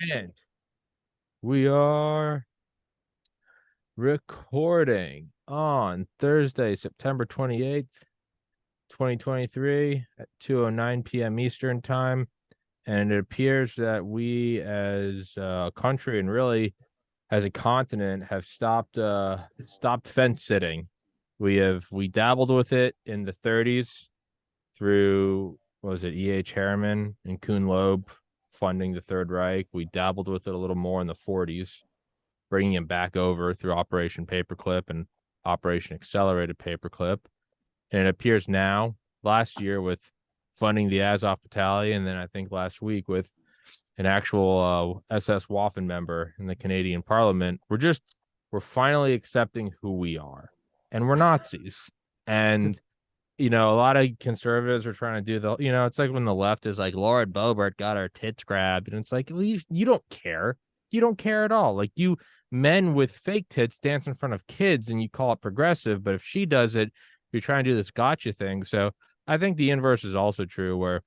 And we are recording on Thursday, September 28th, 2023 at 2:09 p.m. Eastern Time. And it appears that we as a country and really as a continent have stopped fence sitting. We dabbled with it in the 30s through, what was it, E.H. Harriman and Kuhn Loeb funding the Third Reich. We dabbled with it a little more in the 40s, bringing him back over through Operation Paperclip and Operation Accelerated Paperclip. And it appears now, last year, with funding the Azov Battalion, and then I think last week with an actual SS Waffen member in the Canadian Parliament, we're finally accepting who we are, and we're Nazis. And a lot of conservatives are trying to do it's like when the left is like, Lord Boebert got our tits grabbed. And it's like, well, you don't care. You don't care at all. Like, you men with fake tits dance in front of kids and you call it progressive. But if she does it, you're trying to do this gotcha thing. So I think the inverse is also true, where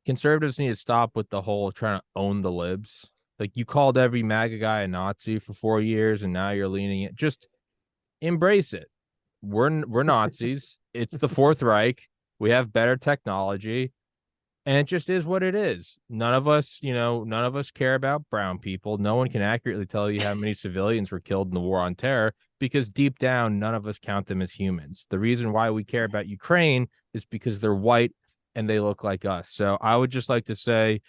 conservatives need to stop with the whole trying to own the libs. Like, you called every MAGA guy a Nazi for 4 years and now you're leaning it. Just embrace it. We're Nazis. It's the Fourth Reich. We have better technology, and it just is what it is. None of us care about brown people. No one can accurately tell you how many civilians were killed in the war on terror, because deep down, none of us count them as humans. The reason why we care about Ukraine is because they're white and they look like us. So I would just like to say,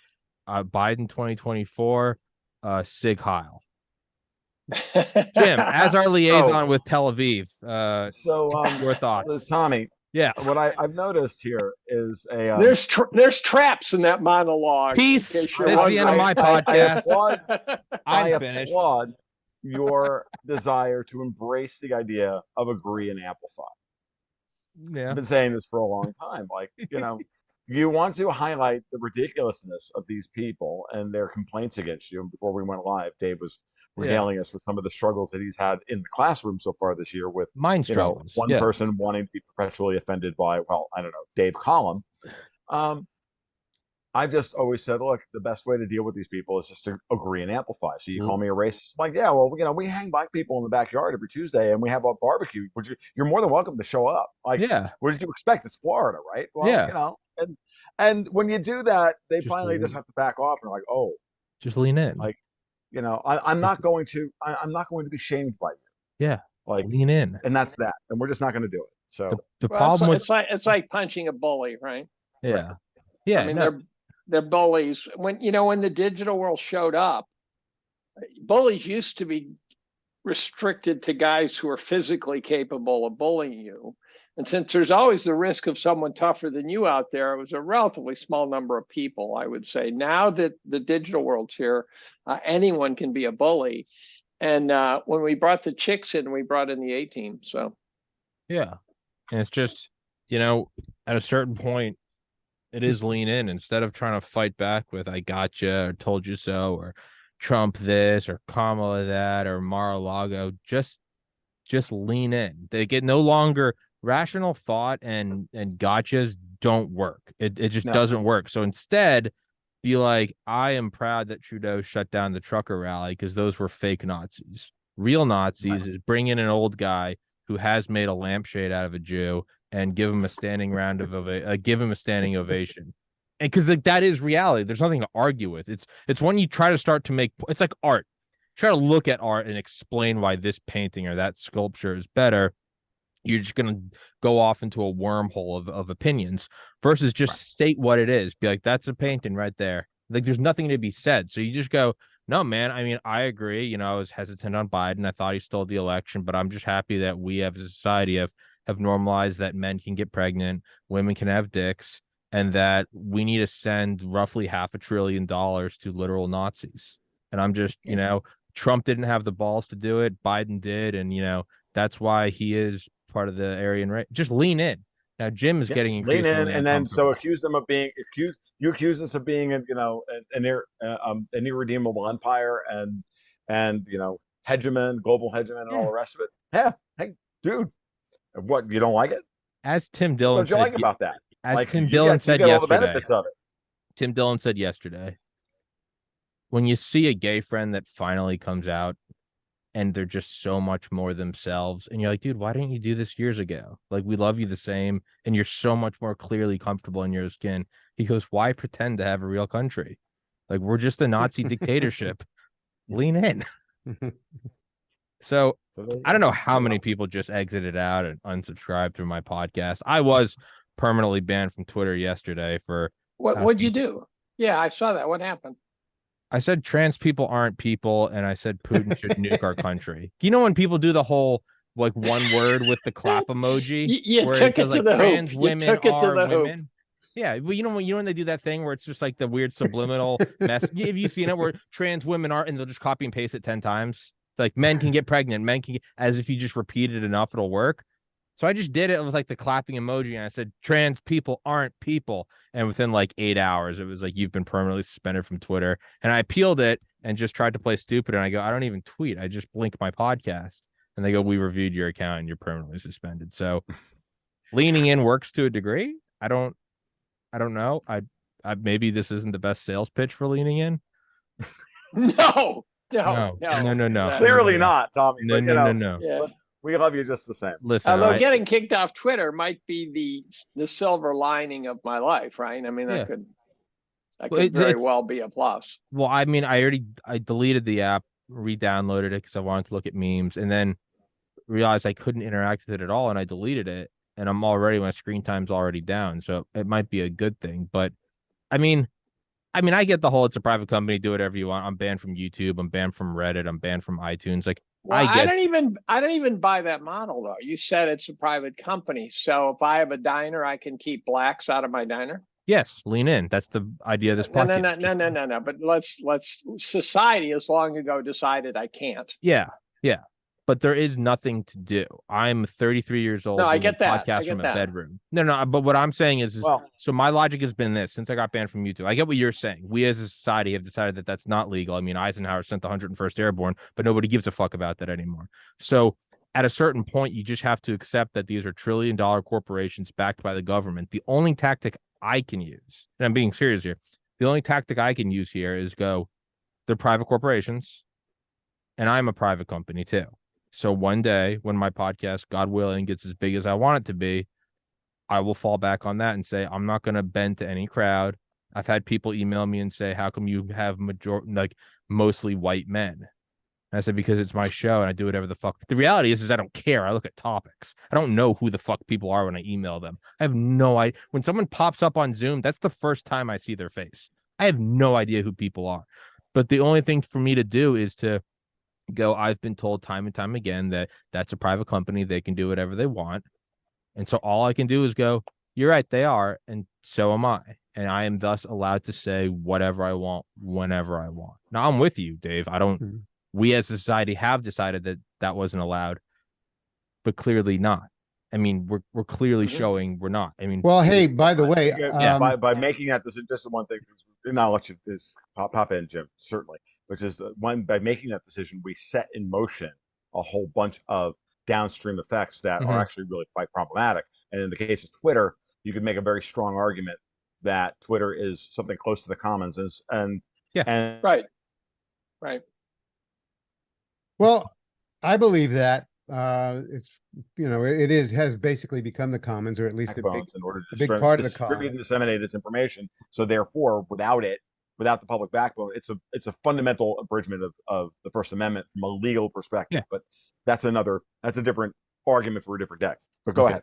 Biden 2024, Sig Heil. Jim, as our liaison with Tel Aviv, your So thoughts? Tommy, Yeah. what I've noticed here is there's traps in that monologue. In Peace. case you're This is the end of wondering. my podcast. I I'm finished. applaud your desire to embrace the idea of agree and amplify. Yeah. I've been saying this for a long time. You want to highlight the ridiculousness of these people and their complaints against you. And before we went live, Dave was regaling us with some of the struggles that he's had in the classroom so far this year with mind struggles. One person wanting to be perpetually offended by, well, I don't know, Dave Collum. I've just always said, look, the best way to deal with these people is just to agree and amplify. So you call me a racist? I'm like, yeah, well, we hang black people in the backyard every Tuesday and we have a barbecue. You're more than welcome to show up. Like, yeah. What did you expect? It's Florida, right? Well, yeah. And when you do that, they finally just have to back off and are like, oh, just lean in. Like, I'm not going to be shamed by you. Yeah. Like, lean in. And that's that. And we're just not going to do it. So the problem it's like punching a bully, right? Yeah. Right. Yeah. I mean, they're bullies. When the digital world showed up, bullies used to be restricted to guys who are physically capable of bullying you. And since there's always the risk of someone tougher than you out there, it was a relatively small number of people, I would say. Now that the digital world's here, anyone can be a bully. And when we brought the chicks in, we brought in the A-team. So, yeah. And it's just, at a certain point, it is lean in instead of trying to fight back with "I gotcha" or "told you so" or Trump this or Kamala that or Mar-a-Lago. Just lean in. They get no longer rational thought and gotchas don't work. It just doesn't work. So instead, be like, I am proud that Trudeau shut down the trucker rally because those were fake Nazis. Real Nazis is bring in an old guy who has made a lampshade out of a Jew and give him a standing ovation. And because that is reality. There's nothing to argue with. It's when you try to start to make, it's like art. Try to look at art and explain why this painting or that sculpture is better. You're just going to go off into a wormhole of opinions versus just state what it is. Be like, that's a painting right there. Like, there's nothing to be said. So you just go, no, man, I mean, I agree. I was hesitant on Biden. I thought he stole the election, but I'm just happy that we as a society have normalized that men can get pregnant, women can have dicks, and that we need to send roughly $500 billion to literal Nazis. And I'm just, Trump didn't have the balls to do it. Biden did. And, that's why he is part of the Aryan race. Just lean in. Now, Jim is getting increasingly lean in, and then accuse them of being accused. You accuse us of being, an irredeemable empire and hegemon, global hegemon, and all the rest of it. Yeah, hey, dude, what, you don't like it? As Tim Dillon, what do you like about that? As Tim Dillon said yesterday. All the benefits of it. Tim Dillon said yesterday, when you see a gay friend that finally comes out and they're just so much more themselves, and you're like, dude, why didn't you do this years ago? Like, we love you the same, and you're so much more clearly comfortable in your skin. He goes, why pretend to have a real country? Like, we're just a Nazi dictatorship. Lean in. So I don't know how many people just exited out and unsubscribed through my podcast. I was permanently banned from Twitter yesterday for What'd you do? Yeah, I saw that. What happened? I said trans people aren't people, and I said Putin should nuke our country. You know when people do the whole like one word with the clap emoji, You where took it goes it to like the trans hoop. women You took it to are the women. hoop. Yeah, well, you know when they do that thing where it's just like the weird subliminal mess. Have you seen it where trans women are, and they'll just copy and paste it 10 times? Like men can get pregnant, men can get, as if you just repeat it enough, it'll work. So I just did it with like the clapping emoji, and I said trans people aren't people. And within like 8 hours, it was like you've been permanently suspended from Twitter. And I appealed it and just tried to play stupid. And I go, I don't even tweet. I just blink my podcast. And they go, we reviewed your account and you're permanently suspended. So leaning in works to a degree. I don't know. I maybe this isn't the best sales pitch for leaning in. No. Clearly not, Tommy. No. Yeah. We love you just the same. Listen, although getting kicked off Twitter might be the silver lining of my life, right? I mean, Yeah. that could very well be a plus. Well, I mean, I deleted the app, re-downloaded it because I wanted to look at memes, and then realized I couldn't interact with it at all, and I deleted it. And my screen time's already down, so it might be a good thing. But I mean, I get the whole it's a private company, do whatever you want. I'm banned from YouTube, I'm banned from Reddit, I'm banned from iTunes. Like, well, I don't even buy that model though. You said it's a private company, so if I have a diner, I can keep blacks out of my diner. Yes, lean in. That's the idea of this podcast. No. But let's society has long ago decided I can't. Yeah. But there is nothing to do. I'm 33 years old. No, I get that. Podcast from a bedroom. No. But what I'm saying is so my logic has been this: since I got banned from YouTube, I get what you're saying. We as a society have decided that that's not legal. I mean, Eisenhower sent the 101st Airborne, but nobody gives a fuck about that anymore. So at a certain point, you just have to accept that these are trillion-dollar corporations backed by the government. The only tactic I can use, and I'm being serious here, the only tactic I can use here is go, they're private corporations, and I'm a private company too. So one day when my podcast, God willing, gets as big as I want it to be, I will fall back on that and say, I'm not going to bend to any crowd. I've had people email me and say, how come you have mostly white men? And I said, because it's my show and I do whatever the fuck. The reality is I don't care. I look at topics. I don't know who the fuck people are when I email them. I have no idea. When someone pops up on Zoom, that's the first time I see their face. I have no idea who people are. But the only thing for me to do is to go, I've been told time and time again that that's a private company. They can do whatever they want. And so all I can do is go, you're right, they are. And so am I. And I am thus allowed to say whatever I want, whenever I want. Now, I'm with you, Dave. We as a society have decided that that wasn't allowed, but clearly not. I mean, we're clearly showing we're not. I mean, well, hey, by the way, by making that decision, just one thing, and I'll let you pop in, Jim, certainly, which is by making that decision, we set in motion a whole bunch of downstream effects that are actually really quite problematic. And in the case of Twitter, you could make a very strong argument that Twitter is something close to the commons, right. Well, I believe that it's has basically become the commons, or at least a big part of the commons, and disseminate its information. So therefore, without the public backbone, it's a fundamental abridgment of the First Amendment from a legal perspective. Yeah. But that's a different argument for a different day. But go ahead.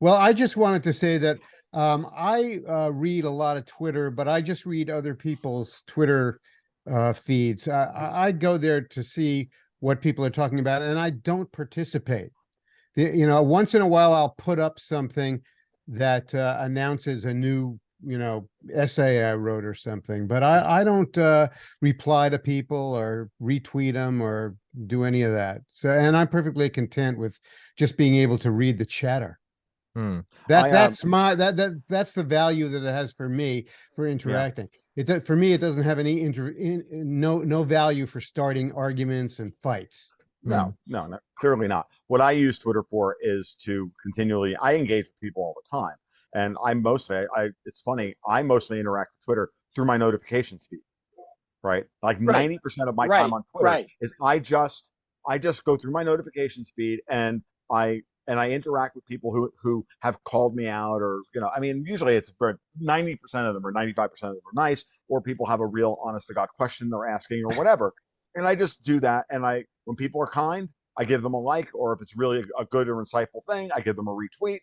Well, I just wanted to say that I read a lot of Twitter, but I just read other people's Twitter feeds. I go there to see what people are talking about, and I don't participate. Once in a while, I'll put up something that announces a new essay I wrote or something, but I don't reply to people or retweet them or do any of that. So, and I'm perfectly content with just being able to read the chatter. That's the value that it has for me for interacting. Yeah. For me, it doesn't have any no value for starting arguments and fights. No, clearly not. What I use Twitter for is to continually, I engage with people all the time. And it's funny, I mostly interact with Twitter through my notifications feed, right? Like Right. 90% of my Right. time on Twitter Right. is I just go through my notifications feed and I interact with people who have called me out, or I mean, usually it's 90% of them or 95% of them are nice, or people have a real honest to God question they're asking or whatever, and I just do that. And when people are kind, I give them a like, or if it's really a good or insightful thing, I give them a retweet.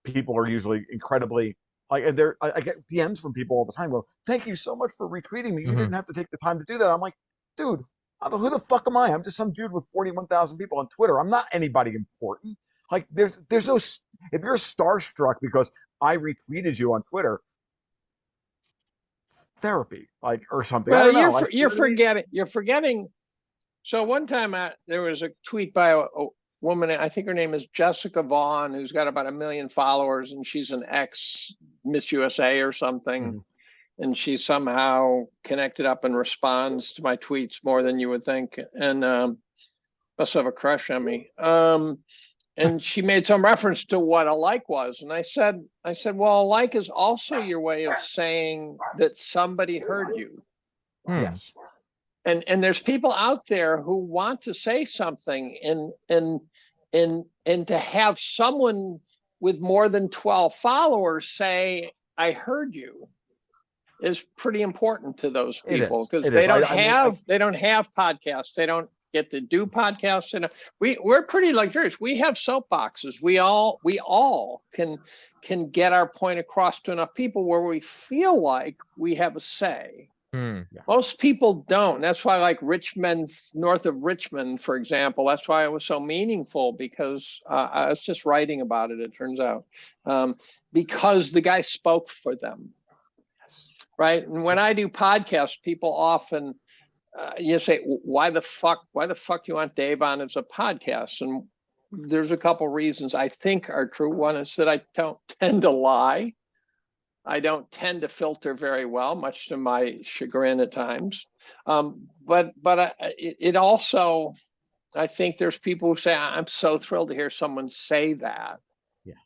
People are usually incredibly like, and I get DMs from people all the time. Go, thank you so much for retweeting me. You didn't have to take the time to do that. I'm like, dude, who the fuck am I? I'm just some dude with 41,000 people on Twitter. I'm not anybody important. Like, there's no. If you're starstruck because I retweeted you on Twitter, therapy, like, or something. I Well, don't know. Like, you're forgetting. So one time there was a tweet by a woman, I think her name is Jessica Vaughn, who's got about 1 million followers, and she's an ex Miss USA or something. Mhm. And she somehow connected up and responds to my tweets more than you would think. And must have a crush on me. And she made some reference to what a like was. And I said, well, a like is also your way of saying that somebody heard you. Yes. And there's people out there who want to say something, and to have someone with more than 12 followers say, I heard you, is pretty important to those people, because they don't have podcasts. They don't get to do podcasts. And we're pretty luxurious. We have soapboxes. We all can get our point across to enough people where we feel like we have a say. Most people don't. That's why, like Richmond, north of Richmond, for example, that's why it was so meaningful, because I was just writing about it, it turns out, because the guy spoke for them. Right. And when I do podcasts, people often you say, why the fuck do you want Dave on as a podcast? And there's a couple reasons I think are true. One is that I don't tend to lie. I don't tend to filter very well, much to my chagrin at times. But it also, I think there's people who say, I'm so thrilled to hear someone say that,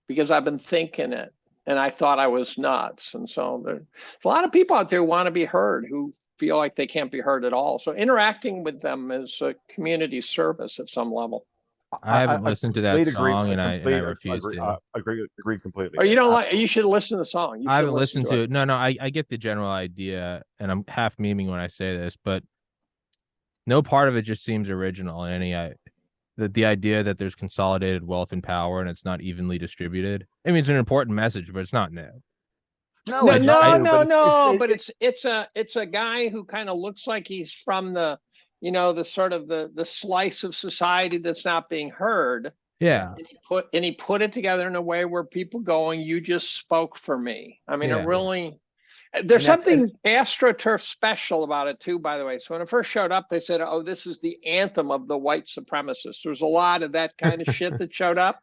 because I've been thinking it and I thought I was nuts. And so there's a lot of people out there who want to be heard, who feel like they can't be heard at all. So interacting with them is a community service at some level. I haven't listened to that song, and I refuse to. Agree completely. Or you don't like? You should listen to the song. I haven't listened to it. No, I get the general idea, and I'm half memeing when I say this, but no part of it just seems original in any. The idea that there's consolidated wealth and power and it's not evenly distributed. I mean, it's an important message, but it's not new. No. But it's a guy who kind of looks like he's from the, the sort of the slice of society that's not being heard. Yeah. And he put it together in a way where people going, you just spoke for me. I mean, it really, there's something AstroTurf special about it too, by the way. So when it first showed up, they said, oh, this is the anthem of the white supremacists. There's a lot of that kind of shit that showed up.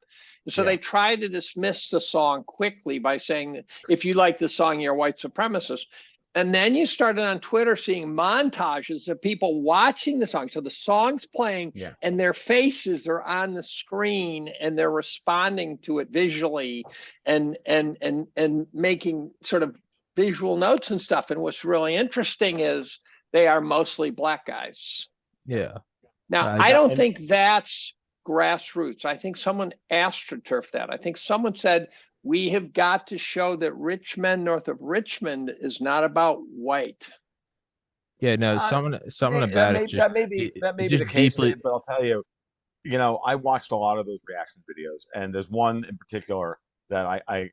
So they tried to dismiss the song quickly by saying that if you like the song, you're a white supremacist. And then you started on Twitter seeing montages of people watching the song. So the song's playing and their faces are on the screen and they're responding to it visually and making sort of visual notes and stuff. And what's really interesting is they are mostly black guys. Yeah. Now, I don't think that's grassroots. I think someone AstroTurfed that. I think someone said, we have got to show that Richmond, north of Richmond, is not about white. Yeah, no, something about it. That may be the case, Dave, but I'll tell you, I watched a lot of those reaction videos, and there's one in particular that I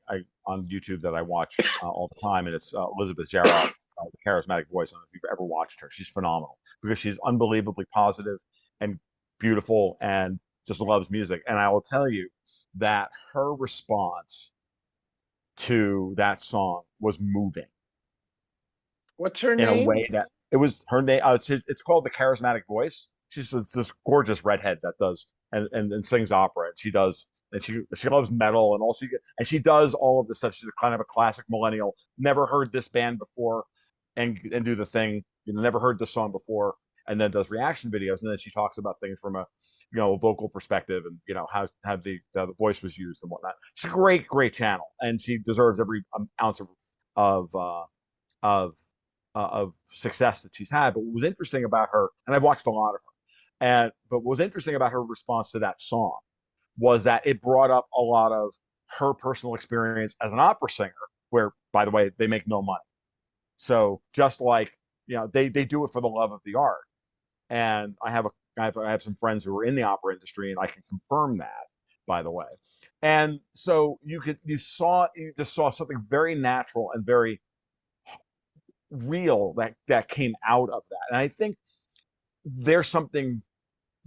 on YouTube that I watch all the time, and it's Elizabeth Jarrett, the charismatic voice. I don't know if you've ever watched her. She's phenomenal because she's unbelievably positive and beautiful and just loves music. And I will tell you that her response to that song was moving. What's her name? In a way that it was her name. It's called The Charismatic Voice. She's this gorgeous redhead that does and sings opera, and she does. And she loves metal and she does all of this stuff. She's kind of a classic millennial. Never heard this band before, and do the thing. Never heard this song before, and then does reaction videos. And then she talks about things from a vocal perspective, and how the voice was used and whatnot. She's a great channel, and she deserves every ounce of of success that she's had. But what was interesting about her, and I've watched a lot of her, but what was interesting about her response to that song was that it brought up a lot of her personal experience as an opera singer, where, by the way, they make no money. So just like, they do it for the love of the art. And I have some friends who are in the opera industry, and I can confirm that, by the way. And so you just saw something very natural and very real that came out of that. And I think there's something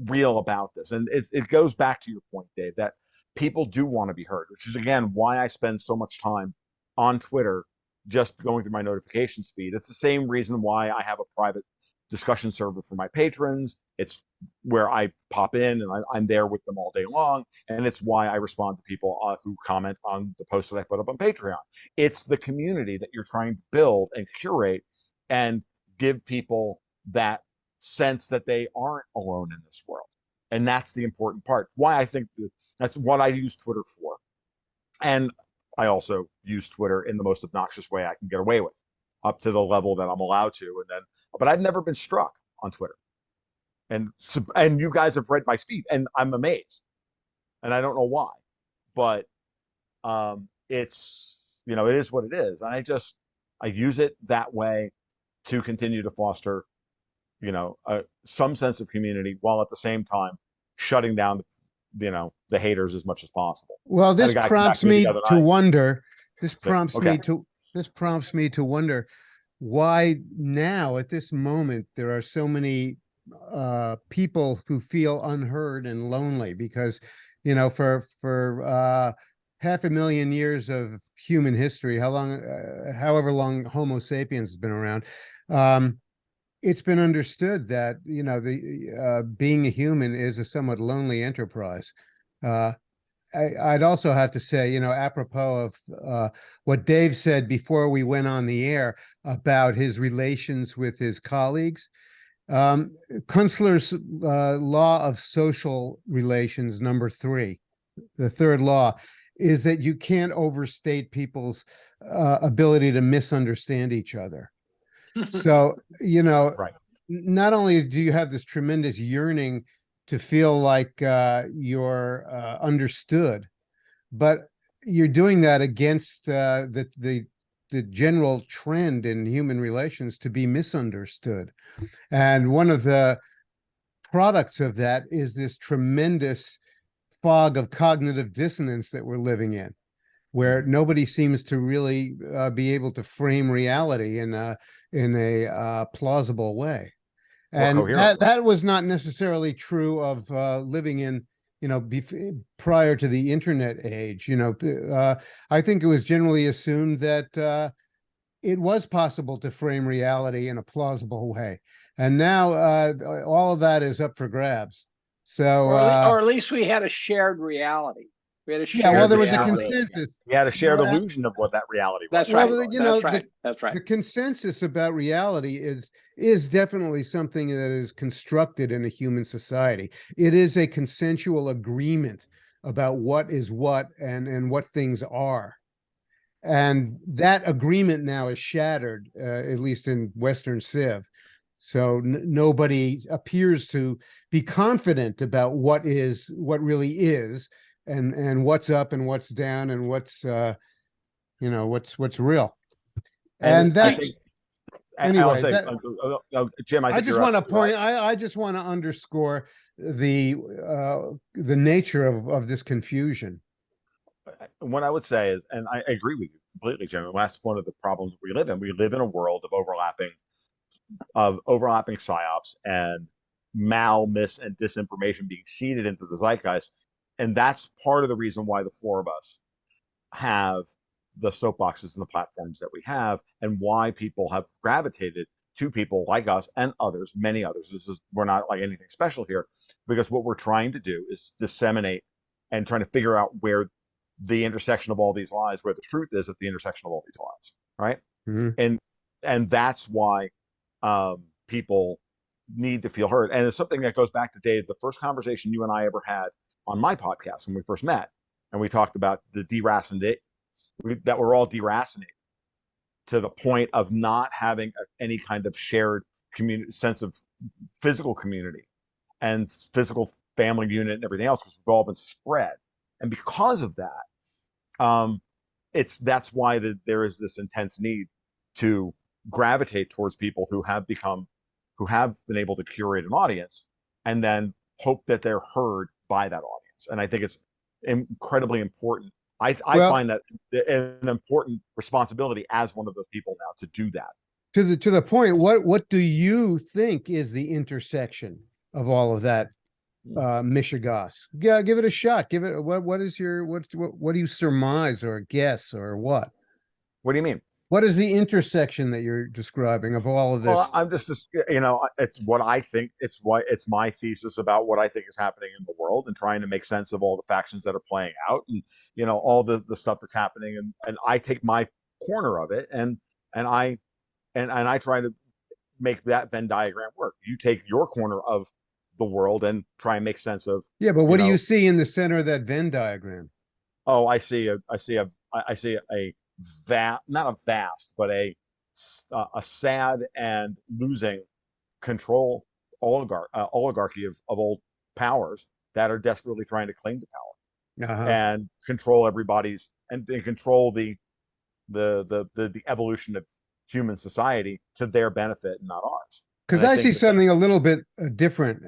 real about this. And it goes back to your point, Dave, that people do want to be heard, which is, again, why I spend so much time on Twitter just going through my notifications feed. It's the same reason why I have a private discussion server for my patrons. It's where I pop in and I'm there with them all day long. And it's why I respond to people who comment on the posts that I put up on Patreon. It's the community that you're trying to build and curate and give people that sense that they aren't alone in this world. And that's the important part. Why I think that's what I use Twitter for. And I also use Twitter in the most obnoxious way I can get away with, up to the level that I'm allowed to. But I've never been struck on Twitter. And you guys have read my feed, and I'm amazed. And I don't know why. But it's, it is what it is. And I use it that way to continue to foster, some sense of community, while at the same time shutting down, the haters as much as possible. Well, this prompts me to wonder. This prompts me to wonder why now, at this moment, there are so many people who feel unheard and lonely, because, for 500,000 years of human history, however long Homo sapiens has been around, it's been understood that, being a human is a somewhat lonely enterprise. I'd also have to say, apropos of what Dave said before we went on the air about his relations with his colleagues, Kunstler's law of social relations, number 3, the third law, is that you can't overstate people's ability to misunderstand each other. So, right. Not only do you have this tremendous yearning to feel like you're understood, but you're doing that against the general trend in human relations to be misunderstood. And one of the products of that is this tremendous fog of cognitive dissonance that we're living in, where nobody seems to really be able to frame reality in a plausible way. And that was not necessarily true of living in, prior to the internet age. I think it was generally assumed that it was possible to frame reality in a plausible way. And now all of that is up for grabs. So, or at least we had a shared reality. We had a shared well, there was reality. a consensus. We had a shared illusion of what that reality was. That's right. Well, that's right. The consensus about reality is definitely something that is constructed in a human society. It is a consensual agreement about what is what and what things are. And that agreement now is shattered, at least in Western Civ. So nobody appears to be confident about what really is, and what's up and what's down and what's real. And that, anyway, Jim, I just want to point. I just want to underscore the nature of this confusion. What I would say is, and I agree with you completely, Jim. That's one of the problems we live in. We live in a world of overlapping psyops and mis and disinformation being seeded into the zeitgeist. And that's part of the reason why the four of us have the soapboxes and the platforms that we have, and why people have gravitated to people like us and others, many others. We're not like anything special here, because what we're trying to do is disseminate and trying to figure out where the intersection of all these lies, where the truth is at the intersection of all these lies, right? Mm-hmm. And that's why people need to feel heard. And it's something that goes back to, Dave, the first conversation you and I ever had on my podcast when we first met, and we talked about the that we're all deracinated. to the point of not having any kind of shared community sense of physical community and physical family unit and everything else, because we've all been spread. And because of that, that's why there is this intense need to gravitate towards people who have been able to curate an audience and then hope that they're heard by that audience. And I think it's incredibly important. I find that an important responsibility as one of those people now to do that. To the point, what do you think is the intersection of all of that, mishigas? Yeah, give it a shot. Give it. What do you surmise or guess or what? What do you mean? What is the intersection that you're describing of all of this? Well, I'm just it's what I think. It's my thesis about what I think is happening in the world, and trying to make sense of all the factions that are playing out, and all the stuff that's happening, and I take my corner of it, and I try to make that Venn diagram work. You take your corner of the world and try and make sense of. Yeah, but what do you see in the center of that Venn diagram? Oh, I see a not a vast, but a sad and losing control oligarchy of old powers that are desperately trying to cling to power and control everybody's and control the evolution of human society to their benefit and not ours. Because I see something a little bit different.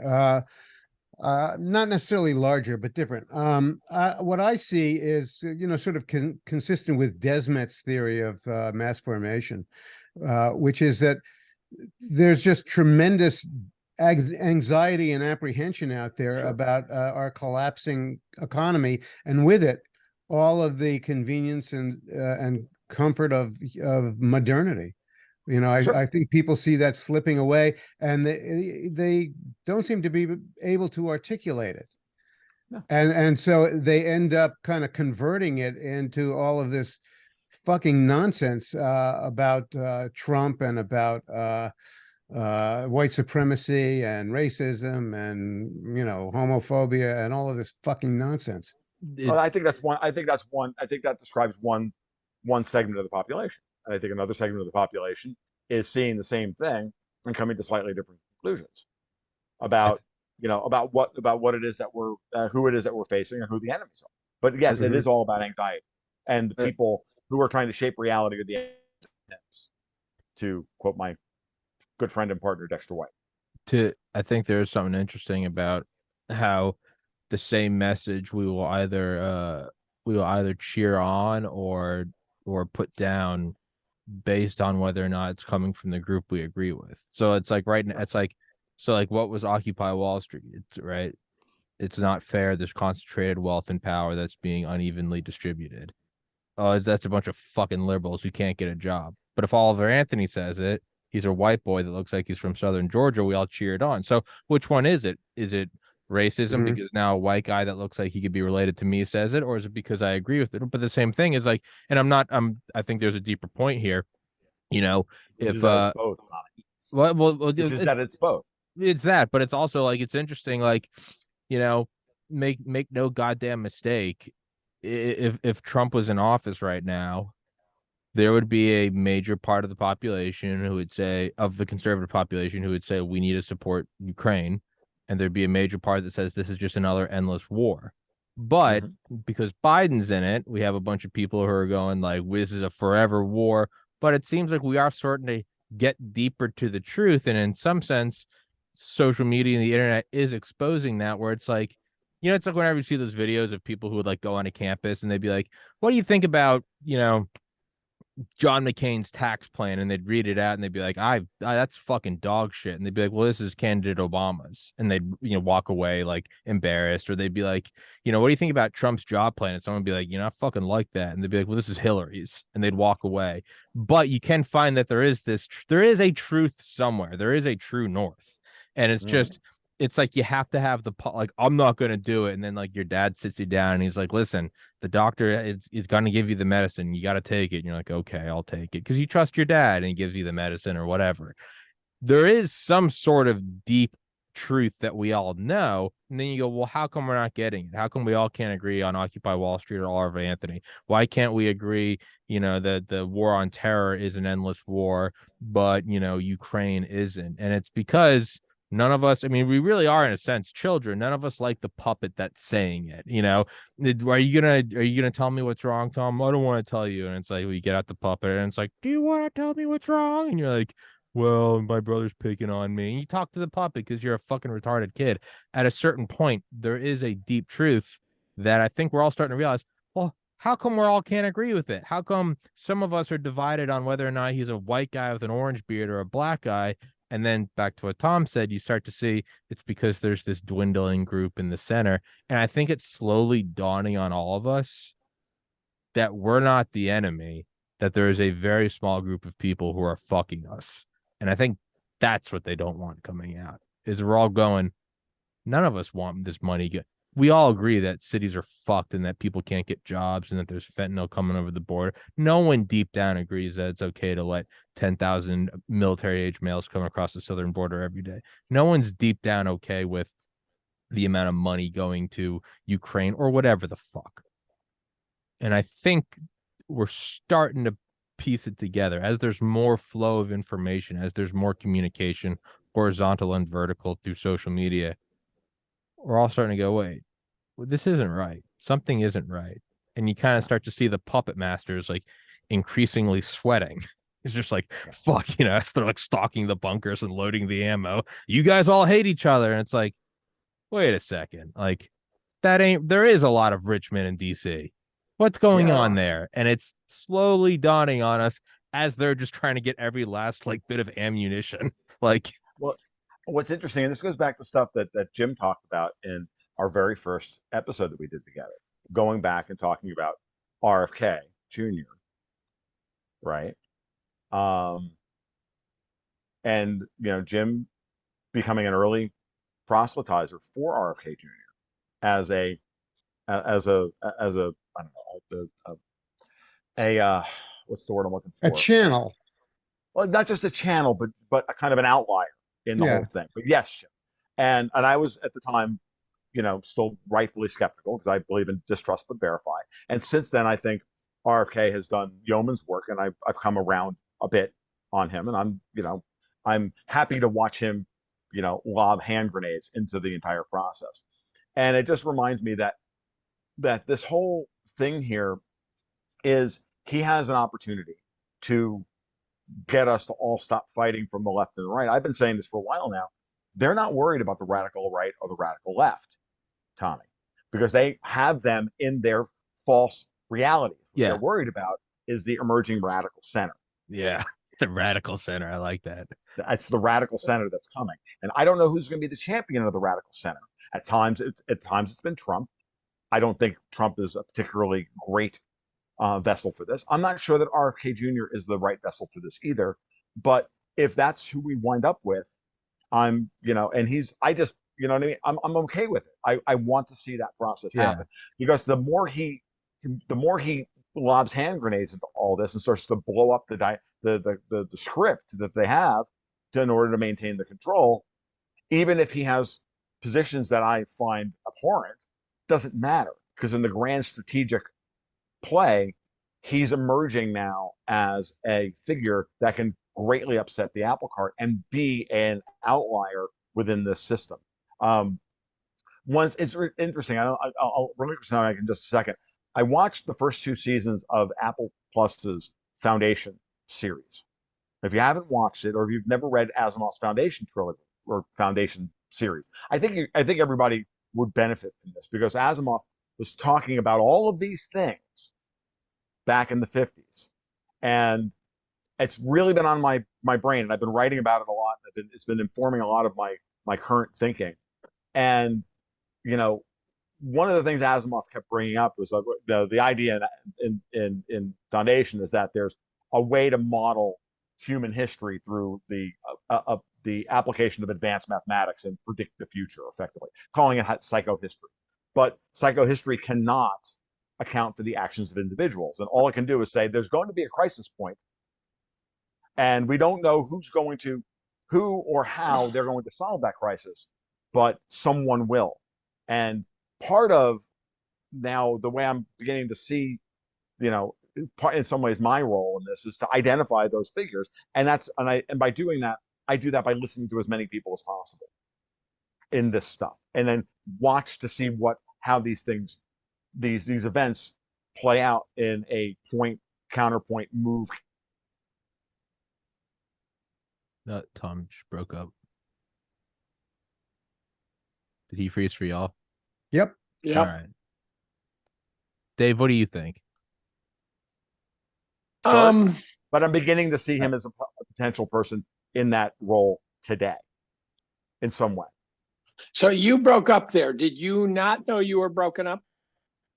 Not necessarily larger, but different. What I see is, sort of consistent with Desmet's theory of mass formation, which is that there's just tremendous anxiety and apprehension out there about our collapsing economy, and with it, all of the convenience and comfort of modernity. I think people see that slipping away, and they don't seem to be able to articulate it. No. And so they end up kind of converting it into all of this fucking nonsense about Trump and about white supremacy and racism and homophobia and all of this fucking nonsense. I think that describes one segment of the population. And I think another segment of the population is seeing the same thing and coming to slightly different conclusions about what it is that we're who it is that we're facing and who the enemies are. But yes, it is all about anxiety, and the people who are trying to shape reality are the enemies, to quote my good friend and partner Dexter White. I think there is something interesting about how the same message we will either cheer on or put down based on whether or not it's coming from the group we agree with. So it's like what was Occupy Wall Street? Right. It's not fair. There's concentrated wealth and power that's being unevenly distributed. Oh, that's a bunch of fucking liberals who can't get a job. But if Oliver Anthony says it, he's a white boy that looks like he's from Southern Georgia, we all cheer it on. So which one is it? Is it racism because now a white guy that looks like he could be related to me says it, or is it because I agree with it? But the same thing is like, and I think there's a deeper point here. If both, which is that it's both. It's that, but it's also like it's interesting, like, make no goddamn mistake. If Trump was in office right now, there would be a major part of the population who would say, of the conservative population, who would say we need to support Ukraine. And there'd be a major part that says this is just another endless war. But because Biden's in it, we have a bunch of people who are going like, this is a forever war. But it seems like we are starting to get deeper to the truth. And in some sense, social media and the internet is exposing that, where it's like, it's like whenever you see those videos of people who would like go on a campus and they'd be like, what do you think about, John McCain's tax plan? And they'd read it out and they'd be like, that's fucking dog shit. And they'd be like, well, this is candidate Obama's. And they'd, walk away like embarrassed. Or they'd be like, what do you think about Trump's job plan? And someone would be like, I fucking like that. And they'd be like, well, this is Hillary's. And they'd walk away. But you can find that there is a truth somewhere. There is a true north. And it's just, it's like you have to have I'm not going to do it. And then like your dad sits you down and he's like, listen, the doctor is going to give you the medicine. You got to take it. And you're like, okay, I'll take it. Because you trust your dad and he gives you the medicine or whatever. There is some sort of deep truth that we all know. And then you go, well, how come we're not getting it? How come we all can't agree on Occupy Wall Street or Oliver Anthony? Why can't we agree, that the war on terror is an endless war, but, Ukraine isn't? And it's because none of us, I mean, we really are, in a sense, children. None of us like the puppet that's saying it. Are you gonna tell me what's wrong, Tom? I don't want to tell you. And it's like, we get out the puppet and it's like, do you want to tell me what's wrong? And you're like, well, my brother's picking on me. And you talk to the puppet because you're a fucking retarded kid. At a certain point, there is a deep truth that I think we're all starting to realize. Well, how come we all can't agree with it? How come some of us are divided on whether or not he's a white guy with an orange beard or a black guy? And then back to what Tom said, you start to see it's because there's this dwindling group in the center. And I think it's slowly dawning on all of us that we're not the enemy, that there is a very small group of people who are fucking us. And I think that's what they don't want coming out, is we're all going, none of us want this money. We all agree that cities are fucked and that people can't get jobs and that there's fentanyl coming over the border. No one deep down agrees that it's okay to let 10,000 military-age males come across the southern border every day. No one's deep down okay with the amount of money going to Ukraine or whatever the fuck. And I think we're starting to piece it together as there's more flow of information, as there's more communication, horizontal and vertical through social media. We're all starting to go, wait, well, this isn't right. Something isn't right. And you kind of start to see the puppet masters like increasingly sweating. It's just like, fuck, as they're like stalking the bunkers and loading the ammo. You guys all hate each other. And it's like, wait a second. Like, there is a lot of rich men in DC. What's going on there? And it's slowly dawning on us as they're just trying to get every last like bit of ammunition. Like, well, what's interesting, and this goes back to stuff that Jim talked about in our very first episode that we did together, going back and talking about RFK Jr., right? And Jim becoming an early proselytizer for RFK Jr. as a I don't know, what's the word I'm looking for? A channel. Well, not just a channel, but a kind of an outlier in the whole thing. But yes, Jim. And I was at the time, still rightfully skeptical because I believe in distrust but verify. And since then, I think RFK has done yeoman's work, and I've come around a bit on him, and I'm happy to watch him, lob hand grenades into the entire process. And it just reminds me that this whole thing here is he has an opportunity to get us to all stop fighting from the left and the right. I've been saying this for a while now. They're not worried about the radical right or the radical left, Tommy, because they have them in their false reality. What they're worried about is the emerging radical center. Yeah, the radical center. I like that. It's the radical center that's coming. And I don't know who's going to be the champion of the radical center. At times it's been Trump. I don't think Trump is a particularly great vessel for this. I'm not sure that RFK Jr. is the right vessel for this either. But if that's who we wind up with, and I just, what I mean? I'm okay with it. I want to see that process happen because the more he lobs hand grenades into all this and starts to blow up the script that they have in order to maintain the control, even if he has positions that I find abhorrent, doesn't matter because in the grand strategic play, he's emerging now as a figure that can greatly upset the apple cart and be an outlier within this system. Once it's interesting, I'll relinquish now in just a second. I watched the first 2 seasons of Apple Plus's Foundation series. If you haven't watched it, or if you've never read Asimov's Foundation trilogy or Foundation series, I think everybody would benefit from this because Asimov was talking about all of these things back in the 50s, and it's really been on my brain, and I've been writing about it a lot. It's been informing a lot of my current thinking, and one of the things Asimov kept bringing up was the idea in Foundation is that there's a way to model human history through the application of advanced mathematics and predict the future, effectively calling it psychohistory. But psychohistory cannot account for the actions of individuals, and all it can do is say there's going to be a crisis point, and we don't know who or how they're going to solve that crisis. but someone will. And part of now the way I'm beginning to see, in some ways my role in this is to identify those figures. And by doing that, I do that by listening to as many people as possible in this stuff, and then watch to see how these things, these events play out in a point counterpoint move. Tom just broke up. Did he freeze for y'all? Yep. All right. Dave, what do you think? Sorry, but I'm beginning to see him as a potential person in that role today, in some way. So you broke up there. Did you not know you were broken up?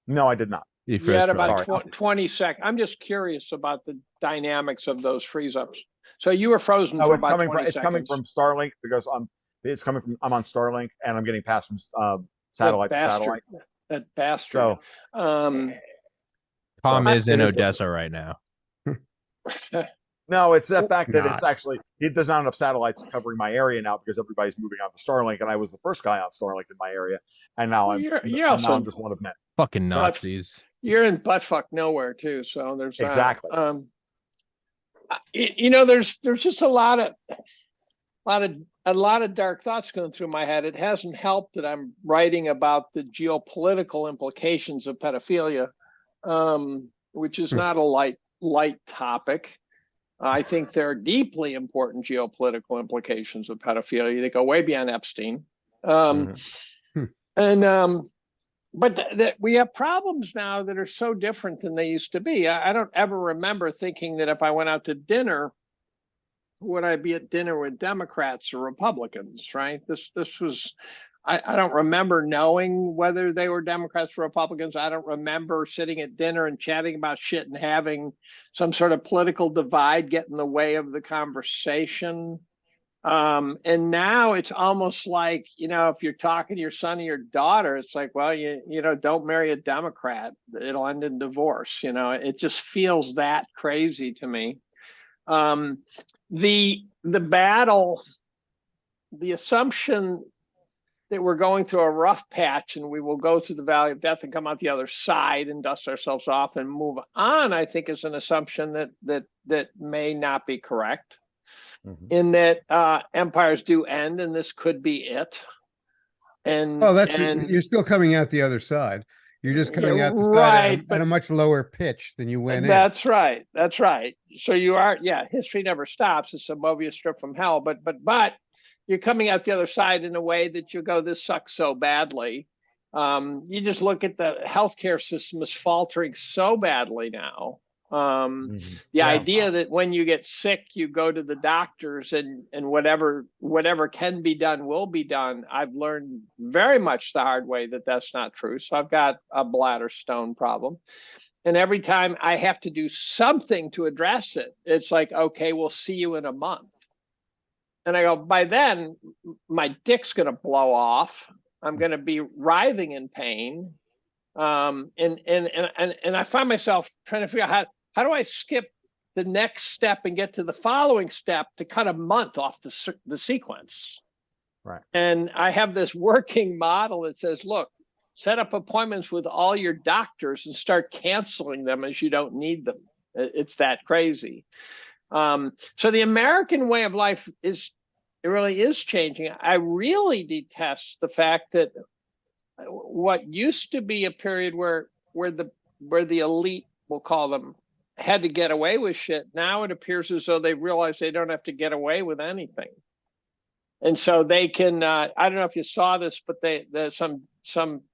No, I did not. You had about 20 seconds. I'm just curious about the dynamics of those freeze ups. So you were frozen for about 20 seconds. It's coming from Starlink because I'm on Starlink and I'm getting passed from satellite to satellite. That bastard. So, Tom is in Odessa right now. No, it's the fact that there's not enough satellites covering my area now because everybody's moving on to Starlink, and I was the first guy on Starlink in my area, and now I'm just one of many. Fucking Nazis. You're in buttfuck nowhere too, so there's exactly. There's just a lot of dark thoughts going through my head. It hasn't helped that I'm writing about the geopolitical implications of pedophilia, which is not a light topic. I think there are deeply important geopolitical implications of pedophilia. They go way beyond Epstein. But we have problems now that are so different than they used to be. I don't ever remember thinking that if I went out to dinner, would I be at dinner with Democrats or Republicans, right? This was, I don't remember knowing whether they were Democrats or Republicans. I don't remember sitting at dinner and chatting about shit and having some sort of political divide get in the way of the conversation. And now it's almost like, if you're talking to your son or your daughter, it's like, well, don't marry a Democrat. It'll end in divorce. It just feels that crazy to me. The battle, the assumption that we're going through a rough patch and we will go through the valley of death and come out the other side and dust ourselves off and move on, I think is an assumption that may not be correct. In that empires do end, and this could be it. And you're still coming out the other side. You're just coming out the side at a much lower pitch than you went in. That's right. So you are, history never stops. It's a Mobius strip from hell. But you're coming out the other side in a way that you go, this sucks so badly. You just look at the healthcare system is faltering so badly now. The idea that when you get sick, you go to the doctors and whatever can be done will be done. I've learned very much the hard way that that's not true. So I've got a bladder stone problem. And every time I have to do something to address it, it's like, okay, we'll see you in a month. And I go, by then, my dick's going to blow off. I'm going to be writhing in pain. And I find myself trying to figure out how do I skip the next step and get to the following step to cut a month off the sequence. Right. And I have this working model that says, look, set up appointments with all your doctors and start canceling them as you don't need them. It's that crazy. So the American way of life really is changing. I really detest the fact that what used to be a period where the elite, we'll call them, had to get away with shit. Now it appears as though they realize they don't have to get away with anything. And so they can, I don't know if you saw this, but some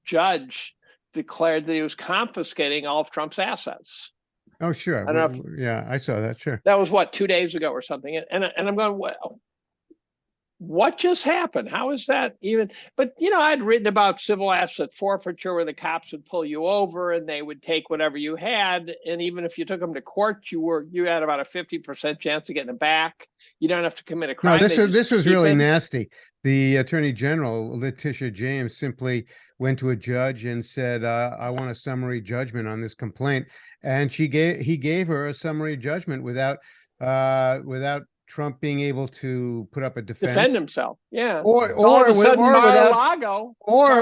judge declared that he was confiscating all of Trump's assets. Oh, sure. I don't know yeah, I saw that. Sure. That was 2 days ago or something. And I'm going, well, what just happened? How is that even? But, I'd written about civil asset forfeiture where the cops would pull you over and they would take whatever you had. And even if you took them to court, you had about a 50% chance of getting it back. You don't have to commit a crime. No, this was really nasty. The Attorney General, Letitia James, simply went to a judge and said, I want a summary judgment on this complaint. And he gave her a summary judgment without Trump being able to put up a defense, defend himself. Yeah. or All of a sudden, without Mar-a-Lago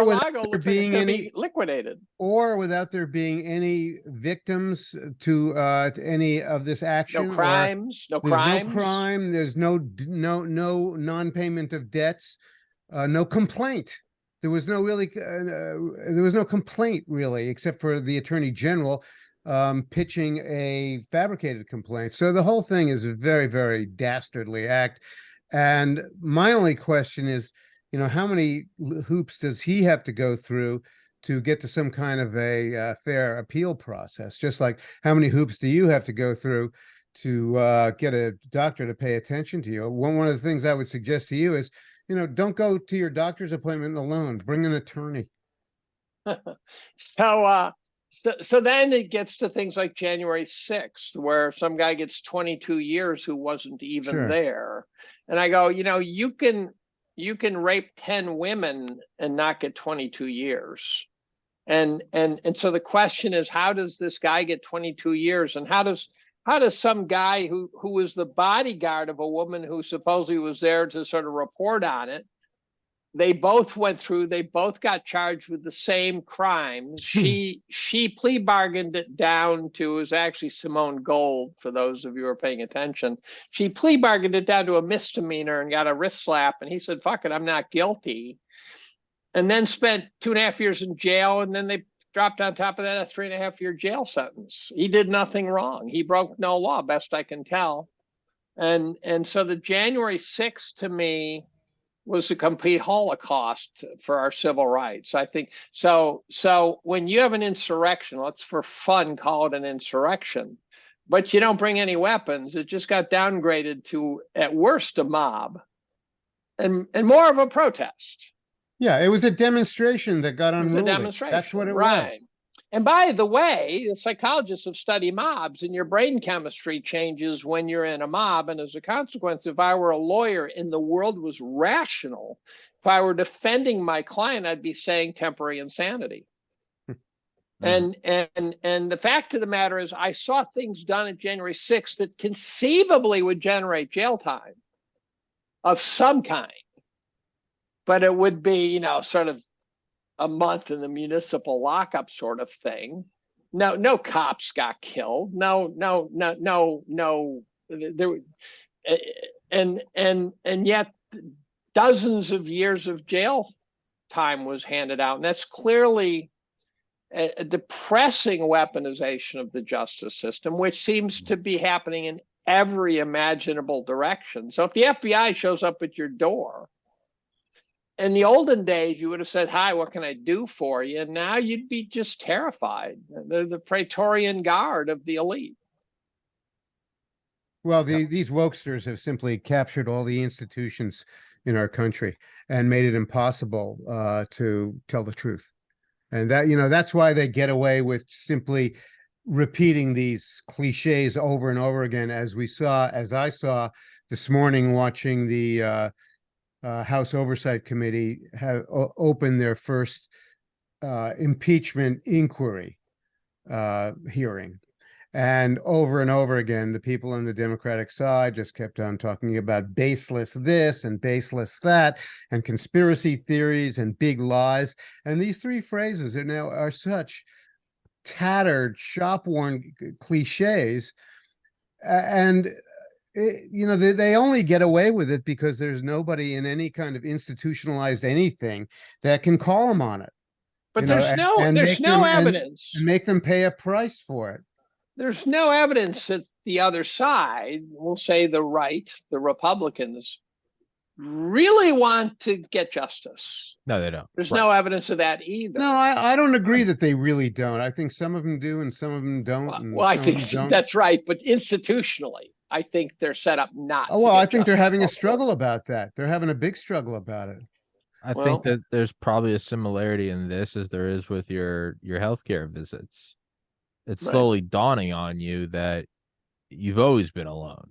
without looks there like it's being going to any be liquidated. or without there being any victims to any of this action. No crimes. No There's crimes. no crime. There's no non-payment of debts. No complaint. There was no complaint really, except for the Attorney General pitching a fabricated complaint. So the whole thing is a very, very dastardly act. And my only question is, how many hoops does he have to go through to get to some kind of a fair appeal process? Just like how many hoops do you have to go through to get a doctor to pay attention to you? One of the things I would suggest to you is, don't go to your doctor's appointment alone. Bring an attorney. So then it gets to things like January 6th, where some guy gets 22 years who wasn't even there. And I go, you can rape 10 women and not get 22 years. And so the question is, how does this guy get 22 years? And how does some guy who was the bodyguard of a woman who supposedly was there to sort of report on it, they both got charged with the same crimes. She plea bargained it down to, it was actually Simone Gold, for those of you who are paying attention. She plea bargained it down to a misdemeanor and got a wrist slap. And he said, fuck it, I'm not guilty. And then spent 2.5 years in jail. And then they dropped on top of that a 3.5-year jail sentence. He did nothing wrong. He broke no law, best I can tell. And so the January 6th to me was a complete holocaust for our civil rights. I think so when you have an insurrection, let's for fun call it an insurrection, but you don't bring any weapons, it just got downgraded to, at worst, a mob and more of a protest. Yeah, it was a demonstration that got unruly. It was a demonstration. That's what it was. And by the way, the psychologists have studied mobs, and your brain chemistry changes when you're in a mob. And as a consequence, if I were a lawyer and the world was rational, if I were defending my client, I'd be saying temporary insanity. And the fact of the matter is, I saw things done at January 6th that conceivably would generate jail time of some kind, but it would be, sort of a month in the municipal lockup sort of thing. No cops got killed. No. There, and yet dozens of years of jail time was handed out. And that's clearly a depressing weaponization of the justice system, which seems to be happening in every imaginable direction. So if the FBI shows up at your door, in the olden days, you would have said, hi, what can I do for you? And now you'd be just terrified. They're the Praetorian Guard of the elite. Well, these wokesters have simply captured all the institutions in our country and made it impossible to tell the truth. And that's why they get away with simply repeating these cliches over and over again, as I saw this morning watching the House Oversight Committee have opened their first impeachment inquiry hearing. And over again, the people on the Democratic side just kept on talking about baseless this and baseless that and conspiracy theories and big lies. And these three phrases are such tattered, shop-worn cliches. And they only get away with it because there's nobody in any kind of institutionalized anything that can call them on it. But there's no evidence. And make them pay a price for it. There's no evidence that the other side, we'll say the right, the Republicans, really want to get justice. No, they don't. There's no evidence of that either. No, I don't agree that they really don't. I think some of them do and some of them don't. Well, I think that's right. But institutionally, I think they're set up not. Well, I think they're having a struggle about that. They're having a big struggle about it. I think that there's probably a similarity in this as there is with your healthcare visits. It's slowly dawning on you that you've always been alone.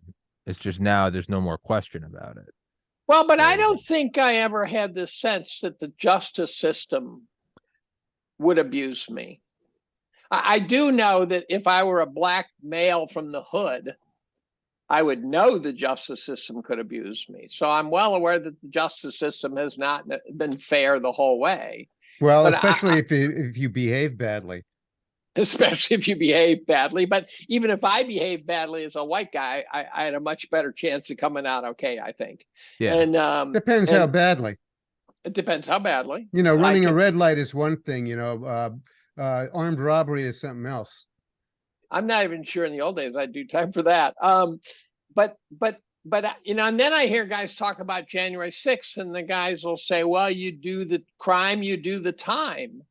It's just now there's no more question about it. Well, but I don't think I ever had this sense that the justice system would abuse me. I do know that if I were a black male from the hood I would know the justice system could abuse me. So I'm well aware that the justice system has not been fair the whole way. Well, But especially if you behave badly. especially if you behave badly. But even if I behave badly as a white guy, I had a much better chance of coming out okay, I think. Yeah. And Depends how badly. it depends how badly. You know, running a red light is one thing, you know, armed robbery is something else. I'm not even sure in the old days I'd do time for that. But you know, and then I hear guys talk about January 6th, and the guys will say, well, you do the crime, you do the time.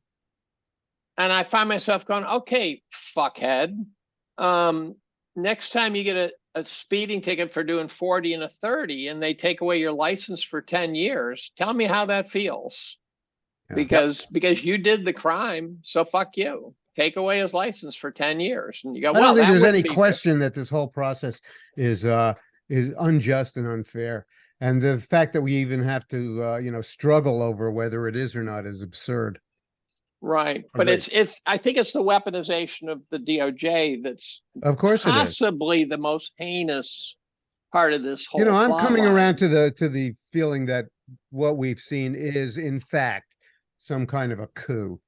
And I find myself going, okay, fuckhead. Next time you get a speeding ticket for doing 40 and a 30 and they take away your license for 10 years, tell me how that feels. Yeah. Because you did the crime, so fuck you. Take away his license for 10 years. And you go, I don't think there's any fair. question that this whole process is unjust and unfair. And the fact that we even have to, you know, struggle over whether it is or not is absurd. Right. But it's I think it's the weaponization of the DOJ that's of course possibly the most heinous part of this whole. You know, I'm coming around to the feeling that what we've seen is in fact some kind of a coup.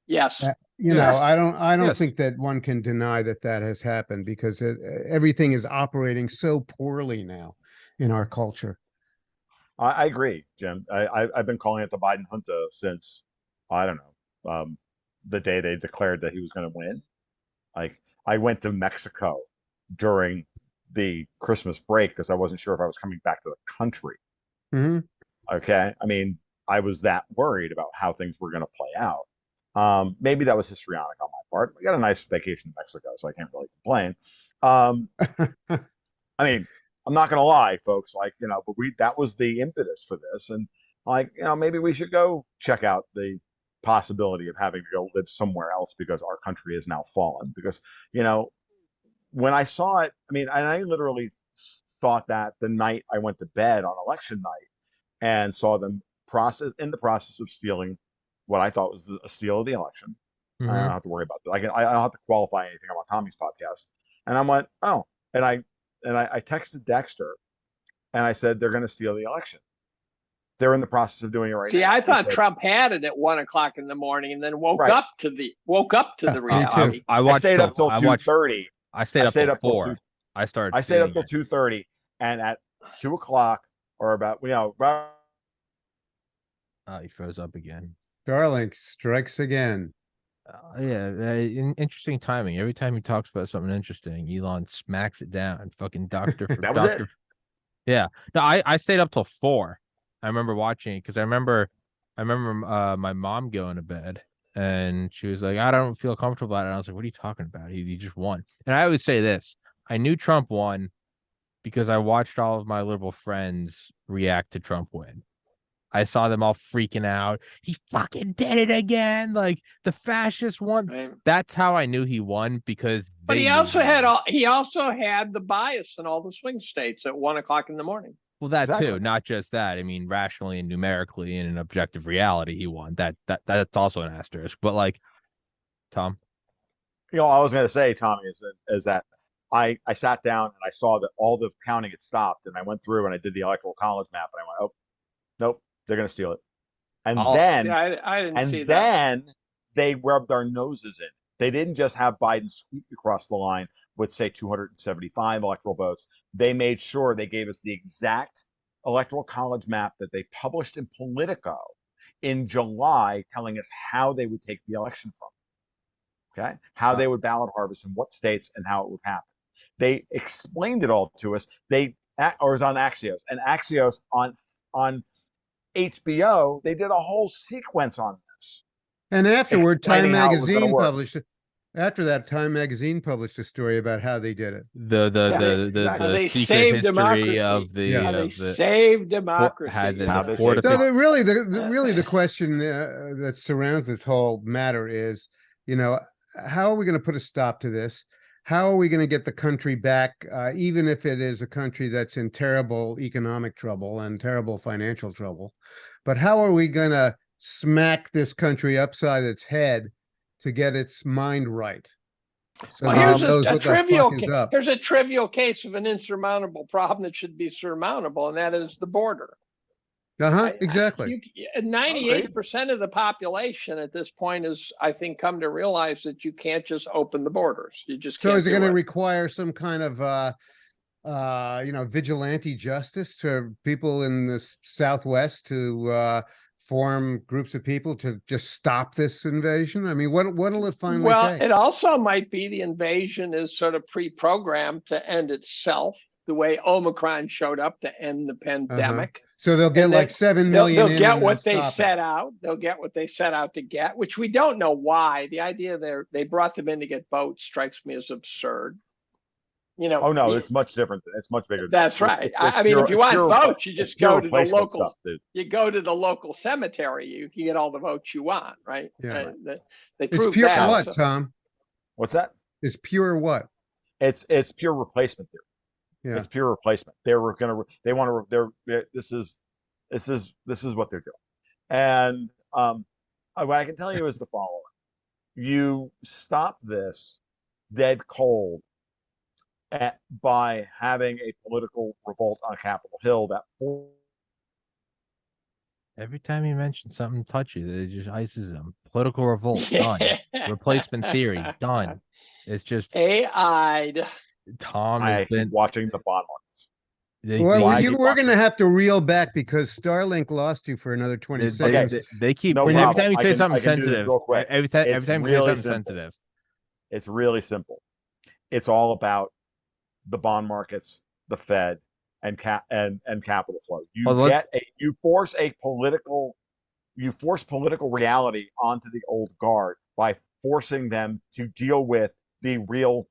Yes. You know, I don't think that one can deny that has happened, because everything is operating so poorly now in our culture. I agree, Jim. I've been calling it the Biden junta since, I don't know, the day they declared that he was going to win. Like, I went to Mexico during the Christmas break because I wasn't sure if I was coming back to the country. Mm-hmm. Okay. I mean, I was that worried about how things were going to play out. Maybe that was histrionic on my part. We got a nice vacation in Mexico, so I can't really complain. I mean, I'm not going to lie, folks, like, you know, but that was the impetus for this. And like, you know, maybe we should go check out the possibility of having to go live somewhere else because our country has now fallen. Because, you know, when I saw it, I mean, and I literally thought that the night I went to bed on election night and saw them in the process of stealing what I thought was a steal of the election. Mm-hmm. I don't have to worry about that. I don't have to qualify anything about Tommy's podcast. And I went, oh, and I texted Dexter and I said, they're going to steal the election. They're in the process of doing it right now. See, I thought Trump had it at 1 o'clock in the morning and then woke up to the reality. I stayed up till 2:30. I stayed up till 4. I stayed up till 2:30, and at 2 o'clock or about, you know, he froze up again. Starlink strikes again. Interesting timing. Every time he talks about something interesting, Elon smacks it down. Fucking doctor for that was doctor. It. Yeah. No, I stayed up till 4. I remember watching it because I remember my mom going to bed and she was like, I don't feel comfortable about it. And I was like, what are you talking about? He just won. And I always say this. I knew Trump won because I watched all of my liberal friends react to Trump win. I saw them all freaking out. He fucking did it again. Like, the fascist won. Right. That's how I knew he won, because but he also had the bias in all the swing states at 1 o'clock in the morning. Well, that too, not just that. I mean, rationally and numerically in an objective reality, he won. That's also an asterisk. But like, Tom, you know, I was going to say, Tommy, is that I sat down and I saw that all the counting had stopped, and I went through and I did the electoral college map, and I went, oh, nope, they're going to steal it. And then I didn't see that. Then they rubbed our noses in. They didn't just have Biden squeak across the line with, say, 275 electoral votes. They made sure they gave us the exact electoral college map that they published in Politico in July, telling us how they would take the election from. Okay, how they would ballot harvest in what states and how it would happen. They explained it all to us. Or it was on Axios, and Axios on HBO, they did a whole sequence on this. And afterward, Time Magazine published it. After that, Time Magazine published a story about how they did it. The secret history of the saved democracy. The question that surrounds this whole matter is, you know, how are we going to put a stop to this? How are we going to get the country back, even if it is a country that's in terrible economic trouble and terrible financial trouble? But how are we going to smack this country upside its head to get its mind right? So Well, no here's one knows a what the trivial fuck is up. here's a trivial case of an insurmountable problem that should be surmountable, and that is the border. Exactly. 98% of the population at this point is, I think, come to realize that you can't just open the borders. You just So can't is it do going to it. require some kind of vigilante justice to people in the Southwest to form groups of people to just stop this invasion? I mean, what'll it finally Well, take? it also might be the invasion is sort of pre-programmed to end itself, the way Omicron showed up to end the pandemic. So they'll get And like then 7 million they'll in get and what they'll they stop set out. They'll get what they set out to get, which we don't know why. The idea they brought them in to get votes strikes me as absurd. You know, Oh no, it's much different. It's much bigger. that's right. I mean, if you want votes, you just go to the local. Stuff, dude. You go to the local cemetery. You can get all the votes you want, right? Yeah. They It's proved pure that. what, So, Tom? What's that? It's pure what? It's pure replacement theory. Yeah. It's pure replacement. They want to. This is what they're doing. And what I can tell you is the following: you stop this dead cold by having a political revolt on Capitol Hill that. Every time you mention something touchy, it just ices them. Political revolt, done. Replacement theory, done. It's just AI. Tom has been watching the bond markets. We're going to have to reel back because Starlink lost you for another 20 seconds. They keep no every problem. time you say something I can do this sensitive. real quick. Every time you say something simple. sensitive. It's really simple. It's all about the bond markets, the Fed, and capital flow. You force political reality onto the old guard by forcing them to deal with the real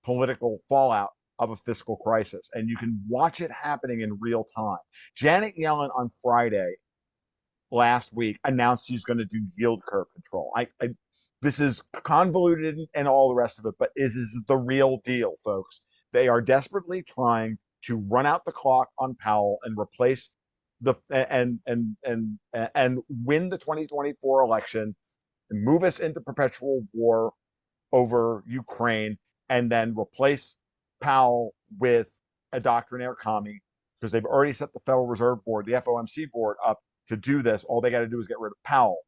political fallout of a fiscal crisis. And you can watch it happening in real time. Janet Yellen on Friday last week announced she's going to do yield curve control. This is convoluted and all the rest of it, but it is the real deal, folks. They are desperately trying to run out the clock on Powell and replace and win the 2024 election and move us into perpetual war over Ukraine, and then replace Powell with a doctrinaire commie, because they've already set the Federal Reserve Board, the FOMC board, up to do this. All they got to do is get rid of Powell.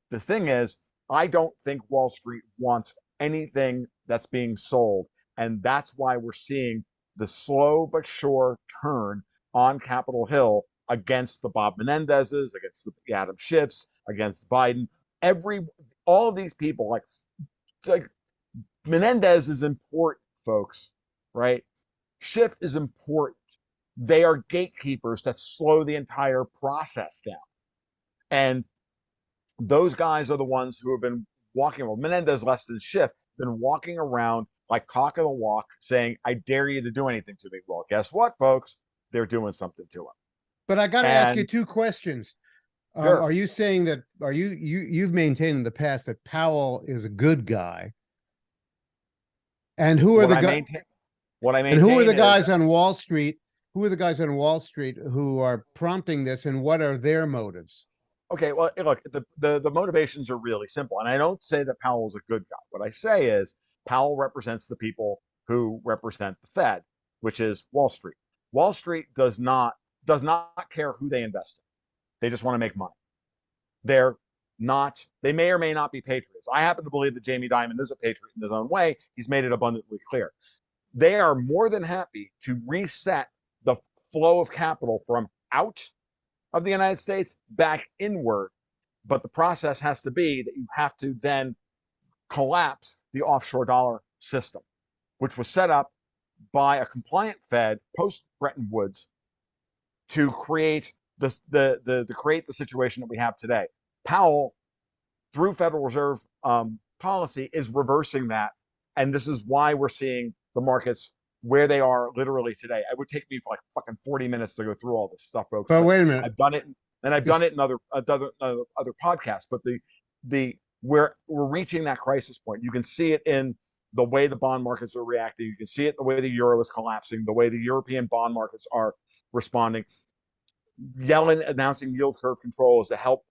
The thing is, I don't think Wall Street wants anything that's being sold. And that's why we're seeing the slow but sure turn on Capitol Hill against the Bob Menendezes, against the Adam Schiffs, against Biden. All of these people, like Menendez is important, folks, right? Schiff is important. They are gatekeepers that slow the entire process down. And those guys are the ones who have been walking. Well, Menendez less than Schiff been walking around like cock of the walk, saying, "I dare you to do anything to me." Well, guess what, folks? They're doing something to him. But I got to ask you two questions. Sure. Are you saying that? You've maintained in the past that Powell is a good guy? And who are the guys? And who are the guys on Wall Street? Who are the guys on Wall Street who are prompting this, and what are their motives? Okay, well, look, the motivations are really simple, and I don't say that Powell is a good guy. What I say is Powell represents the people who represent the Fed, which is Wall Street. Wall Street does not care who they invest in. They just want to make money. They may or may not be patriots. I happen to believe that Jamie Dimon is a patriot in his own way. He's made it abundantly clear. They are more than happy to reset the flow of capital from out of the United States back inward. But the process has to be that you have to then collapse the offshore dollar system, which was set up by a compliant Fed post Bretton Woods to create the situation that we have today. Powell, through Federal Reserve policy, is reversing that, and this is why we're seeing the markets where they are literally today. It would take me for like fucking 40 minutes to go through all this stuff, folks. But wait a minute, I've done it, and I've done it in other podcasts. But we're reaching that crisis point. You can see it in the way the bond markets are reacting. You can see it the way the euro is collapsing, the way the European bond markets are responding. Yellen announcing yield curve control is to help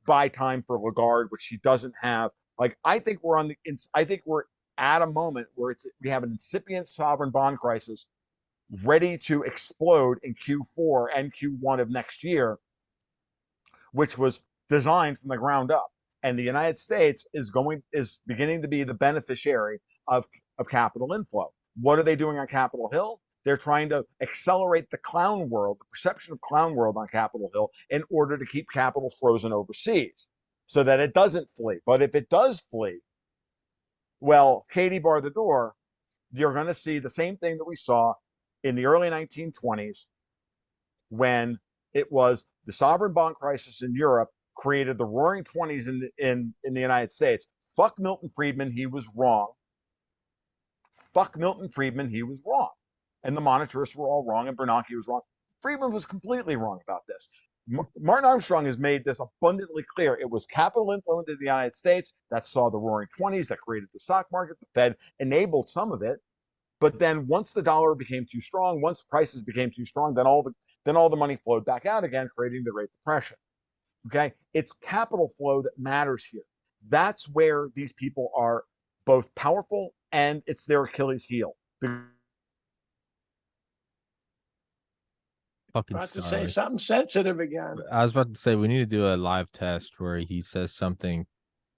buy time for Lagarde, which she doesn't have. Like, I think we're at a moment where we have an incipient sovereign bond crisis ready to explode in Q4 and Q1 of next year, which was designed from the ground up. And the United States is beginning to be the beneficiary of capital inflow. What are they doing on Capitol Hill? They're trying to accelerate the clown world, the perception of clown world on Capitol Hill, in order to keep capital frozen overseas so that it doesn't flee. But if it does flee, well, Katie bar the door, you're going to see the same thing that we saw in the early 1920s when it was the sovereign bond crisis in Europe created the roaring 20s in the United States. Fuck Milton Friedman, he was wrong. Fuck Milton Friedman, he was wrong. And the monetarists were all wrong, and Bernanke was wrong. Friedman was completely wrong about this. Martin Armstrong has made this abundantly clear. It was capital inflow into the United States that saw the roaring 20s, that created the stock market. The Fed enabled some of it. But then once the dollar became too strong, once prices became too strong, then all the money flowed back out again, creating the Great Depression. Okay? It's capital flow that matters here. That's where these people are both powerful and it's their Achilles heel. About to say something sensitive again. I was about to say we need to do a live test where he says something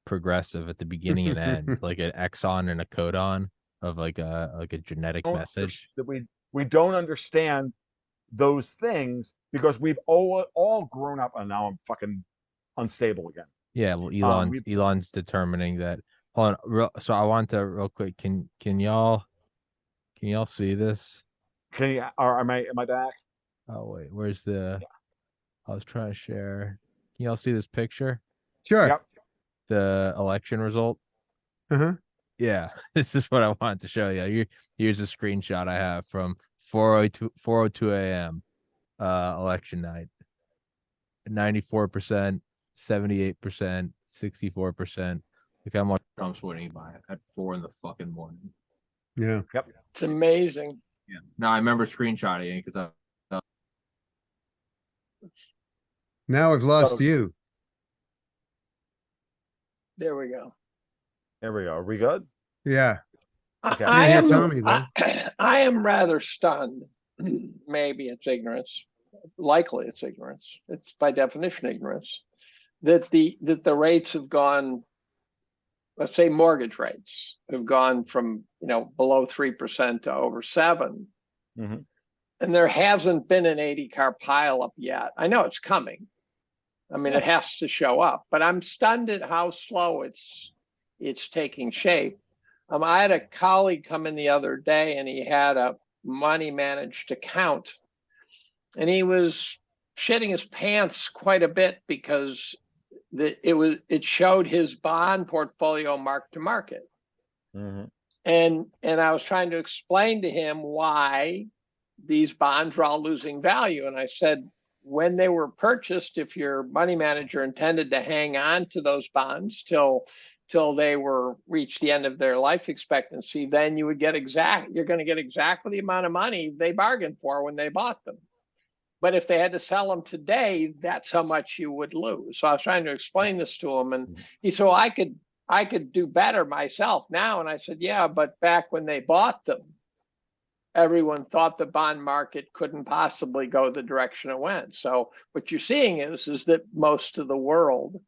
progressive at the beginning and end, like an exon and a codon of like a genetic message. That we don't understand those things because we've all grown up, and now I'm fucking unstable again. Yeah, well, Elon's determining that. Hold on, so I want to real quick. Can y'all see this? Can you? Am I back? Oh wait, where's the? Yeah. I was trying to share. Can y'all see this picture? Sure. Yep. The election result. Uh-huh. Yeah, this is what I wanted to show you. Here's a screenshot I have from 4:02 a.m. Election night. 94%, 78%, 64%. Look how much Trump's winning by at 4 in the fucking morning. Yeah. Yep. It's amazing. Yeah. Now I remember screenshotting it because Now I've lost you. There we go. There we go. Are we good? Yeah. Okay. I am rather stunned. Maybe it's ignorance. Likely it's ignorance. It's by definition ignorance. That the rates have gone, let's say mortgage rates have gone from below 3% to over 7%. Mm-hmm. And there hasn't been an 80-car pileup yet. I know it's coming. I mean, it has to show up, but I'm stunned at how slow it's taking shape. I had a colleague come in the other day, and he had a money managed account, and he was shitting his pants quite a bit because it showed his bond portfolio mark to market. Mm-hmm. And I was trying to explain to him why these bonds were all losing value. And I said, when they were purchased, if your money manager intended to hang on to those bonds till they were reached the end of their life expectancy, then you're going to get exactly the amount of money they bargained for when they bought them. But if they had to sell them today, that's how much you would lose. So I was trying to explain this to him, and he said, well, I could do better myself now. And I said, yeah, but back when they bought them, everyone thought the bond market couldn't possibly go the direction it went. So what you're seeing is that most of the world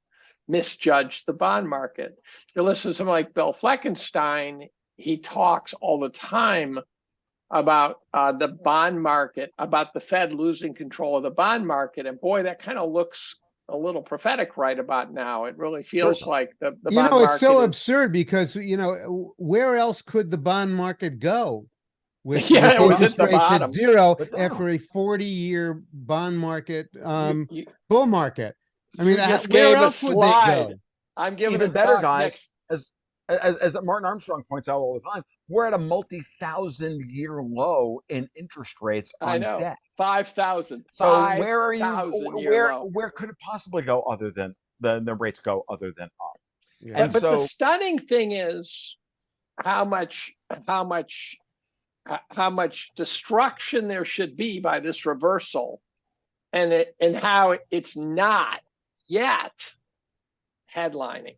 misjudged the bond market. You listen to someone like Bill Fleckenstein, he talks all the time about the bond market, about the Fed losing control of the bond market. And boy, that kind of looks a little prophetic right about now. It really feels like the bond market. It's so absurd because, where else could the bond market go? With it was at the rates bottom. At zero after a 40-year bond market, bull market. I mean, where else would they go? I'm giving even better, guys. As Martin Armstrong points out all the time, we're at a multi-thousand-year low in interest rates on debt. 5,000. So where are you? Where could it possibly go other than the rates go other than up? Yeah. But the stunning thing is how much destruction there should be by this reversal, and how it's not yet headlining.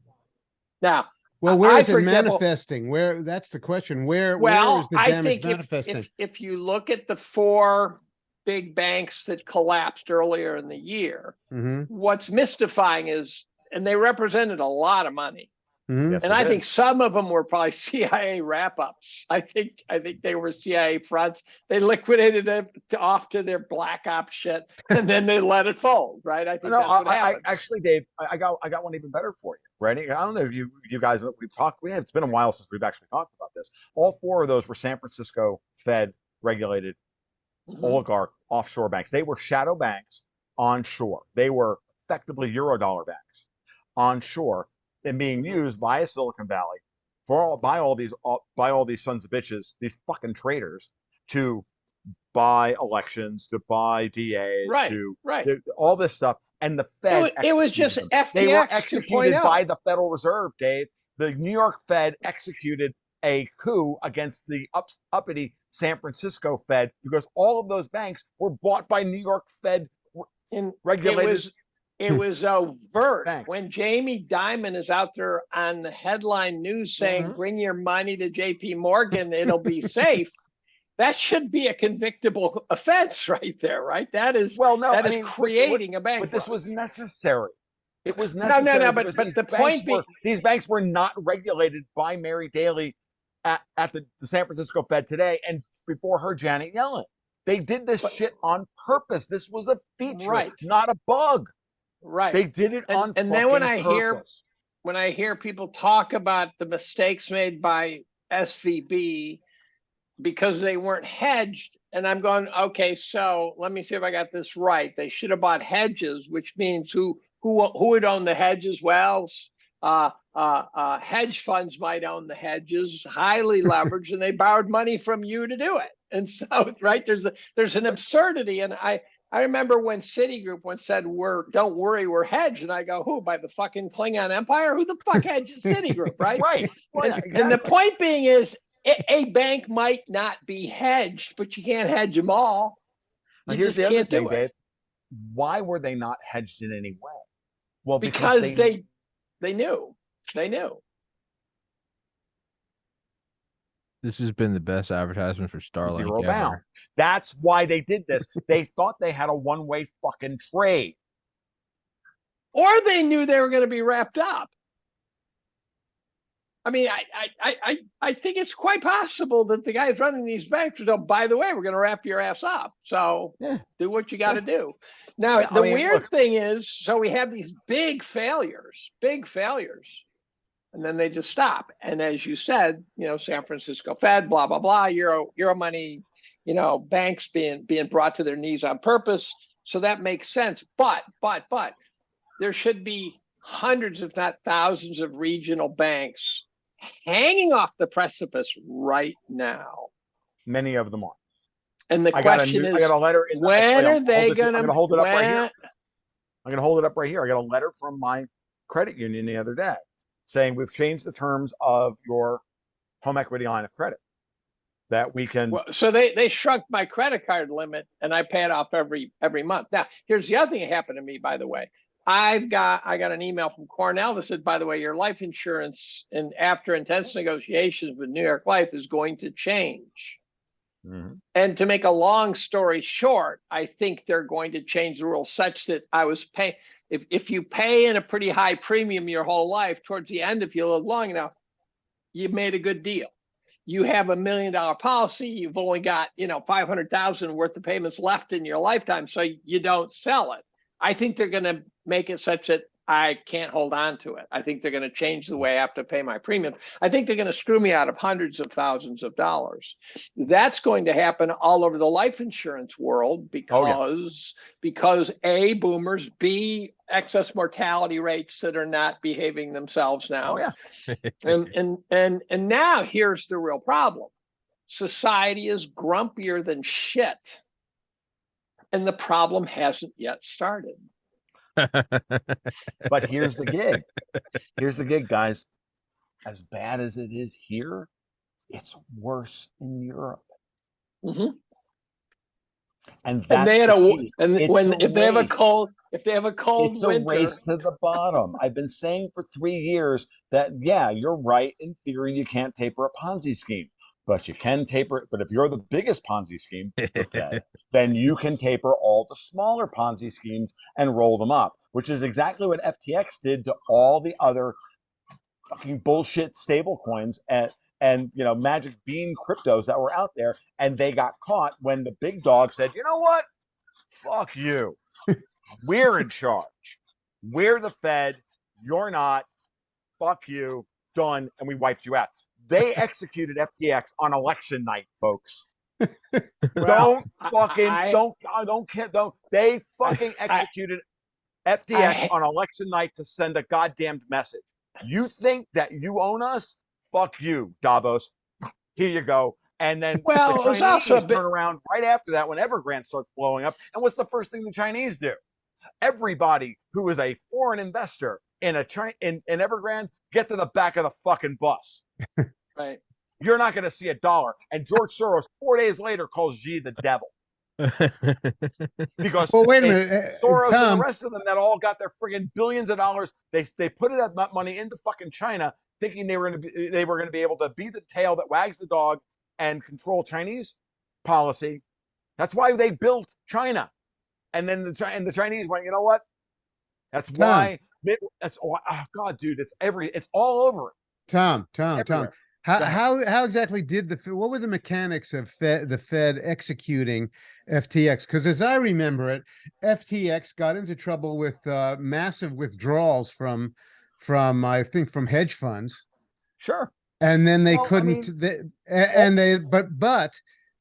Now, Well, where is for it example, manifesting? That's the question. Where well, is the I damage think manifesting? if you look at the 4 big banks that collapsed earlier in the year, what's mystifying is, and they represented a lot of money. Yes, And I think some of them were probably CIA wrap-ups. I think they were CIA fronts. They liquidated it off to their black ops shit, and then they let it fold. Right? I think that's what happened. Actually, Dave, I got one even better for you. Ready? I don't know if you guys we've talked. It's been a while since we've actually talked about this. All 4 of those were San Francisco Fed regulated oligarch offshore banks. They were shadow banks onshore. They were effectively Eurodollar banks onshore and being used via Silicon Valley by all these sons of bitches, these fucking traders, to buy elections, to buy DAs, to all this stuff. And the Fed, it was just them. FTX. They were executed by the Federal Reserve, Dave. The New York Fed executed a coup against the uppity San Francisco Fed because all of those banks were bought by New York Fed regulated. It was overt. Thanks. When Jamie Dimon is out there on the headline news saying, bring your money to JP Morgan, it'll be safe. That should be a convictable offense right there, right? That is creating a bank. But this was necessary. It was necessary. No, but the point being, these banks were not regulated by Mary Daly at the San Francisco Fed today, and before her, Janet Yellen. They did this shit on purpose. This was a feature, not a bug. Right. They did it on and then when purpose. I hear people talk about the mistakes made by SVB because they weren't hedged, and I'm going, okay, so let me see if I got this right. They should have bought hedges, which means who would own the hedges? Well, hedge funds might own the hedges, highly leveraged, and they borrowed money from you to do it. And so, right, there's an absurdity, and I remember when Citigroup once said, don't worry, we're hedged. And I go, who, by the fucking Klingon Empire? Who the fuck hedges Citigroup, right? Right. Well, exactly. And the point being is, a bank might not be hedged, but you can't hedge them all. Now, here's the other thing, Dave. Why were they not hedged in any way? Well, because they knew. They knew. This has been the best advertisement for Starlink Zero ever. bound. That's why they did this. They thought they had a one-way fucking trade. Or they knew they were going to be wrapped up. I mean, I think it's quite possible that the guys running these banks would go, by the way, we're going to wrap your ass up. So do what you got to do. Now, the weird thing is, so we have these big failures. And then they just stop. And as you said, San Francisco Fed, blah, blah, blah, Euro money, banks being brought to their knees on purpose. So that makes sense. But there should be hundreds, if not thousands, of regional banks hanging off the precipice right now. Many of them are. And the question is, I got a letter. When are they going to? I'm going to hold it up right here. I'm going to hold it up right here. I got a letter from my credit union the other day saying we've changed the terms of your home equity line of credit that we can. Well, so they shrunk my credit card limit and I pay it off every month. Now, here's the other thing that happened to me, by the way. I got an email from Cornell that said, by the way, your life insurance, and after intense negotiations with New York Life, is going to change. Mm-hmm. And to make a long story short, I think they're going to change the rules such that I was paying. If you pay in a pretty high premium your whole life, towards the end, if you live long enough, you made a good deal. You have $1 million policy, you've only got, $500,000 worth of payments left in your lifetime, so you don't sell it. I think they're going to make it such that I can't hold on to it. I think they're going to change the way I have to pay my premium. I think they're going to screw me out of hundreds of thousands of dollars. That's going to happen all over the life insurance world because A, boomers, B, excess mortality rates that are not behaving themselves now. And now here's the real problem. Society is grumpier than shit. And the problem hasn't yet started. But here's the gig. Here's the gig, guys. As bad as it is here, it's worse in Europe. Mm-hmm. And that's they had if they have a cold, if they have a cold It's a winter. race to the bottom. I've been saying for 3 years that, yeah, you're right. In theory, you can't taper a Ponzi scheme, but you can taper it. But if you're the biggest Ponzi scheme, the Fed, then you can taper all the smaller Ponzi schemes and roll them up, which is exactly what FTX did to all the other fucking bullshit stable coins and magic bean cryptos that were out there. And they got caught when the big dog said, you know what? Fuck you. We're in charge. We're the Fed. You're not. Fuck you. Done. And we wiped you out. They executed FTX on election night, folks. Well, They fucking executed FTX on election night to send a goddamned message. You think that you own us? Fuck you, Davos. Here you go. And then the Chinese turn around right after that when Evergrande starts blowing up. And what's the first thing the Chinese do? Everybody who is a foreign investor in Evergrande, get to the back of the fucking bus. Right. You're not going to see a dollar. And George Soros 4 days later calls Xi the devil. Because wait a minute, Soros Tom, and the rest of them that all got their friggin' billions of dollars, they put that money into fucking China, thinking they were going to be able to be the tail that wags the dog and control Chinese policy. That's why they built China. And then the Chinese went, you know what? That's why. Oh God, dude, it's all over it. Tom. Everywhere. How exactly did what were the mechanics of the Fed executing FTX? Because as I remember it, FTX got into trouble with massive withdrawals from I think from hedge funds. Sure. And then they couldn't. But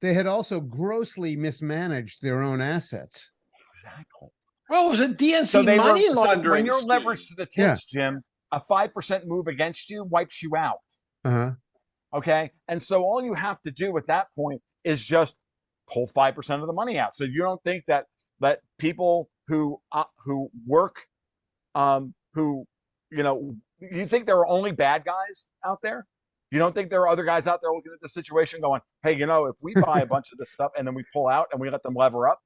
they had also grossly mismanaged their own assets. Exactly. Well, it was a DNC money laundering. So when you're leveraged to the tits, Jim, a 5% move against you wipes you out. Okay, and so all you have to do at that point is just pull 5% of the money out. So you don't think that people who work, you think there are only bad guys out there? You don't think there are other guys out there looking at the situation going, hey, if we buy a bunch of this stuff and then we pull out and we let them lever up,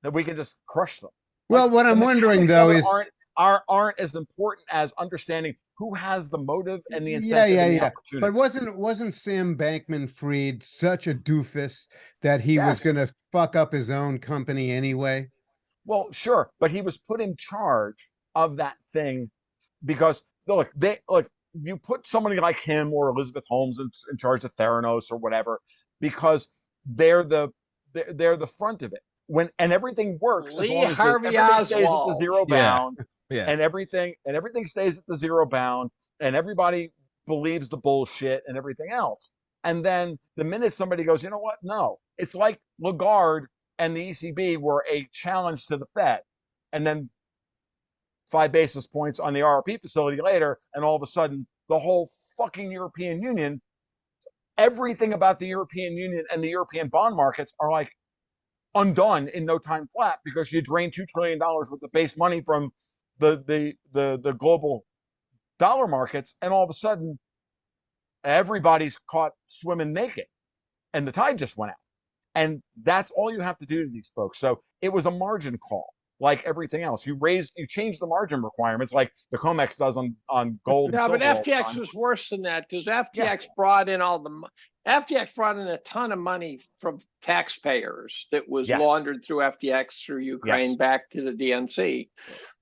then we can just crush them. Well, what I'm wondering though is aren't as important as understanding who has the motive and the incentive and the opportunity. But wasn't Sam Bankman-Fried such a doofus that he was going to fuck up his own company anyway? Well, sure, but he was put in charge of that thing because look, you put somebody like him or Elizabeth Holmes in charge of Theranos or whatever because they're the front of it. And everything works as long as everything stays at the zero bound. Yeah. And everything stays at the zero bound, and everybody believes the bullshit and everything else. And then the minute somebody goes, you know what? No, it's like Lagarde and the ECB were a challenge to the Fed, and then 5 basis points on the RRP facility later, and all of a sudden the whole fucking European Union, everything about the European Union and the European bond markets are like undone in no time flat because you drained $2 trillion worth of base money from the global dollar markets, and all of a sudden everybody's caught swimming naked and the tide just went out. And that's all you have to do to these folks. So it was a margin call like everything else. You change the margin requirements like the COMEX does on gold. No, but FTX was worse than that because FTX brought in FTX brought in a ton of money from taxpayers that was laundered through FTX through Ukraine back to the DNC.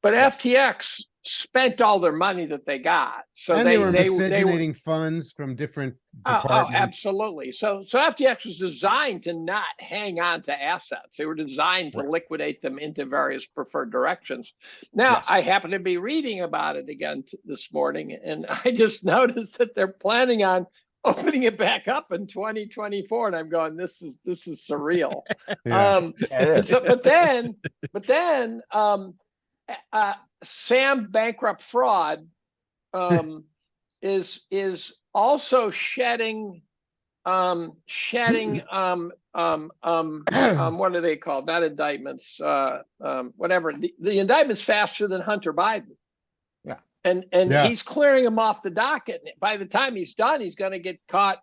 But FTX spent all their money that they got. So they were miscegenating funds from different departments. Oh, absolutely. So FTX was designed to not hang on to assets. They were designed to liquidate them into various preferred directions. Now, I happen to be reading about it again this morning, and I just noticed that they're planning on opening it back up in 2024, and I'm going, this is surreal. But then Sam Bankrupt Fraud is also shedding what are they called? Not indictments, whatever. The indictments faster than Hunter Biden. And he's clearing him off the docket. By the time he's done, he's going to get caught,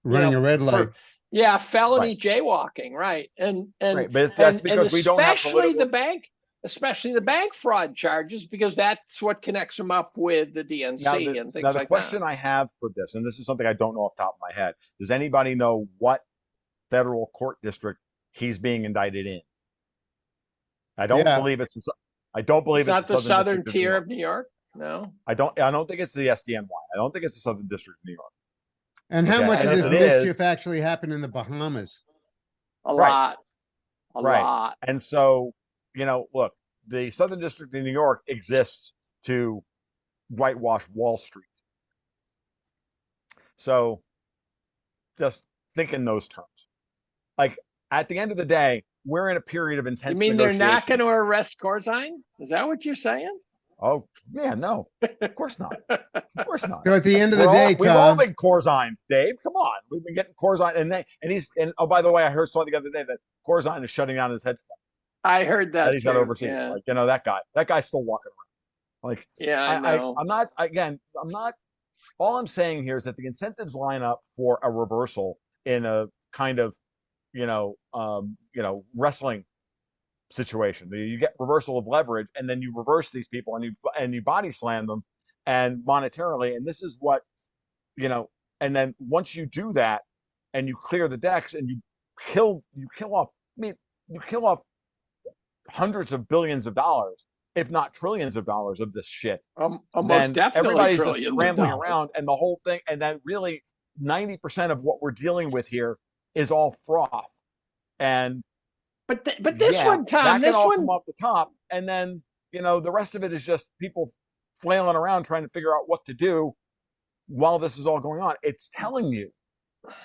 running a red light. Felony jaywalking, right? And but that's because we don't have especially the bank. especially the bank fraud charges, because that's what connects them up with the DNC and things now the like question that. I have for this, and this is something I don't know off the top of my head, does anybody know what federal court district he's being indicted in? I don't Yeah. believe it's. I don't believe It's it's not the southern District of New tier York. of New York. No. I don't think it's the SDNY. I don't think it's the Southern District of New York. And how Okay, much and of if this it mischief is- actually happened in the Bahamas? A Right. lot. A Right. lot. And so, look, the Southern District of New York exists to whitewash Wall Street. So just think in those terms. Like, at the end of the day, we're in a period of intense You mean they're not going to negotiations. arrest Corzine? Is that what you're saying? Oh, yeah, no, of course not. Of course not. So at the end of the We're day, we've all Tom, been Corzine, Dave. Come on, we've been getting Corzine, and oh, by the way, I saw the other day that Corzine is shutting down his hedge fund I heard that he's got too. overseas. Yeah. Like, that guy's still walking around. Like, Yeah, I know. I'm not. All I'm saying here is that the incentives line up for a reversal in a kind of, wrestling situation. You get reversal of leverage, and then you reverse these people, and you body slam them, and monetarily. And this is what, and then once you do that, and you clear the decks, and you kill off. I mean, you kill off hundreds of billions of dollars, if not trillions of dollars of this shit. Almost definitely Everybody's just trillions of scrambling dollars. around, and the whole thing, and then really 90% of what we're dealing with here is all froth. And But this one, Tom, that this can all one, come off the top, and then the rest of it is just people flailing around trying to figure out what to do while this is all going on. It's telling you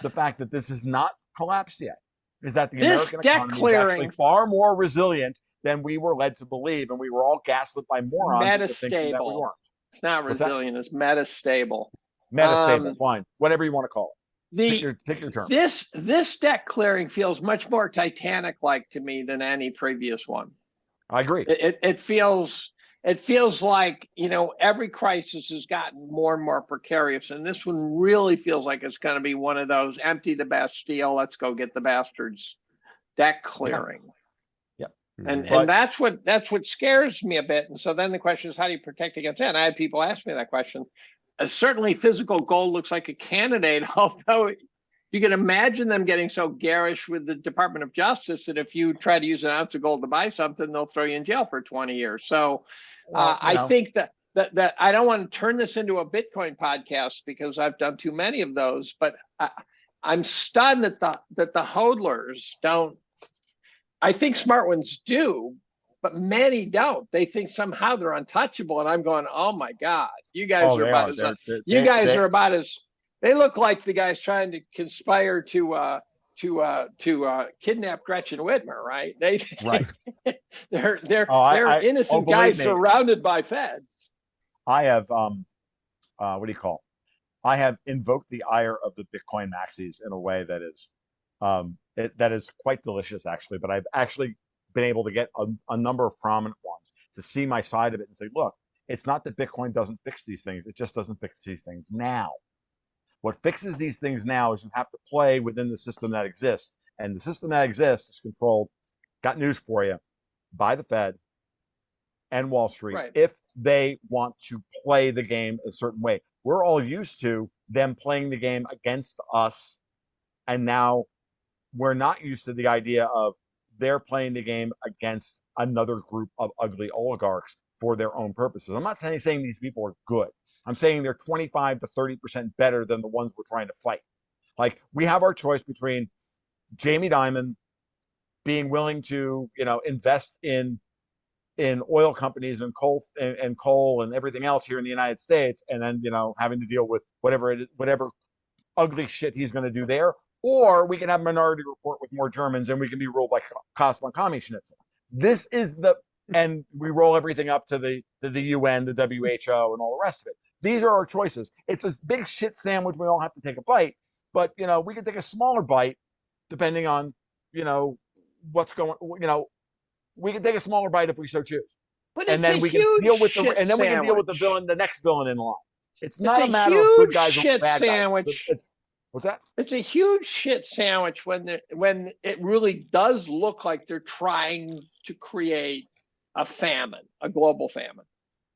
the fact that this is not collapsed yet, is that the This American debt economy is clearing- actually far more resilient than we were led to believe, and we were all gaslit by morons into thinking that we Metastable. weren't. it's not What's that? resilient, it's metastable. Metastable, fine, whatever you want to call it. The Pick your term. this debt clearing feels much more Titanic-like to me than any previous one. I agree. It feels like, every crisis has gotten more and more precarious, and this one really feels like it's going to be one of those empty the Bastille, let's go get the bastards debt clearing. And that's what scares me a bit. And so then the question is, how do you protect against that? And I had people ask me that question. Certainly physical gold looks like a candidate, although you can imagine them getting so garish with the Department of Justice that if you try to use an ounce of gold to buy something, they'll throw you in jail for 20 years. So I think that I don't want to turn this into a Bitcoin podcast because I've done too many of those, but I'm stunned that the hodlers don't. I think smart ones do, but many don't. They think somehow they're untouchable, and I'm going, "Oh my God, you guys are about as they look like the guys trying to conspire to kidnap Gretchen Whitmer, right? Right. They're innocent guys surrounded by feds. I have what do you call it? I have invoked the ire of the Bitcoin maxis in a way that is that is quite delicious, actually. But I've actually been able to get a number of prominent ones to see my side of it and say, look, it's not that Bitcoin doesn't fix these things. It just doesn't fix these things now. What fixes these things now is you have to play within the system that exists. And the system that exists is controlled, got news for you, by the Fed and Wall Street, right, if they want to play the game a certain way. We're all used to them playing the game against us, and now we're not used to the idea of they're playing the game against another group of ugly oligarchs for their own purposes. I'm not saying these people are good. I'm saying they're 25 to 30% better than the ones we're trying to fight. Like, we have our choice between Jamie Dimon being willing to, invest in oil companies and coal and everything else here in the United States, and then, having to deal with whatever ugly shit he's going to do there. Or we can have Minority Report with more Germans, and we can be ruled by Kosman Kami Schnitzel. This is and we roll everything up to the UN, the WHO, and all the rest of it. These are our choices. It's a big shit sandwich. We all have to take a bite, but we can take a smaller bite depending on what's going. We can take a smaller bite if we so choose, and then we can deal with the villain, the next villain in line. It's not a matter of good guys or bad guys. What's that? It's a huge shit sandwich when it really does look like they're trying to create a famine, a global famine.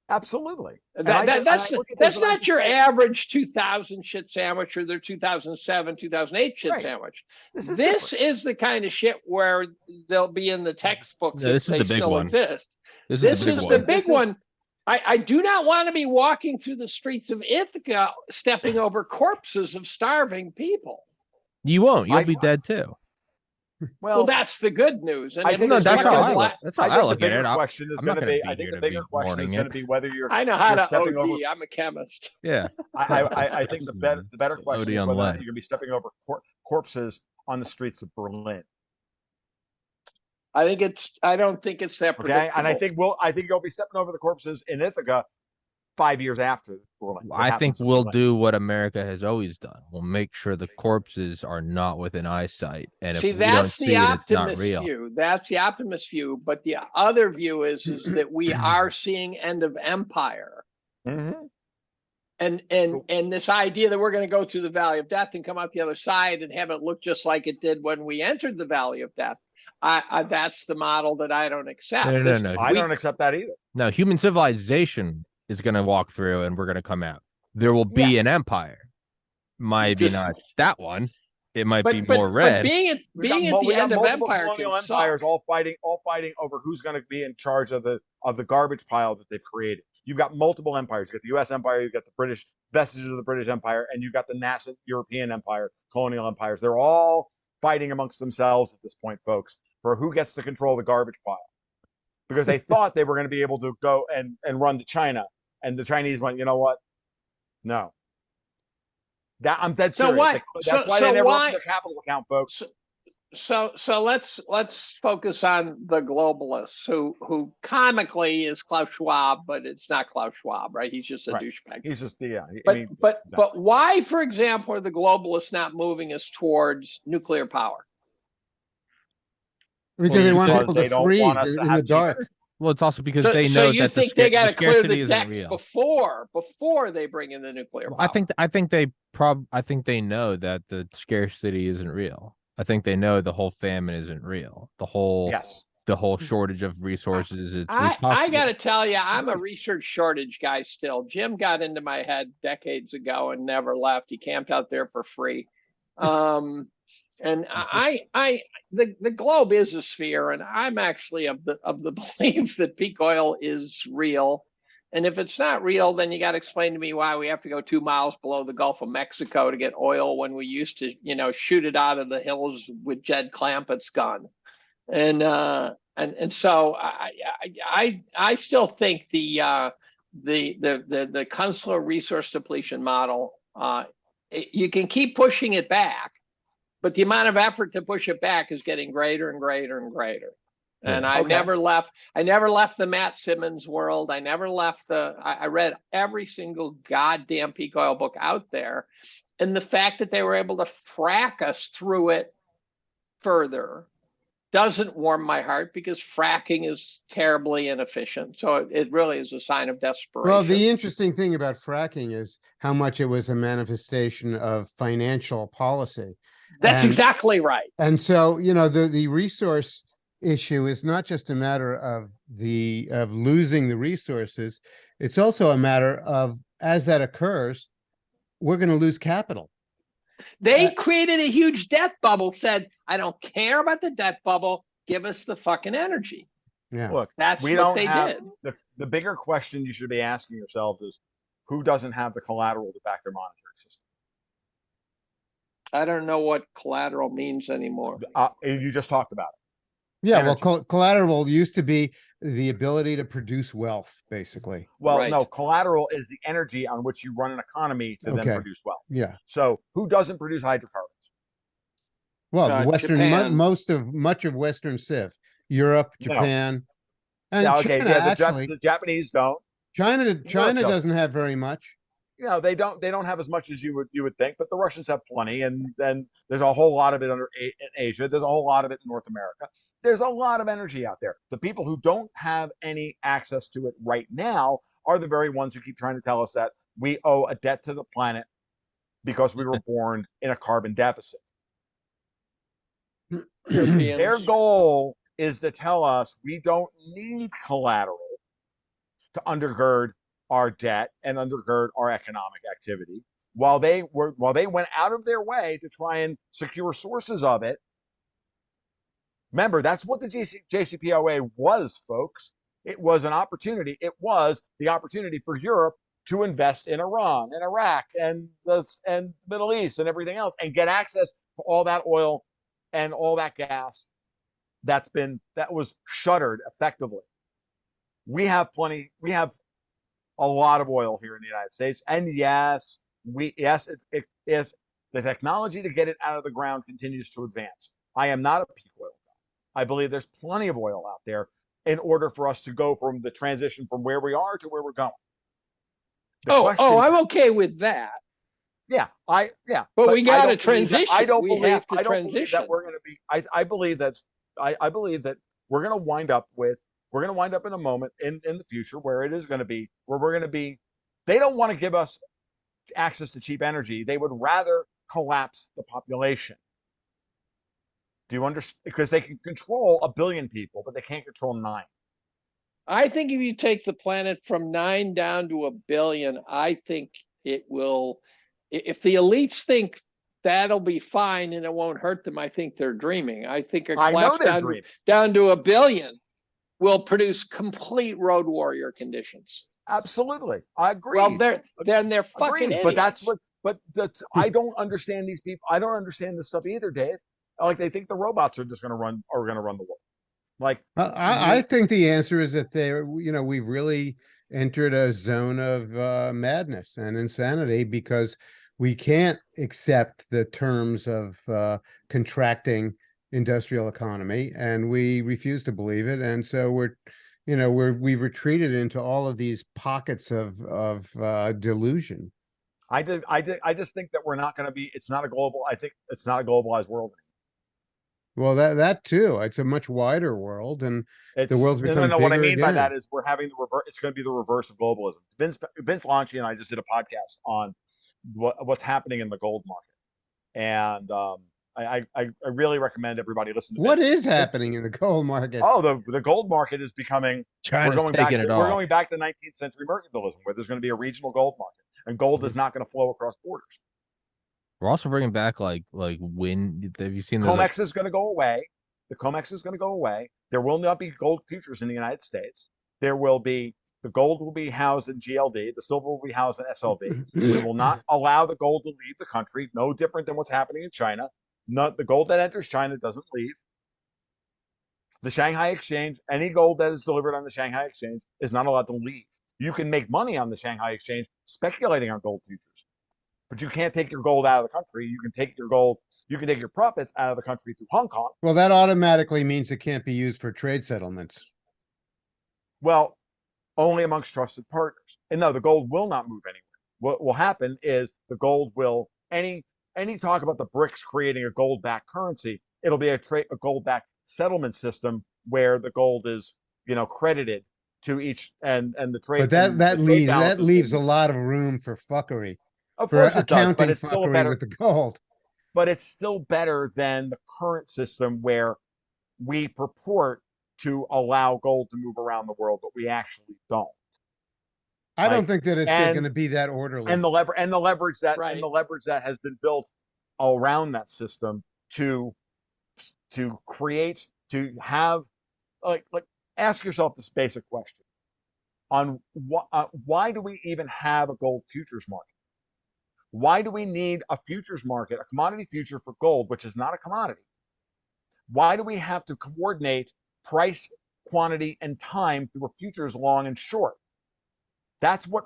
Absolutely. That's not your average 2000 shit sandwich or their 2007, 2008 shit sandwich. This is the kind of shit where they'll be in the textbooks if they still exist. This is the big one. I do not want to be walking through the streets of Ithaca stepping over corpses of starving people. You won't. You'll be dead too. Well, that's the good news. And I think that's how I look. That's how I look at it. I think the bigger question is going to be whether you're. I know how to OD. I'm a chemist. Yeah. I think the better question is whether you're going to be stepping over corpses on the streets of Berlin. I don't think it's that predictable. Okay, and I think you'll be stepping over the corpses in Ithaca 5 years after Berlin. I think we'll do what America has always done. We'll make sure the corpses are not within eyesight. And if we don't see it, it's not real. View. That's the optimist view. But the other view is that we are seeing end of empire. Mm-hmm. And this idea that we're going to go through the valley of death and come out the other side and have it look just like it did when we entered the valley of death. That's the model that I don't accept. No. I don't accept that either. No, human civilization is going to walk through and we're going to come out. There will be an empire. Might be not that one. It might be more red. But being at the end of empire, colonial empires all fighting over who's going to be in charge of the garbage pile that they've created. You've got multiple empires. You've got the U.S. Empire. You've got the British vestiges of the British Empire, and you've got the nascent European Empire, colonial empires. They're all fighting amongst themselves at this point, folks, for who gets to control the garbage pile, because they thought they were going to be able to go and run to China. And the Chinese went, you know what? No. I'm dead serious. That's why they never opened their capital account, folks. So let's focus on the globalists who comically is Klaus Schwab, but it's not Klaus Schwab, right? He's just a douchebag. He's just But why, for example, are the globalists not moving us towards nuclear power? Because they want people to freeze in the dark. Well, it's also because they know that they got to clear the decks before they bring in the nuclear power. I think they know that the scarcity isn't real. I think they know the whole famine isn't real. The whole shortage of resources. I got to tell you, I'm a research shortage guy still. Jim got into my head decades ago and never left. He camped out there for free. And the globe is a sphere, and I'm actually of the belief that peak oil is real. And if it's not real, then you got to explain to me why we have to go 2 miles below the Gulf of Mexico to get oil when we used to, shoot it out of the hills with Jed Clampett's gun. And so I still think the Kunstler resource depletion model, you can keep pushing it back, but the amount of effort to push it back is getting greater and greater and greater. And I never left the Matt Simmons world. I never left I read every single goddamn peak oil book out there. And the fact that they were able to frack us through it further doesn't warm my heart, because fracking is terribly inefficient. So it really is a sign of desperation. Well, the interesting thing about fracking is how much it was a manifestation of financial policy. That's exactly right. And so, the resource issue is not just a matter of losing the resources. It's also a matter of, as that occurs, we're going to lose capital. They created a huge debt bubble, said, I don't care about the debt bubble, give us the fucking energy. Yeah. Look, that's what they did. The bigger question you should be asking yourselves is, who doesn't have the collateral to back their monetary system? I don't know what collateral means anymore. You just talked about it. Yeah, energy. Well, collateral used to be the ability to produce wealth, basically. Well, no, collateral is the energy on which you run an economy to then produce wealth. Yeah. So who doesn't produce hydrocarbons? Well, the much of Western Civ, Europe, Japan, and China, the Japanese don't. China doesn't have very much. They don't have as much as you would think, but the Russians have plenty, and then there's a whole lot of it in Asia. There's a whole lot of it in North America. There's a lot of energy out there. The people who don't have any access to it right now are the very ones who keep trying to tell us that we owe a debt to the planet because we were born in a carbon deficit. Their goal is to tell us we don't need collateral to undergird our debt and undergird our economic activity, while they went out of their way to try and secure sources of it. Remember, that's what the JCPOA was, folks. It was an opportunity. It was the opportunity for Europe to invest in Iran and Iraq and the Middle East and everything else, and get access to all that oil and all that gas that was shuttered effectively. We have plenty. We have a lot of oil here in the United States, and yes, it's the technology to get it out of the ground continues to advance. I am not a peak oil guy. I believe there's plenty of oil out there in order for us to go from the transition from where we are to where we're going. I'm okay with that. Yeah, but we got to transition. I don't believe that we're going to be. I believe that we're going to wind up in a moment in the future where it is going to be where we're going to be. They don't want to give us access to cheap energy. They would rather collapse the population. Do you understand? Because they can control 1 billion people, but they can't control 9. I think if you take the planet from 9 down to 1 billion, I think it will. If the elites think that'll be fine and it won't hurt them, I think they're dreaming. I think a collapse down to 1 billion will produce complete road warrior conditions. Absolutely, I agree. Well, they're fucking idiots. But that's I don't understand these people. I don't understand this stuff either, Dave. Like, they think the robots are just going to run the world. Like, I think the answer is that we've really entered a zone of madness and insanity, because we can't accept the terms of contracting industrial economy, and we refuse to believe it. And so we've retreated into all of these pockets of delusion. I just think that we're not going to be. It's not a global. I think it's not a globalized world anymore. Well, that too. It's a much wider world, and the world's become no. What I mean again. by that is we're having the reverse. It's going to be the reverse of globalism. Vince Lanci and I just did a podcast on what's happening in the gold market, and I really recommend everybody listen to what Vince. Is happening in the gold market. Oh, the gold market is becoming. China's taking it all. We're going back to 19th century mercantilism, where there's going to be a regional gold market, and gold is not going to flow across borders. We're also bringing back like wind. Have you seen COMEX is going to go away? The COMEX is going to go away. There will not be gold futures in the United States. There will be the gold will be housed in GLD. The silver will be housed in SLV. We will not allow the gold to leave the country. No different than what's happening in China. The gold that enters China doesn't leave. The Shanghai Exchange, any gold that is delivered on the Shanghai Exchange is not allowed to leave. You can make money on the Shanghai Exchange speculating on gold futures, but you can't take your gold out of the country. You can take your profits out of the country through Hong Kong. Well, that automatically means it can't be used for trade settlements. Well, only amongst trusted partners. And no, the gold will not move anywhere. What will happen is the gold will, any talk about the BRICS creating a gold-backed currency, it'll be a gold-backed settlement system where the gold is, credited to each and the trade. But that leaves a lot of room for fuckery. Of course it does, but it's still better with the gold. But it's still better than the current system where we purport to allow gold to move around the world, but we actually don't. I don't think that it's going to be that orderly. And the leverage that has been built around that system to have ask yourself this basic question on why do we even have a gold futures market? Why do we need a futures market, a commodity future for gold, which is not a commodity? Why do we have to coordinate price, quantity, and time through a futures long and short? That's what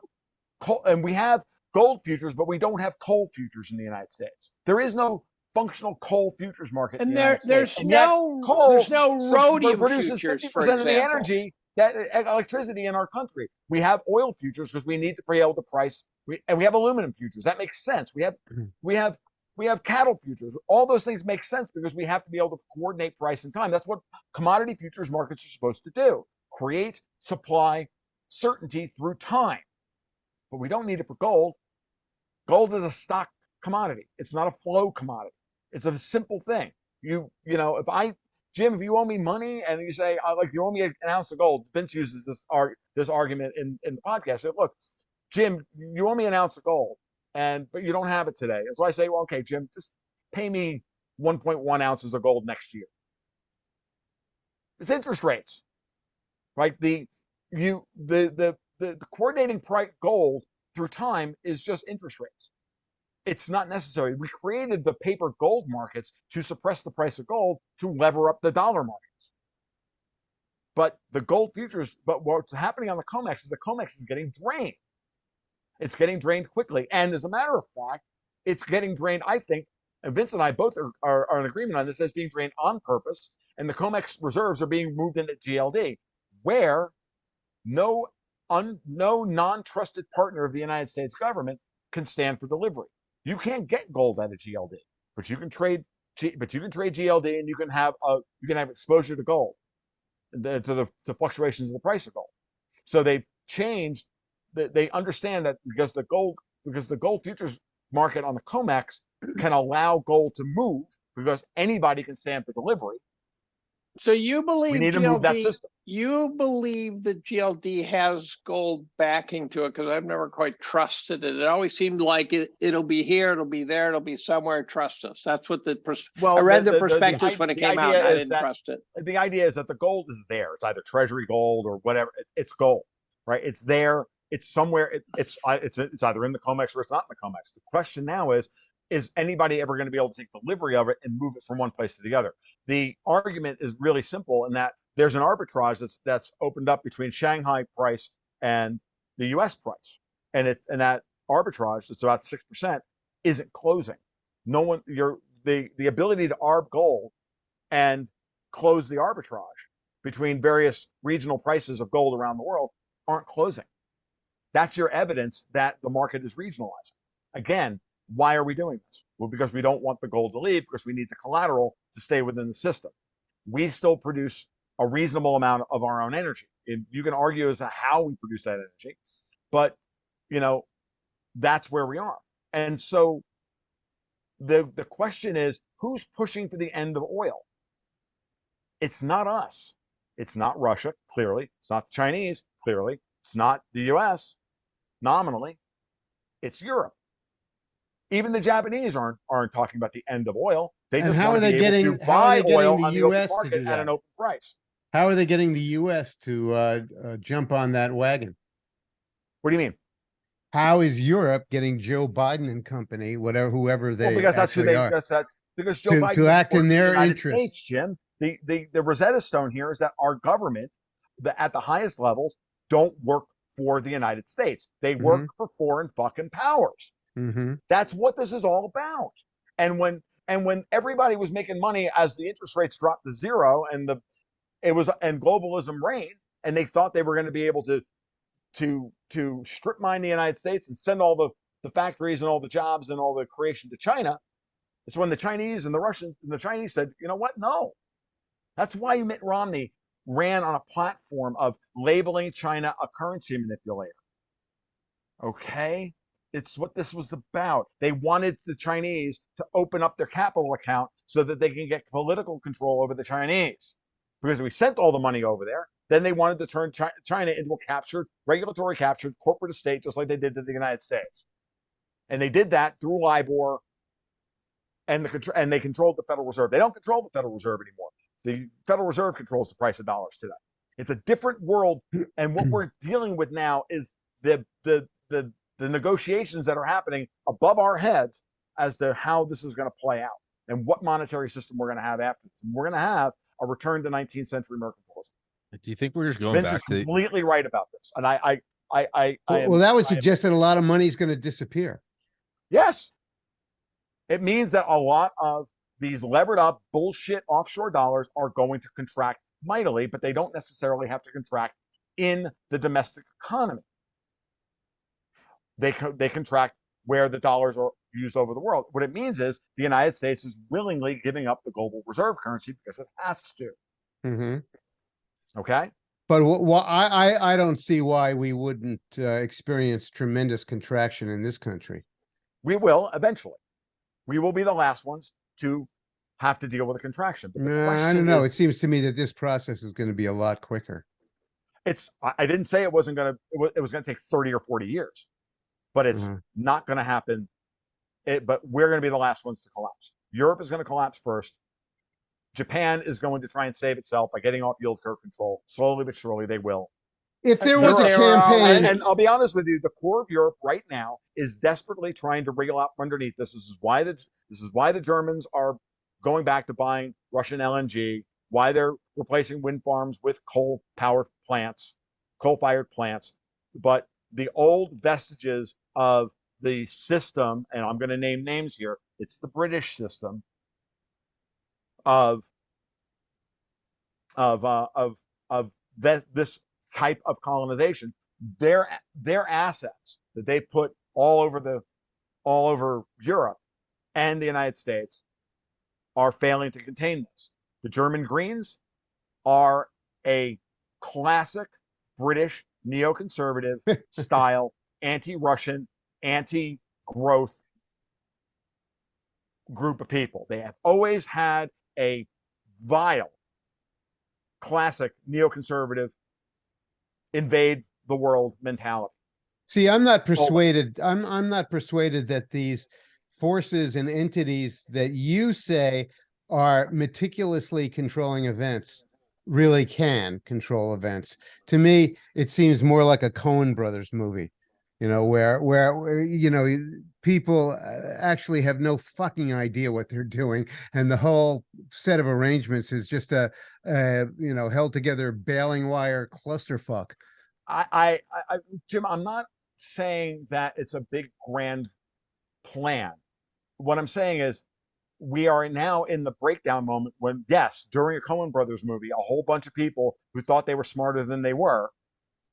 and we have gold futures, but we don't have coal futures in the United States. There is no functional coal futures market. And in the United there's States. no rhodium produces futures, 50% of the energy, that electricity in our country. We have oil futures because we need to be able to price. And we have aluminum futures. That makes sense. We have cattle futures. All those things make sense because we have to be able to coordinate price and time. That's what commodity futures markets are supposed to do. Create supply certainty through time. But we don't need it for gold. Gold is a stock commodity. It's not a flow commodity. It's a simple thing. If Jim, if you owe me money and you say, like, you owe me an ounce of gold, Vince uses this argument in the podcast. So, look, Jim, you owe me an ounce of gold, but you don't have it today. So I say, well, okay, Jim, just pay me 1.1 ounces of gold next year. It's interest rates, right? The coordinating price gold through time is just interest rates. It's not necessary. We created the paper gold markets to suppress the price of gold to lever up the dollar markets. But the gold futures, but what's happening on the COMEX is the COMEX is getting drained. It's getting drained quickly. And as a matter of fact, it's getting drained, I think, and Vince and I both are in agreement on this, as being drained on purpose. And the COMEX reserves are being moved into GLD, where no non-trusted partner of the United States government can stand for delivery. You can't get gold out of GLD, but you can trade GLD, and you can have exposure to gold, to fluctuations in the price of gold. So they've changed. They understand that because the gold futures market on the COMEX can allow gold to move because anybody can stand for delivery. So you believe we need to move that GLD, system. you believe that GLD has gold backing to it? Because I've never quite trusted it. It always seemed like it'll be here, it'll be there, it'll be somewhere. Trust us. That's what I read the prospectus when it came out, and I didn't trust it. The idea is that the gold is there. It's either treasury gold or whatever. It's gold, right? It's there. It's somewhere. It's either in the COMEX or it's not in the COMEX. The question now is anybody ever going to be able to take delivery of it and move it from one place to the other? The argument is really simple in that there's an arbitrage that's opened up between Shanghai price and the U.S. price, and that arbitrage, that's about 6%, isn't closing. No one, the ability to arb gold and close the arbitrage between various regional prices of gold around the world aren't closing. That's your evidence that the market is regionalizing. Again, why are we doing this? Well, because we don't want the gold to leave, because we need the collateral to stay within the system. We still produce a reasonable amount of our own energy. You can argue as to how we produce that energy, but that's where we are. And so the question is, who's pushing for the end of oil? It's not us. It's not Russia, clearly. It's not the Chinese, clearly. It's not the US, nominally. It's Europe. Even the Japanese aren't talking about the end of oil. They just want to be able to buy oil on the open market at an open price. How are they getting the U.S. to jump on that wagon? What do you mean? How is Europe getting Joe Biden and company, whoever they because that's who they are, because Joe Biden to act in their interest? States, Jim. The Rosetta Stone here is that our government, at the highest levels, don't work for the United States. They work for foreign fucking powers. That's what this is all about. And when everybody was making money as the interest rates dropped to zero and globalism reigned, and they thought they were going to be able to strip mine the United States and send all the factories and all the jobs and all the creation to China, it's when the Chinese and the Russians and the Chinese said, you know what? No. That's why Mitt Romney ran on a platform of labeling China a currency manipulator. Okay? It's what this was about. They wanted the Chinese to open up their capital account so that they can get political control over the Chinese. Because we sent all the money over there, then they wanted to turn China into a regulatory captured corporate estate, just like they did to the United States. And they did that through LIBOR, and they controlled the Federal Reserve. They don't control the Federal Reserve anymore. The Federal Reserve controls the price of dollars today. It's a different world, and what we're dealing with now is the negotiations that are happening above our heads as to how this is going to play out and what monetary system we're going to have after this. And we're going to have a return to 19th century mercantilism. Do you think we're just going Vince back is completely right about this, and that would suggest that a lot of money is going to disappear. Yes, it means that a lot of these levered up bullshit offshore dollars are going to contract mightily, but they don't necessarily have to contract in the domestic economy. They contract where the dollars are used over the world. What it means is the United States is willingly giving up the global reserve currency because it has to. Okay? But I don't see why we wouldn't experience tremendous contraction in this country. We will eventually. We will be the last ones to have to deal with a contraction. But the I question don't know. is, It seems to me that this process is going to be a lot quicker. I didn't say it wasn't going to, it was going to take 30 or 40 years, but it's not going to happen. But we're going to be the last ones to collapse. Europe is going to collapse first. Japan is going to try and save itself by getting off yield curve control. Slowly but surely, they will. If there was a Europe- campaign, And I'll be honest with you, the core of Europe right now is desperately trying to wriggle out from underneath this. This is why the Germans are going back to buying Russian LNG, why they're replacing wind farms with coal-fired plants. But the old vestiges of the system, and I'm going to name names here, it's the British system of this type of colonization. Their assets that they put all over Europe and the United States are failing to contain this. The German Greens are a classic British neoconservative style, anti-Russian, anti-growth group of people. They have always had a vile, classic neoconservative, invade the world mentality. see, I'm not persuaded. I'm not persuaded that these forces and entities that you say are meticulously controlling events really can control events. To me, it seems more like a Coen Brothers movie, where people actually have no fucking idea what they're doing, and the whole set of arrangements is just a held together bailing wire clusterfuck. Jim, I'm not saying that it's a big grand plan. What I'm saying is we are now in the breakdown moment when, yes, during a Coen Brothers movie, a whole bunch of people who thought they were smarter than they were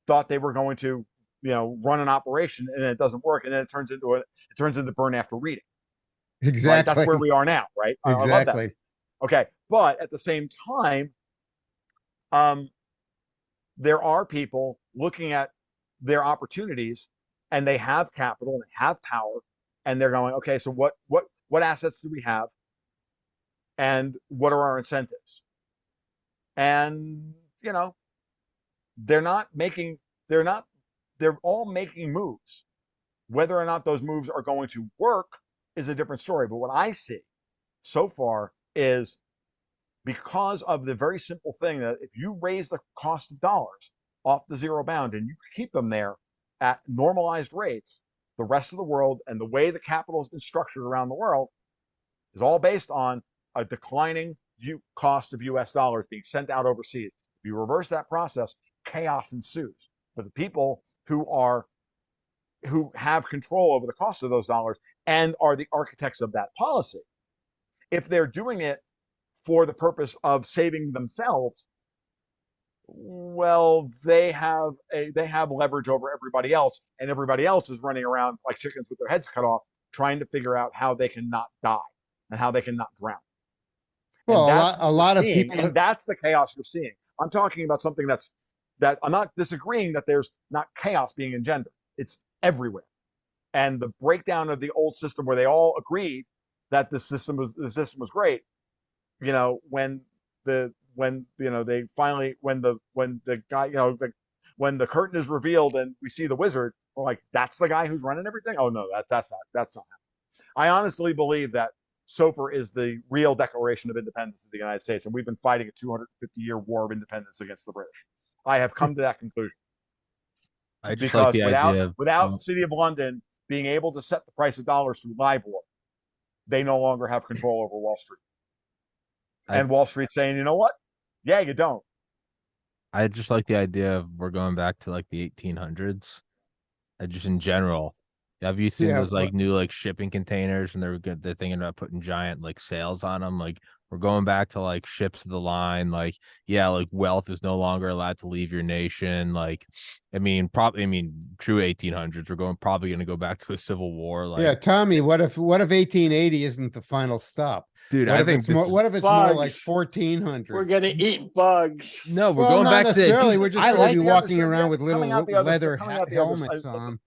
thought they were going to, run an operation, and it doesn't work, and then it turns into burn after reading. Exactly. Right? That's where we are now, right? Exactly. I love that. Okay, but at the same time, there are people looking at their opportunities, and they have capital and they have power, and they're going, okay, so what assets do we have, and what are our incentives? And they're all making moves. Whether or not those moves are going to work is a different story. But what I see so far is, because of the very simple thing that if you raise the cost of dollars off the zero bound and you keep them there at normalized rates, the rest of the world and the way the capital has been structured around the world is all based on a declining cost of US dollars being sent out overseas. If you reverse that process, chaos ensues. For the people who have control over the cost of those dollars and are the architects of that policy, if they're doing it for the purpose of saving themselves, well, they have leverage over everybody else, and everybody else is running around like chickens with their heads cut off, trying to figure out how they can not die and how they can not drown. Well, and a lot of people, and that's the chaos you're seeing. I'm talking about something that I'm not disagreeing that there's not chaos being engendered. It's everywhere. And the breakdown of the old system, where they all agreed that the system was great, when the curtain is revealed and we see the wizard, we're like, that's the guy who's running everything. Oh no, that's not happening. I honestly believe that SOFR is the real Declaration of Independence of the United States, and we've been fighting a 250-year war of independence against the British. I have come to that conclusion. I just like the idea of, without City of London being able to set the price of dollars through LIBOR, they no longer have control over Wall Street. And Wall Street's saying, you know what? Yeah, you don't. I just like the idea of we're going back to like the 1800s. Just in general. Have you seen those new shipping containers, and they're thinking about putting giant sails on them? We're going back to ships of the line. Wealth is no longer allowed to leave your nation. True 1800s. We're probably going to go back to a civil war. Yeah, Tommy, what if 1880 isn't the final stop? Dude, what I think what if it's more like 1400? We're gonna eat bugs. No, we're going back necessarily. to. We're just going to be walking around with little leather helmets on,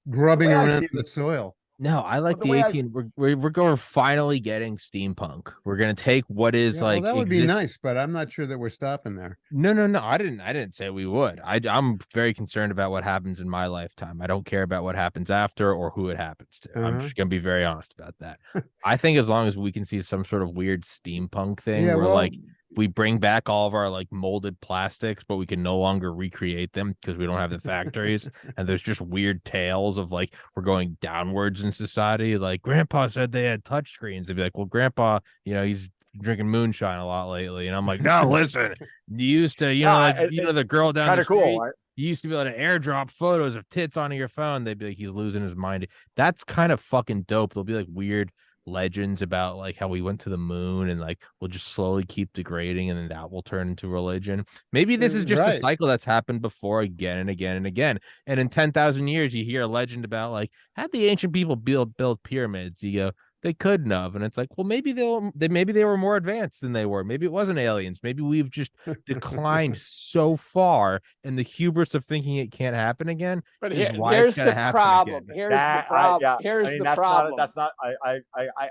grubbing around in the soil. No, I like the the way I- 18. We're going finally getting steampunk. We're gonna take what is Yeah, well, like that would be exist- nice, but I'm not sure that we're stopping there. No. I didn't say we would. I'm very concerned about what happens in my lifetime. I don't care about what happens after or who it happens to. I'm Uh-huh. just gonna be very honest about that. I think as long as we can see some sort of weird steampunk thing Yeah, where well, like we bring back all of our like molded plastics, but we can no longer recreate them because we don't have the factories. And there's just weird tales of like we're going downwards in society. Like Grandpa said they had touch screens. They'd be like, well, Grandpa, he's drinking moonshine a lot lately. And I'm like, no, listen, you used to, the girl down kind the of cool, street. right? You used to be able to airdrop photos of tits onto your phone. They'd be like, he's losing his mind. That's kind of fucking dope. There'll be like weird legends about like how we went to the moon and like we'll just slowly keep degrading and then that will turn into religion. Maybe this is just a Right. cycle that's happened before again and again and again. And in 10,000 years, you hear a legend about like, how'd the ancient people build pyramids? You go, they couldn't have. And it's like, well, maybe they were more advanced than they were. Maybe it wasn't aliens. Maybe we've just declined so far and the hubris of thinking it can't happen again But is why here's it's gonna the happen problem. again. Here's the problem. Here's I mean, the problem.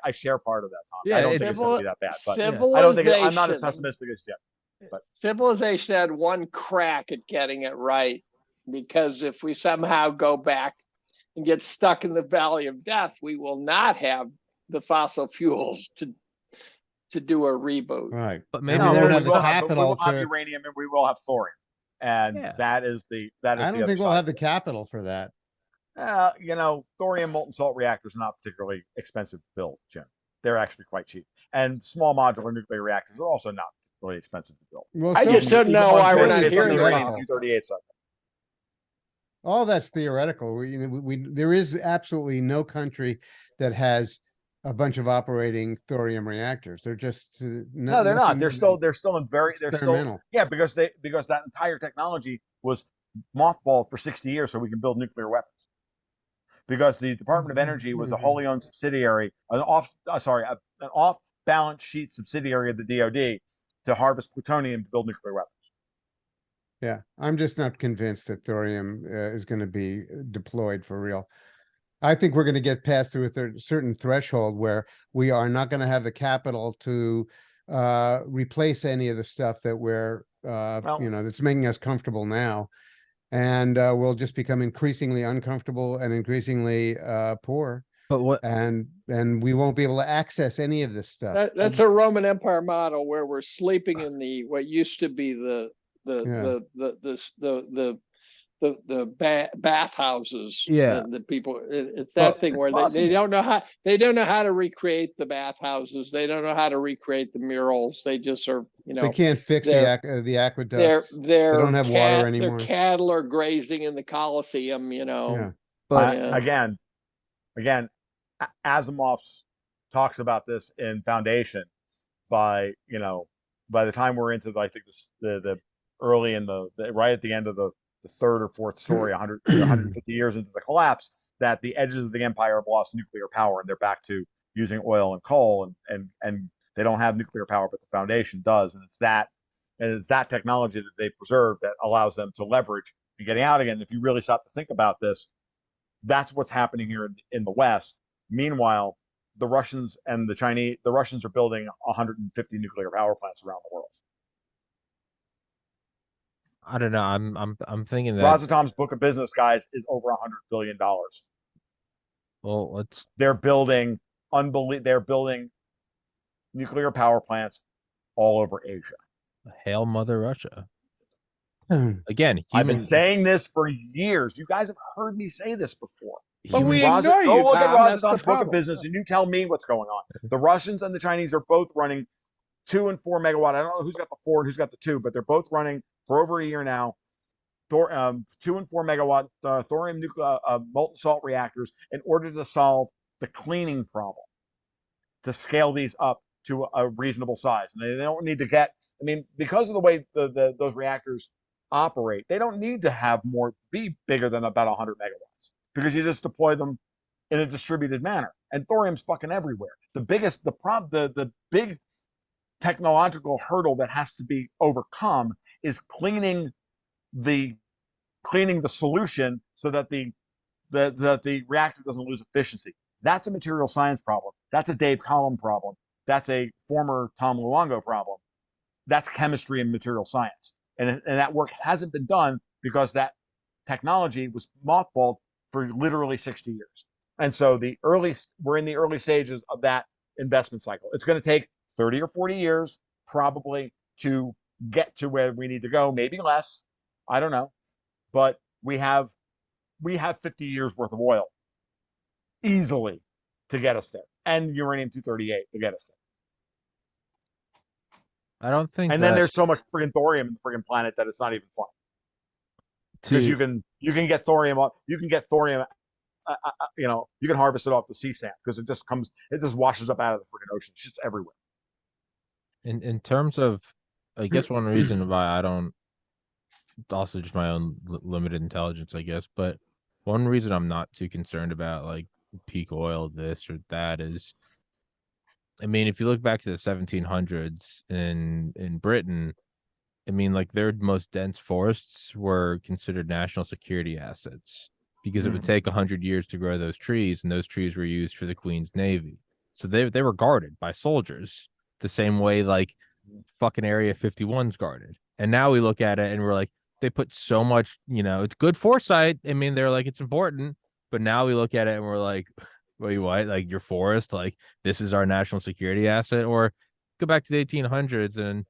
I share part of that, Tom. Yeah, I don't think it's going to be that bad, but I don't think I'm not as pessimistic as Jim. But civilization had one crack at getting it right, because if we somehow go back and get stuck in the valley of death, we will not have the fossil fuels to do a reboot. Right. But I maybe mean, we they don't have have the the we capital will have to. uranium and we will have thorium, and Yeah. that is the I don't other think we'll side. have the capital for that. Thorium molten salt reactors are not particularly expensive to build, Jim. They're actually quite cheap, and small modular nuclear reactors are also not really expensive to build. Well, I just don't know why we're not Based on hearing the uranium about it. 238 subject. all that's theoretical. There is absolutely no country that has a bunch of operating thorium reactors. They're just No, they're not. They're still in very. They're still experimental. because that entire technology was mothballed for 60 years so we can build nuclear weapons. Because the Department of Energy was a wholly owned subsidiary, an off-balance sheet subsidiary of the DoD to harvest plutonium to build nuclear weapons. Yeah, I'm just not convinced that thorium is going to be deployed for real. I think we're going to get past to a certain threshold where we are not going to have the capital to replace any of the stuff that we're, that's making us comfortable now. And we'll just become increasingly uncomfortable and increasingly poor. But what? And we won't be able to access any of this stuff. That's a Roman Empire model where we're sleeping in what used to be the bathhouses. Yeah. The people, it's that thing where they don't know how to recreate the bathhouses. They don't know how to recreate the murals. They just are, they can't fix the aqueducts. They don't have water anymore. Their cattle are grazing in the Colosseum, Yeah. But again, Asimov talks about this in Foundation. By the time we're into I think the early in the right at the end of the third or fourth story, 150 years into the collapse, that the edges of the empire have lost nuclear power and they're back to using oil and coal, and they don't have nuclear power, but the Foundation does, and it's that technology that they preserve that allows them to leverage and getting out again. If you really stop to think about this, that's what's happening here in the West. Meanwhile, the Russians and the Russians are building 150 nuclear power plants around the world. I don't know. I'm thinking that Rosatom's book of business, guys, is over $100 billion. Well, they're building nuclear power plants all over Asia. Hail Mother Russia. Again, I've been saying this for years. You guys have heard me say this before. But we ignore you, Go look at Tom. That's the Rosatom's book of problem. business and you tell me what's going on. The Russians and the Chinese are both running 2 and 4 megawatt. I don't know who's got the 4 and who's got the 2, but they're both running for over a year now. 2 and 4 megawatt thorium molten salt reactors in order to solve the cleaning problem, to scale these up to a reasonable size. And they don't need to get, because of the way those reactors operate, they don't need to be bigger than about 100 megawatts, because you just deploy them in a distributed manner. And thorium's fucking everywhere. The big technological hurdle that has to be overcome is cleaning the solution so that the reactor doesn't lose efficiency. That's a material science problem. That's a Dave Collum problem. That's a former Tom Luongo problem. That's chemistry and material science. And that work hasn't been done because that technology was mothballed for literally 60 years. And so we're in the early stages of that investment cycle. It's going to take 30 or 40 years probably to get to where we need to go, maybe less. I don't know. But we have 50 years worth of oil easily to get us there, and uranium-238 to get us there. I don't think and then there's so much friggin' thorium in the friggin' planet that it's not even fun. Because you can get thorium off, you can harvest it off the sea sand because it just washes up out of the freaking ocean. It's just everywhere. In terms of, I guess one reason why I don't, also just my own limited intelligence, I guess, but one reason I'm not too concerned about like peak oil, this or that, is, I mean, if you look back to the 1700s in Britain, I mean, like their most dense forests were considered national security assets because it would take 100 years to grow those trees, and those trees were used for the Queen's Navy. So they were guarded by soldiers the same way like fucking Area 51's guarded. And now we look at it and we're like, they put so much, it's good foresight. I mean, they're like, it's important. But now we look at it and we're like, wait, what? Like your forest, like this is our national security asset? Or go back to the 1800s and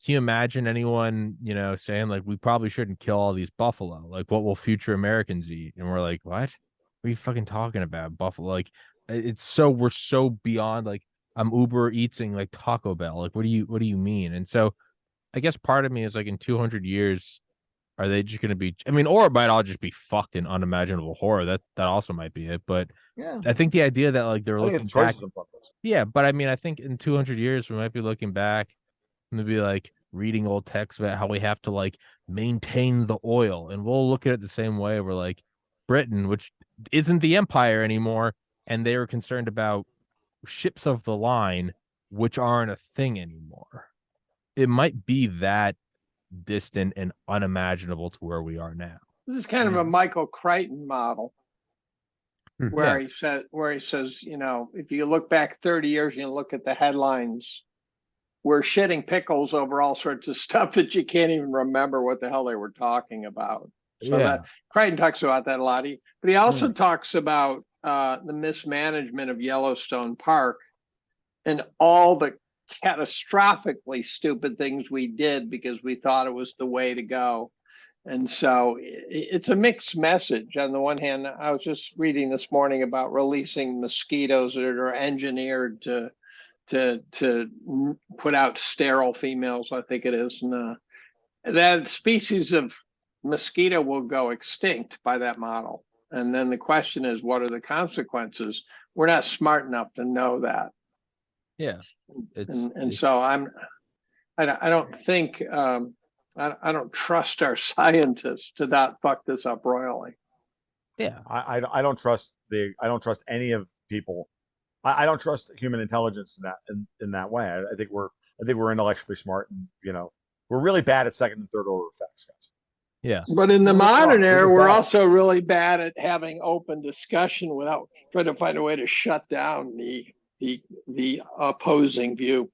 can you imagine anyone, saying like, we probably shouldn't kill all these buffalo? Like, what will future Americans eat? And we're like, what are you fucking talking about? Buffalo? Like, we're so beyond, like, I'm Uber eating like Taco Bell. Like, what do you mean? And so I guess part of me is like, in 200 years, are they just going to be, I mean, or it might all just be fucked in unimaginable horror. That also might be it. But yeah, I think the idea that like they're looking back. Yeah. But I mean, I think in 200 years, we might be looking back and be like reading old texts about how we have to like maintain the oil. And we'll look at it the same way. We're like Britain, which isn't the empire anymore. And they were concerned about ships of the line, which aren't a thing anymore. It might be that distant and unimaginable to where we are now. This is kind of a Michael Crichton model, where he says, if you look back 30 years and you look at the headlines, we're shitting pickles over all sorts of stuff that you can't even remember what the hell they were talking about. So that Crichton talks about that a lot. But he also talks about the mismanagement of Yellowstone Park and all the catastrophically stupid things we did because we thought it was the way to go. And so it's a mixed message. On the one hand, I was just reading this morning about releasing mosquitoes that are engineered to put out sterile females, I think it is. And that species of mosquito will go extinct by that model. And then the question is, what are the consequences? We're not smart enough to know that. Yeah. So I don't think, I don't trust our scientists to not fuck this up royally. Yeah. I don't trust any of people. I don't trust human intelligence in that way. I think we're intellectually smart, and we're really bad at second and third order effects, guys. Yeah. But in the modern era, we're also really bad at having open discussion without trying to find a way to shut down the opposing view.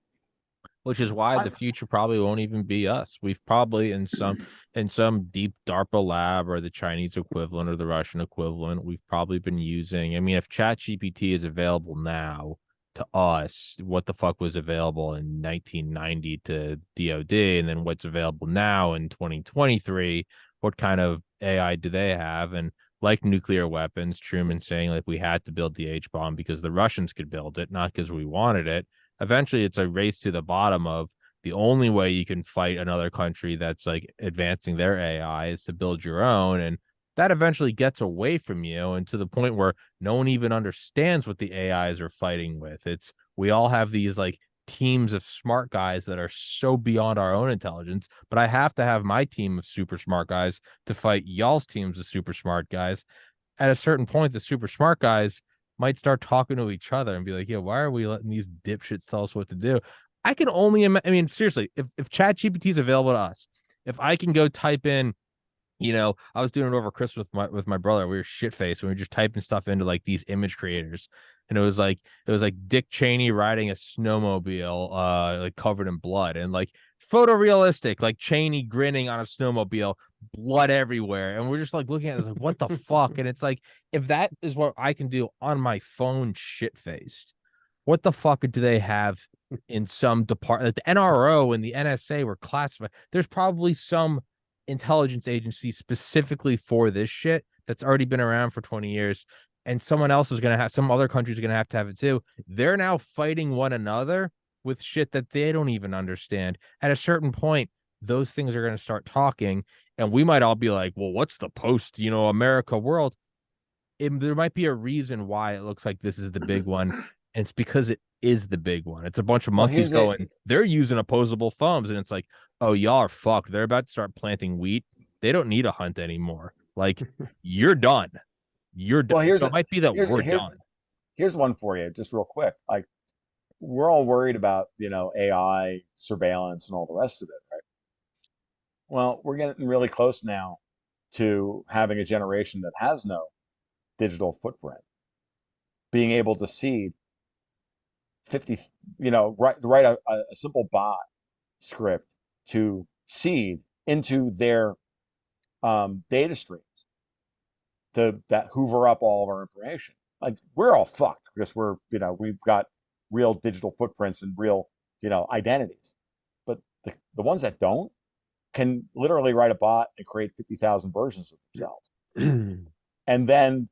Which is why the future probably won't even be us. We've probably in some deep DARPA lab or the Chinese equivalent or the Russian equivalent, we've probably been using. I mean, if ChatGPT is available now to us, what the fuck was available in 1990 to DOD, and then what's available now in 2023? What kind of AI do they have? And like nuclear weapons, Truman saying like we had to build the H-bomb because the Russians could build it, not because we wanted it. Eventually it's a race to the bottom of the only way you can fight another country that's like advancing their AI is to build your own. And that eventually gets away from you, and to the point where no one even understands what the AIs are fighting with. We all have these like teams of smart guys that are so beyond our own intelligence, but I have to have my team of super smart guys to fight y'all's teams of super smart guys. At a certain point, the super smart guys might start talking to each other and be like, yeah, why are we letting these dipshits tell us what to do? I can only imagine. I mean, seriously, if ChatGPT is available to us, if I can go type in, I was doing it over Christmas with my brother. We were shit faced. We were just typing stuff into like these image creators. and it was like Dick Cheney riding a snowmobile, like covered in blood, and like photorealistic, like Cheney grinning on a snowmobile, blood everywhere, and we're just like looking at it, like, what the fuck? And it's like, if that is what I can do on my phone, shit faced, what the fuck do they have in some department? Like the NRO and the NSA were classified. There's probably some intelligence agency specifically for this shit that's already been around for 20 years, and someone else is going to have, some other countries are going to have it too. They're now fighting one another with shit that they don't even understand. At a certain point, those things are going to start talking, and we might all be like, well, what's the post, America world? There might be a reason why it looks like this is the big one, and it's because it is the big one. It's a bunch of monkeys going, they're using opposable thumbs, and it's like, oh, y'all are fucked. They're about to start planting wheat. They don't need a hunt anymore. Like, you're done. You're done. Well, so it might be that we're done. Here's one for you, just real quick. Like, we're all worried about, AI surveillance and all the rest of it, right? Well, we're getting really close now to having a generation that has no digital footprint, being able to seed 50, write a simple bot script to seed into their data streams that hoover up all of our information. Like, we're all fucked because we've got real digital footprints and real, identities. But the ones that don't can literally write a bot and create 50,000 versions of themselves. And then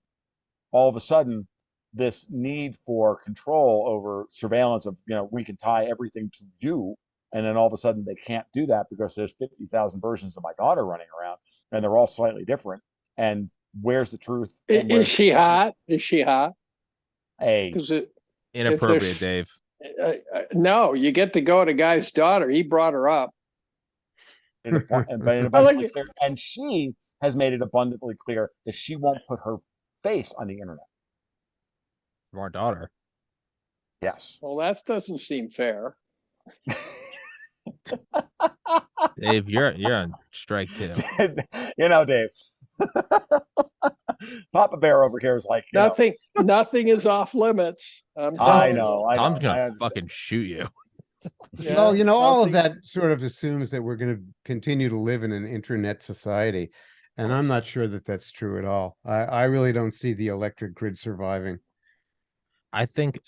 all of a sudden, this need for control over surveillance of, we can tie everything to you. And then all of a sudden they can't do that because there's 50,000 versions of my daughter running around and they're all slightly different. And where's the truth? Is she hot? Is she hot? Hey, inappropriate, Dave. No, you get to go to guy's daughter. He brought her up. And she has made it abundantly clear that she won't put her face on the internet. From our daughter. Yes. Well, that doesn't seem fair. Dave, you're on strike too. Dave. Papa Bear over here is like, nothing is off limits. I know. Tom's gonna fucking shoot you. Yeah, well, all of that sort of assumes that we're going to continue to live in an internet society, and I'm not sure that that's true at all. I really don't see the electric grid surviving. I think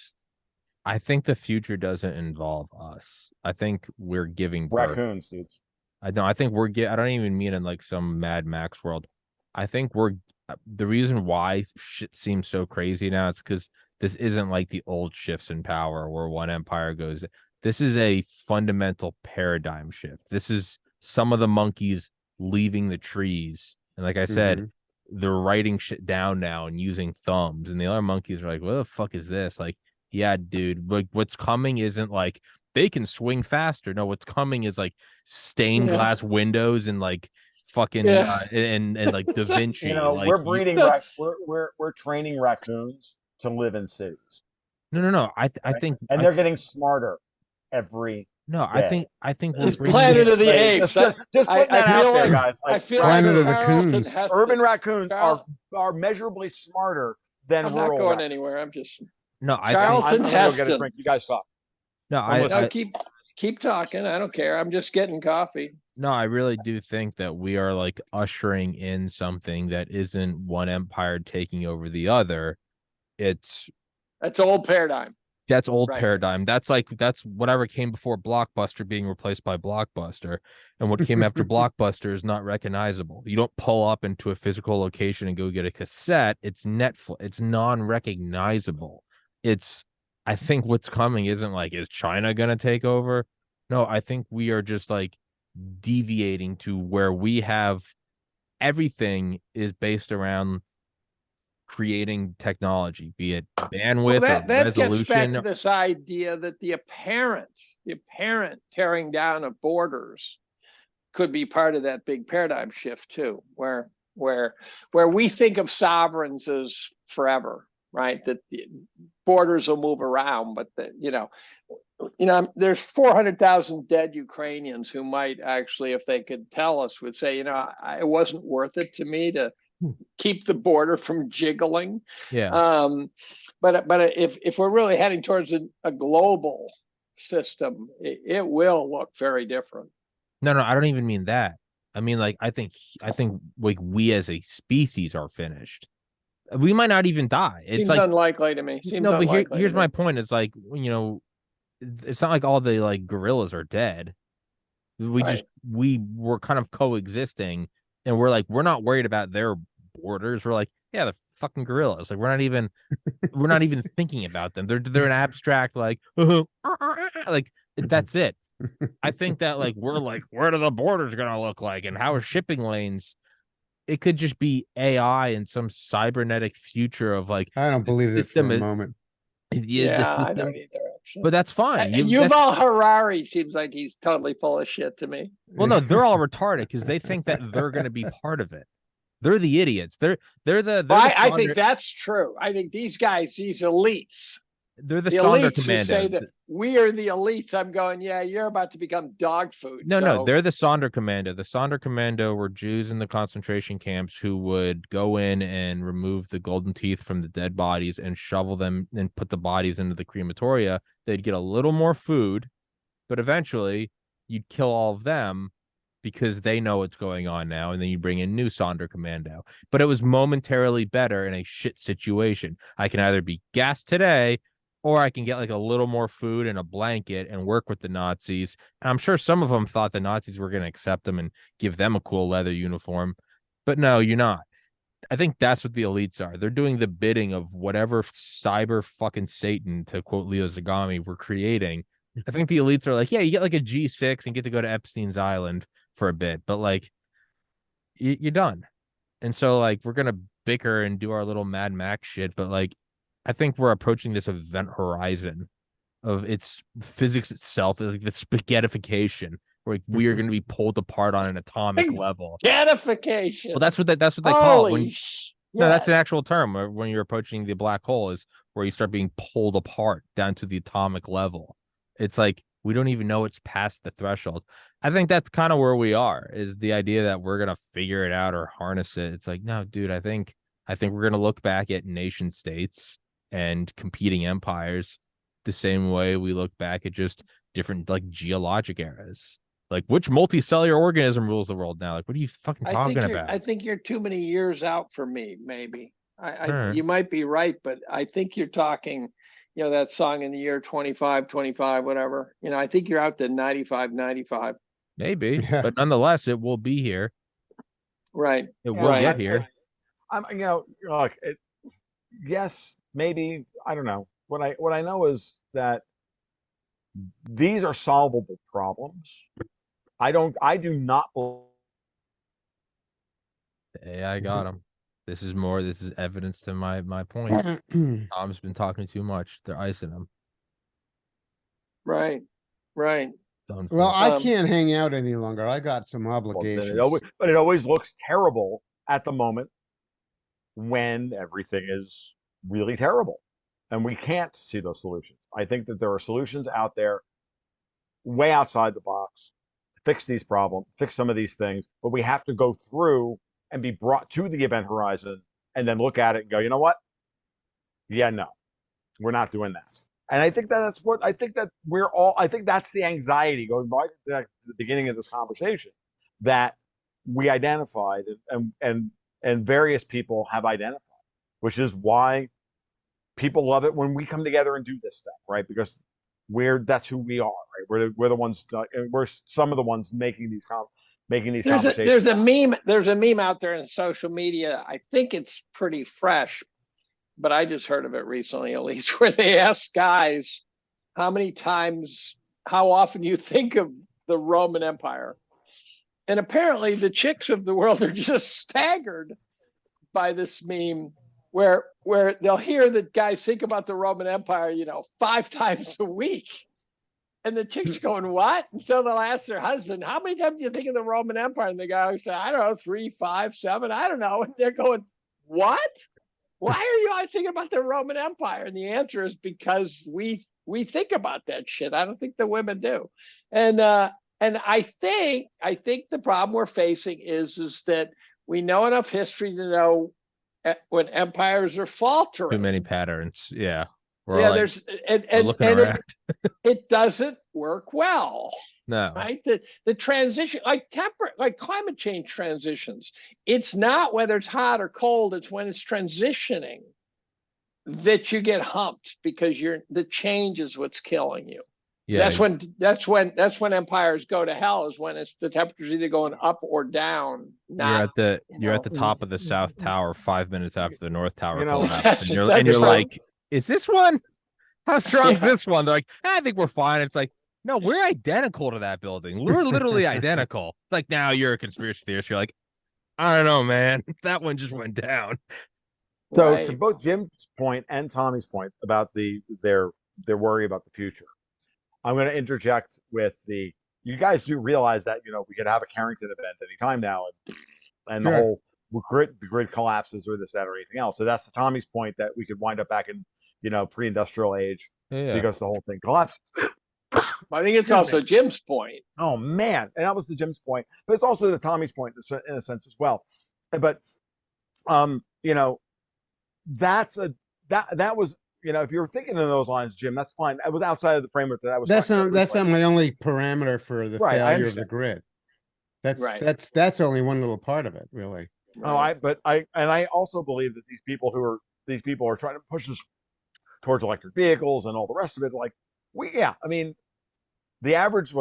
the future doesn't involve us. I think we're giving birth. Raccoons, dudes. I think I don't even mean in like some Mad Max world. I think the reason why shit seems so crazy now is because this isn't like the old shifts in power where one empire goes. This is a fundamental paradigm shift. This is some of the monkeys leaving the trees. And like I said, they're writing shit down now and using thumbs. And the other monkeys are like, what the fuck is this? Like, yeah, dude, like what's coming isn't like they can swing faster. No, what's coming is like stained glass windows and like fucking and like Da Vinci. Like, we're breeding we're training raccoons to live in cities. No. I think they're getting smarter every day. I think it's Planet of the Apes. Just putting that out there, guys. I feel Planet like of the Coons. Urban raccoons are measurably smarter than I'm rural. not going anywhere. I'm just Charlton Heston. Go get a drink. You guys talk. No, I keep talking. I don't care. I'm just getting coffee. No, I really do think that we are like ushering in something that isn't one empire taking over the other. That's old paradigm. That's old paradigm. That's whatever came before Blockbuster being replaced by Blockbuster, and what came after Blockbuster is not recognizable. You don't pull up into a physical location and go get a cassette. It's Netflix. It's non-recognizable. I think what's coming isn't like, is China gonna take over? No, I think we are just like deviating to where we have everything is based around creating technology, be it bandwidth or that resolution. Gets back to this idea that the apparent tearing down of borders could be part of that big paradigm shift too, where we think of sovereigns as forever, right? That the borders will move around, but there's 400,000 dead Ukrainians who might actually, if they could tell us, would say, it wasn't worth it to me to keep the border from jiggling. Yeah. But if we're really heading towards a global system, it will look very different. No, I don't even mean that. I mean, like, I think like we as a species are finished. We might not even die. It's Seems like unlikely to me. Seems no, but unlikely. here's my point. It's like, you know, it's not like all the like gorillas are dead. We were kind of coexisting, and we're like, we're not worried about their borders. We're like, yeah, the fucking gorillas. Like, we're not even thinking about them. They're an abstract, like like that's it. I think that like we're like, where are the borders gonna look like, and how are shipping lanes? It could just be AI in some cybernetic future of like I don't believe this for a moment. Yeah, I don't either. Actually, but that's fine. Yuval Harari seems like he's totally full of shit to me. Well, no, they're all retarded because they think that they're going to be part of it. They're the idiots. I think that's true. I think these guys, these elites, they're the elites Sonder who say Commando. that we are the elites. I'm going, yeah, you're about to become dog food. No, they're the Sonder Commando. The Sonder Commando were Jews in the concentration camps who would go in and remove the golden teeth from the dead bodies and shovel them and put the bodies into the crematoria. They'd get a little more food, but eventually you'd kill all of them because they know what's going on now, and then you bring in new Sonder Commando. But it was momentarily better in a shit situation. I can either be gassed today, or I can get like a little more food and a blanket and work with the Nazis. And I'm sure some of them thought the Nazis were going to accept them and give them a cool leather uniform. But no, you're not. I think that's what the elites are. They're doing the bidding of whatever cyber fucking Satan, to quote Leo Zagami, we're creating. I think the elites are like, yeah, you get like a G6 and get to go to Epstein's Island for a bit, but like you're done. And so like we're gonna bicker and do our little Mad Max shit, but like I think we're approaching this event horizon of its physics itself, like the spaghettification, where like, we are going to be pulled apart on an atomic level. Spaghettification. Well, that's what they call it. When, no, that's an actual term. When you're approaching the black hole, is where you start being pulled apart down to the atomic level. It's like we don't even know it's past the threshold. I think that's kind of where we are, is the idea that we're gonna figure it out or harness it. It's like, no, dude, I think we're gonna look back at nation states and competing empires the same way we look back at just different like geologic eras. Like, which multicellular organism rules the world now? Like, what are you fucking talking about? I think you're too many years out for me, maybe. You might be right, but I think you're talking, you know, that song in the year 25, whatever. You know, I think you're out to 95. Maybe, but nonetheless, it will be here. Right. It will get here. I'm, you know, look, yes, maybe, I don't know. What I know is that these are solvable problems. I do not believe. Hey, I got him. This is evidence to my point. Tom's been talking too much. They're icing him. Right. Well, I can't hang out any longer. I got some obligations. But it always looks terrible at the moment when everything is really terrible. And we can't see those solutions. I think that there are solutions out there way outside the box to fix these problems, fix some of these things, but we have to go through and be brought to the event horizon and then look at it and go, you know what? Yeah, no, we're not doing that. And I think that's the anxiety, going back to the beginning of this conversation, that we identified and various people have identified, which is why people love it when we come together and do this stuff, right? Because that's who we are, right? We're the ones, we're some of the ones making these conversations. There's a meme out there in social media. I think it's pretty fresh, but I just heard of it recently, at least, where they ask guys how often you think of the Roman Empire. And apparently the chicks of the world are just staggered by this meme, where they'll hear that guys think about the Roman Empire, 5 times a week. And the chick's going, what? And so they'll ask their husband, how many times do you think of the Roman Empire? And the guy will say, I don't know, 3, 5, 7, I don't know. And they're going, what? Why are you always thinking about the Roman Empire? And the answer is because we think about that shit. I don't think the women do. And I think the problem we're facing is that we know enough history to know when empires are faltering. Too many patterns. Yeah. Yeah, like, there's and looking around. it doesn't work well. No. Right? The transition, like climate change transitions, it's not whether it's hot or cold, it's when it's transitioning that you get humped because the change is what's killing you. Yeah. That's when empires go to hell, is when it's the temperature's either going up or down. You're at the top of the South Tower 5 minutes after the North Tower collapsed, and you're like, is this one? How strong is this one? They're like, I think we're fine. It's like, no, we're identical to that building. We're literally identical. Like, now you're a conspiracy theorist. You're like, I don't know, man. That one just went down. So to both Jim's point and Tommy's point about their worry about the future, I'm going to interject with you guys do realize that, we could have a Carrington event anytime now, and the whole grid collapses or this, that, or anything else. So that's to Tommy's point, that we could wind up back in, pre-industrial age because the whole thing collapses. I think it's also Jim's point. Oh man, and that was the Jim's point, but it's also the Tommy's point in a sense as well. But that was, if you were thinking in those lines, Jim, that's fine. I was outside of the framework that I was. That's not my only parameter for the failure of the grid. That's only one little part of it, really. Right. I also believe that these people are trying to push us towards electric vehicles and all the rest of it. Like, the average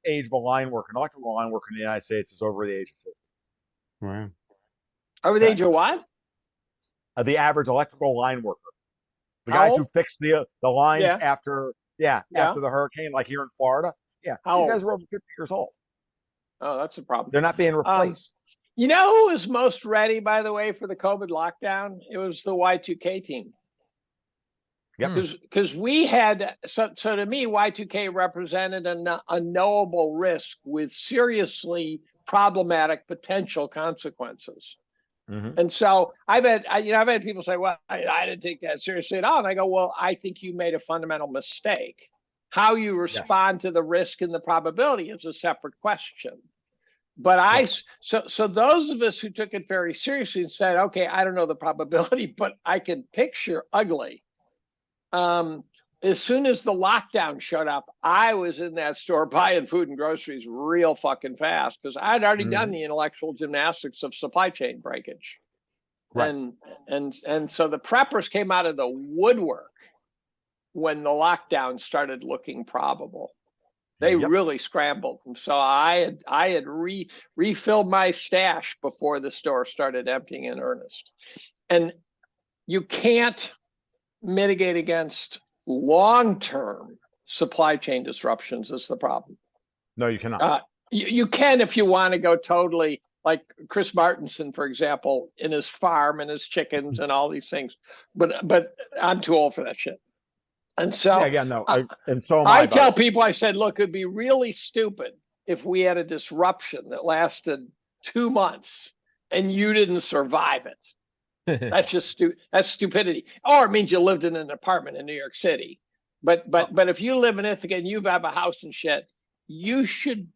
age of an electrical line worker in the United States is over the age of 50. Wow. Over the age of what? The average electrical line worker. The guys who fix the lines after the hurricane, like here in Florida. Yeah. These guys are over 50 years old. Oh, that's a problem. They're not being replaced. You know who was most ready, by the way, for the COVID lockdown? It was the Y2K team. Yep. Because we had, so to me, Y2K represented a knowable risk with seriously problematic potential consequences. Mm-hmm. And so I've had people say, well, I didn't take that seriously at all. And I go, well, I think you made a fundamental mistake. How you respond to the risk and the probability is a separate question. But so those of us who took it very seriously and said, okay, I don't know the probability, but I can picture ugly. As soon as the lockdown showed up, I was in that store buying food and groceries real fucking fast because I'd already done the intellectual gymnastics of supply chain breakage. Right. And so the preppers came out of the woodwork when the lockdown started looking probable. They really scrambled. And so I had refilled my stash before the store started emptying in earnest. And you can't mitigate against long-term supply chain disruptions is the problem. No, you cannot. You can if you want to go totally like Chris Martinson, for example, in his farm and his chickens and all these things. But I'm too old for that shit. And so I tell people, I said, look, it'd be really stupid if we had a disruption that lasted 2 months and you didn't survive it. That's just that's stupidity. Or it means you lived in an apartment in New York City. But if you live in Ithaca and you have a house and shit, you should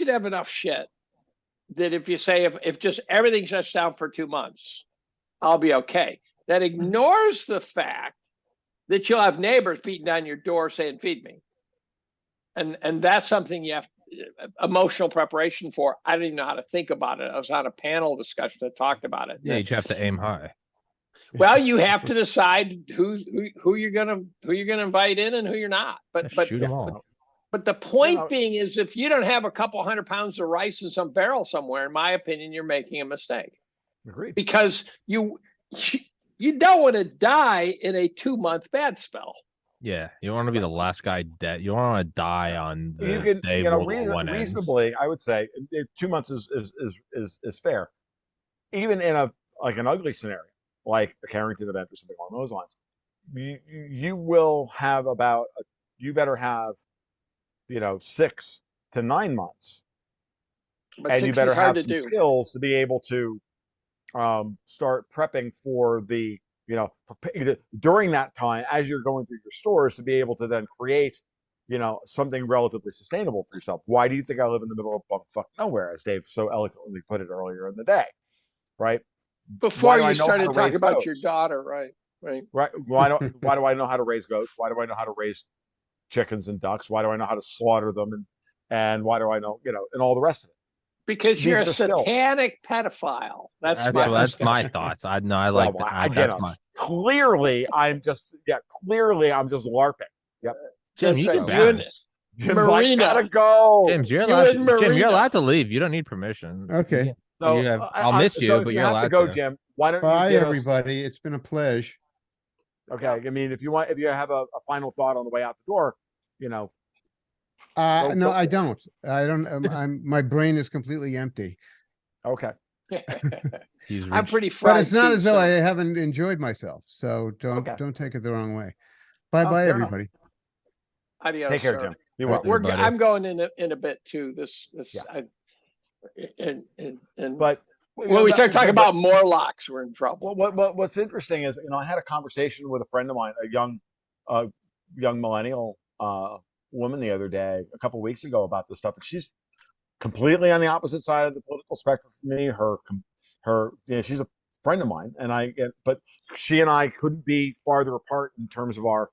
have enough shit that if you say if just everything shuts down for 2 months, I'll be okay. That ignores the fact that you'll have neighbors beating down your door saying, feed me. And that's something you have emotional preparation for. I didn't even know how to think about it. I was on a panel discussion that talked about it. Yeah, you have to aim high. Well, you have to decide who you're gonna invite in and who you're not. But shoot them all. But the point being is, if you don't have a couple 100 pounds of rice in some barrel somewhere, in my opinion, you're making a mistake. Agreed. Because you don't want to die in a 2-month bad spell. Yeah, you want to be the last guy dead. You don't want to die on the day World War I reasonably, I would say 2 months is fair. Even in an ugly scenario, like a Carrington event or something along those lines, you will have you better have 6 to 9 months, and you better have some skills to be able to start prepping for during that time as you're going through your stores to be able to then create something relatively sustainable for yourself. Why do you think I live in the middle of bumfuck nowhere, as Dave so eloquently put it earlier in the day? right? Before do I you know how started to talking raise about your goats? daughter, right? Right. Right? Why do I know how to raise goats? Why do I know how to raise chickens and ducks? Why do I know how to slaughter them? And why do I know, and all the rest of it? Because you're These a are skills. satanic pedophile. That's That's my that's my understanding. thoughts. I know I like Well, that. again, That's my clearly I'm just LARPing. Yep. Jim. That's You right. can You and bounce. Jim's like, Marina. gotta go. James, you're You allowed and to. Jim, you're Marina. allowed to leave. You don't need permission. Okay. So You have. I'll miss so you, if but you you're have to allowed go, to. Jim, why don't Bye, you give us? everybody. It's been a pleasure. Okay, I mean, if you have a final thought on the way out the door, No, go. I don't. I don't. My brain is completely empty. Okay. He's I'm reached. pretty fried. But it's not too, as though so- I haven't enjoyed myself. So Okay. don't take it the wrong way. Bye, Oh, bye, fair enough. everybody. Adios, Take care, sir. Jim. Be All well. right. Everybody. I'm going in a bit too. Yeah. And But when we start talking about Morlocks, we're in trouble. what's interesting is, I had a conversation with a friend of mine, a young millennial woman the other day, a couple weeks ago, about this stuff, and she's completely on the opposite side of the political spectrum from me. She's a friend of mine, but she and I couldn't be farther apart in terms of our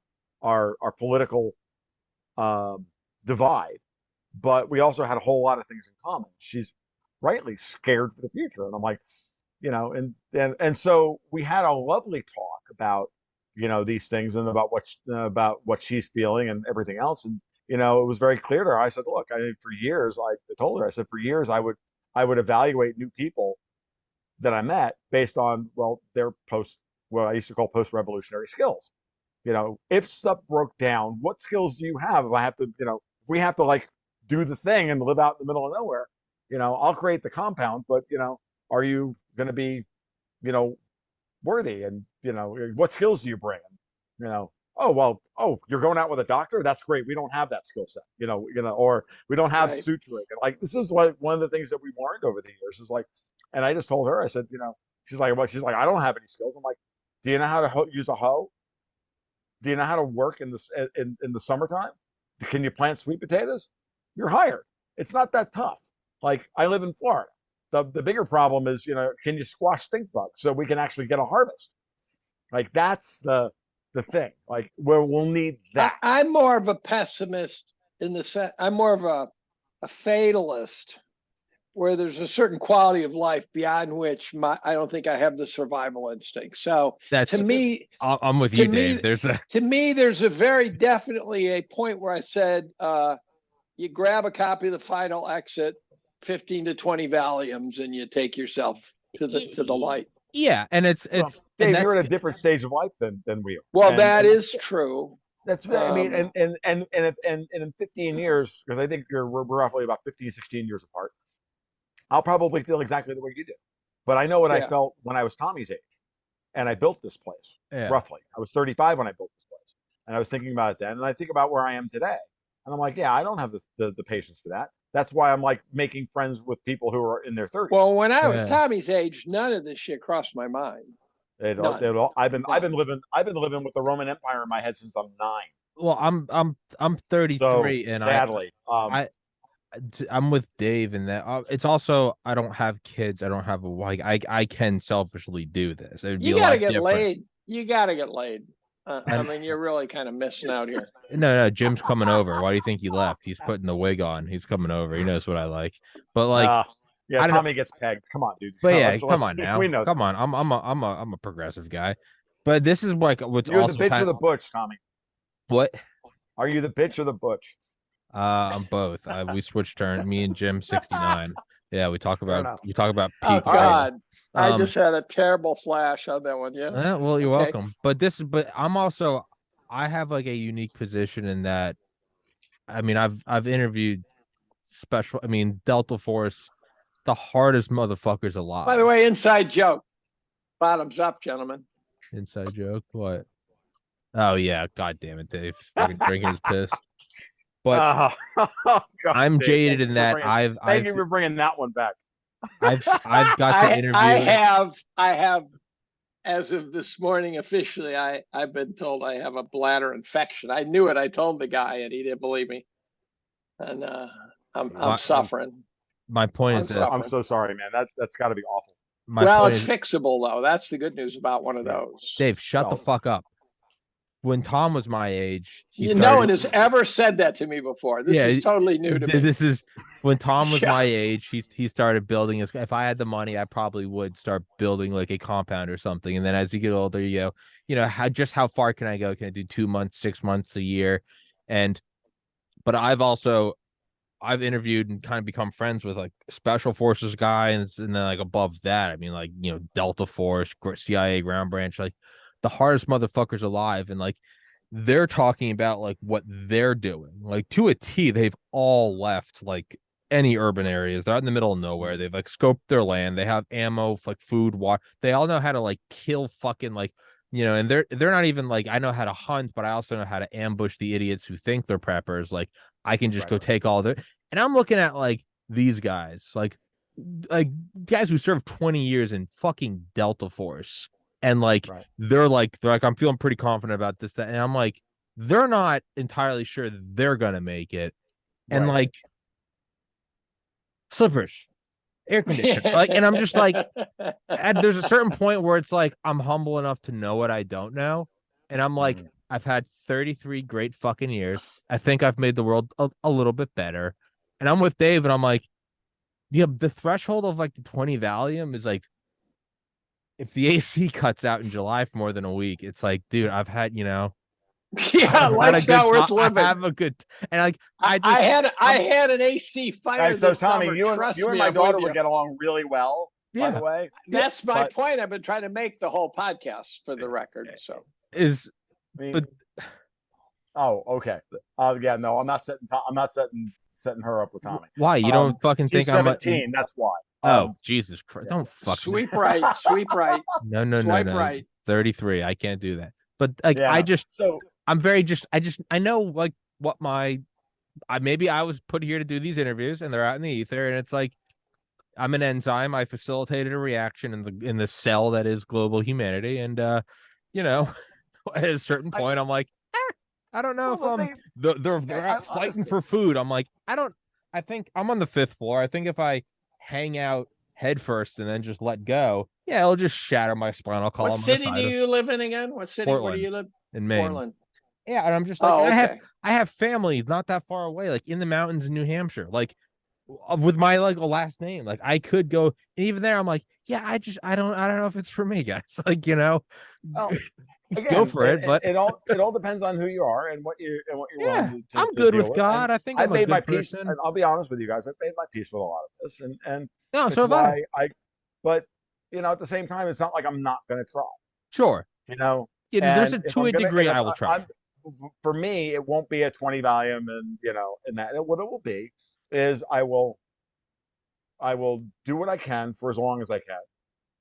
political divide. But we also had a whole lot of things in common. She's rightly scared for the future, and I'm like, and so we had a lovely talk about these things and about what she's feeling and everything else. And it was very clear to her. I said, look, for years, I told her, I said, for years I would evaluate new people that I met based on their what I used to call post-revolutionary skills. If stuff broke down, what skills do you have? If I have to, if we have to like do the thing and live out in the middle of nowhere, I'll create the compound, but are you going to be, worthy? And what skills do you bring? You're going out with a doctor. That's great. We don't have that skill set, or we don't have Right. suturing. And like, this is one of the things that we've learned over the years is like, and I just told her, I said, she's like, well, she's like, I don't have any skills. I'm like, do you know how to use a hoe? Do you know how to work in the summertime? Can you plant sweet potatoes? You're hired. It's not that tough. Like, I live in Florida. The bigger problem is, can you squash stink bugs so we can actually get a harvest? Like, that's the thing. Like, where we'll need that. I'm more of a pessimist in the sense. I'm more of a fatalist, where there's a certain quality of life beyond which I don't think I have the survival instinct. So That's to me, I'm with you, Dave. There's a very definitely a point where I said, you grab a copy of The Final Exit, 15 to 20 volumes, and you take yourself to the light. Yeah, and it's Dave, you're at a different stage of life than we are. Well, that is true. That's I mean, and in 15 years, because I think we're roughly about 15, 16 years apart, I'll probably feel exactly the way you do. But I know what I felt when I was Tommy's age, and I built this place. Yeah. Roughly, I was 35 when I built this place, and I was thinking about it then, and I think about where I am today, and I'm like, yeah, I don't have the patience for that. That's why I'm like making friends with people who are in their 30s. Well, when I was Tommy's age, none of this shit crossed my mind. I've been living with the Roman Empire in my head since I'm 9. Well, I'm 33, so, and sadly, I'm with Dave in that. It's also, I don't have kids. I don't have a wife. I can selfishly do this. It'd be You a gotta lot get different. laid. You gotta get laid. I mean, you're really kind of missing out here. No, Jim's coming over. Why do you think he left? He's putting the wig on. He's coming over. He knows what I like. But like, yeah, Tommy gets pegged. Come on, dude. But yeah, come on now. We know. Come on. I'm a progressive guy. But this is like what's You're also the bitch or the butch, Tommy? What? Are you the bitch or the butch? I'm both. We switched turns. Me and Jim 69. Yeah, we talk about peak. Oh God, I just had a terrible flash on that one. Yeah. Well, you're welcome. But I have like a unique position in that. I mean, I've interviewed Delta Force, the hardest motherfuckers alive. By the way, inside joke. Bottoms up, gentlemen. Inside joke. What? Oh yeah, God damn it, Dave. Fucking drinking his piss. But I'm jaded in that thank you for bringing that one back. I've got to interview. I have, as of this morning officially, I've been told I have a bladder infection. I knew it. I told the guy, and he didn't believe me. And I'm suffering. My point is that I'm so sorry, man. That's got to be awful. Well, point it's is, fixable though. That's the good news about one of those. Dave, shut the Well- fuck up. When Tom was my age, No one has ever said that to me before. This is totally new to me. This is when Tom was my age. He started building his. If I had the money, I probably would start building like a compound or something. And then as you get older, how far can I go? Can I do 2 months, 6 months, a year? But I've interviewed and kind of become friends with like special forces guys, and then like above that, I mean, like, Delta Force, CIA ground branch, like the hardest motherfuckers alive, and like they're talking about like what they're doing, like to a T. They've all left like any urban areas. They're out in the middle of nowhere. They've like scoped their land. They have ammo, like food, water. They all know how to like kill fucking like. And they're not even like, I know how to hunt, but I also know how to ambush the idiots who think they're preppers. Like I can just go take all their. And I'm looking at like these guys, like guys who served 20 years in fucking Delta Force, and like they're like I'm feeling pretty confident about this, that, and I'm like, they're not entirely sure they're gonna make it, and like slippers, air conditioner, like, and I'm just like, there's a certain point where it's like I'm humble enough to know what I don't know, and I'm like, I've had 33 great fucking years. I think I've made the world a little bit better. And I'm with Dave, and I'm like, the threshold of like the 20 Valium is like, if the AC cuts out in July for more than a week, it's like, dude, I've had, life's not worth living. I have a good, and like, I had an AC fire. So this Tommy, summer. you and my daughter would get along really well. By the way, that's my point. I've been trying to make the whole podcast, for the record. So okay. No, I'm not setting her up with Tommy. Why? You don't fucking think 17? That's why. Oh, Jesus Christ! Don't fuck sweep right. No. 33. I can't do that. But like, I know like what maybe I was put here to do these interviews, and they're out in the ether, and it's like, I'm an enzyme. I facilitated a reaction in the cell that is global humanity, and at a certain point, I'm like, I don't know if they're out fighting for food. I'm like, I think I'm on the 5th floor. I think if I hang out head first and then just let go, it'll just shatter my spinal column. What city do you live in again? What city? Portland, where do you live? In Maine. Portland. Yeah, and I'm just like, I have family not that far away, like in the mountains in New Hampshire, like with my like last name. Like I could go, and even there, I'm like, I don't know if it's for me, guys. Like, again, go for it. But it all depends on who you are and what you're willing to I'm good with with. God. I think I've made my peace. And I'll be honest with you guys, I've made my peace with a lot of this, and no, so why but at the same time, it's not like I'm not going to try. Sure. There's to a degree I will try. For me, it won't be a 20 volume, and what it will be is I will do what I can for as long as I can,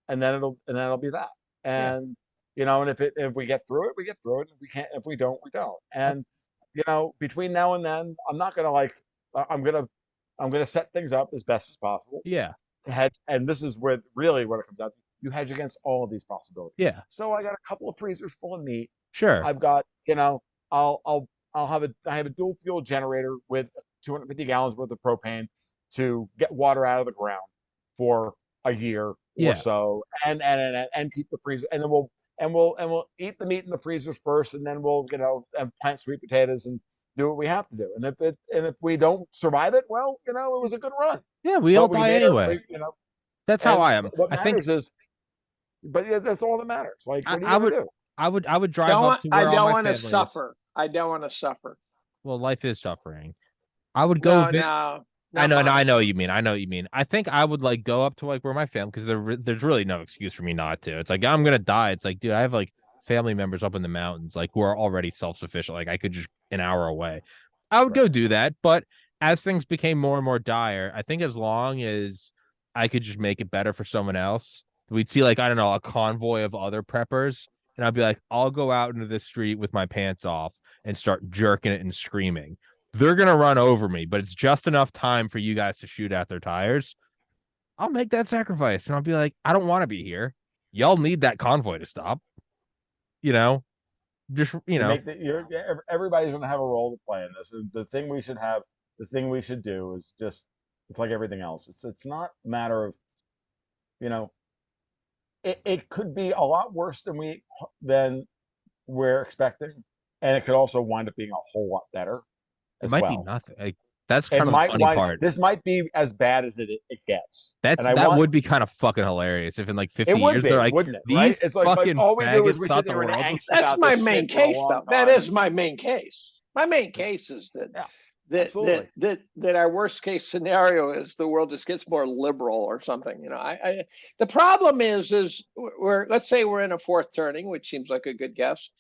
and then it'll be that. And and if we get through it, we get through it. If we don't, we don't. And between now and then, I'm not gonna I'm gonna set things up as best as possible. Yeah. To hedge, and this is where really what it comes down to. You hedge against all of these possibilities. Yeah. So I got a couple of freezers full of meat. Sure. I've got I have a dual fuel generator with 250 gallons worth of propane to get water out of the ground for a year or so, and keep the freezer, and then we'll eat the meat in the freezers first, and then we'll and plant sweet potatoes and do what we have to do. And if we don't survive it, well, it was a good run. Yeah, we all die anyway. That's how I am. What matters is, that's all that matters. Like, what do you do? I would drive up to where I don't all my want to family suffer. is. I don't want to suffer. Well, life is suffering. I would go. I know what you mean. I think I would like go up to like where my family, because there's really no excuse for me not to. It's like, I'm gonna die. It's like, dude, I have like family members up in the mountains, like who are already self-sufficient. Like I could just an hour away. I would go do that. But as things became more and more dire, I think as long as I could just make it better for someone else, we'd see like, I don't know, a convoy of other preppers, and I'd be like, I'll go out into the street with my pants off and start jerking it and screaming. They're going to run over me, but it's just enough time for you guys to shoot out their tires. I'll make that sacrifice, and I'll be like, I don't want to be here. Y'all need that convoy to stop. Everybody's going to have a role to play in this. The thing we should do is just, it's like everything else. It's not a matter of, it could be a lot worse than we're expecting, and it could also wind up being a whole lot better It as might be well. nothing. Like, that's It kind of the might funny part. this might be as bad as it gets. That would be kind of fucking hilarious if in like 50 it would years be, they're like, wouldn't it? these Right? It's like fucking all we do is faggots we thought sit the there in world was. angst That's about my this main shit for a case, long though. That time. is my main case. My main case is that Yeah, that absolutely. that our worst case scenario is the world just gets more liberal or something. You know, I the problem is let's say we're in a fourth turning, which seems like a good guess.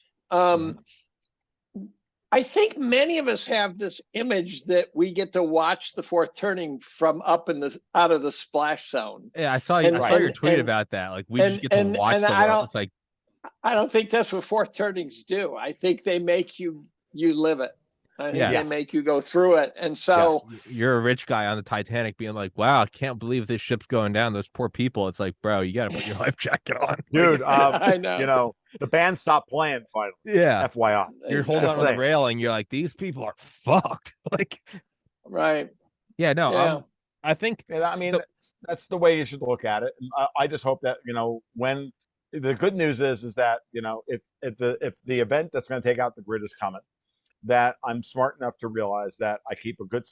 I think many of us have this image that we get to watch the fourth turning from up in the out of the splash zone. Yeah, I saw your tweet about that. Like, we just get to watch the world. It's like, I don't think that's what fourth turnings do. I think they make you live it. I think they make you go through it. And so you're a rich guy on the Titanic being like, wow, I can't believe this ship's going down. Those poor people. It's like, bro, you got to put your life jacket on. Dude, I know. You know, the band stopped playing finally. Yeah. FYI. You're holding on to the railing. You're like, these people are fucked. Like, right. Yeah, no, I think. I mean, that's the way you should look at it. And I just hope that, you know, when the good news is that, you know, if the event that's going to take out the grid is coming, that I'm smart enough to realize that I keep a good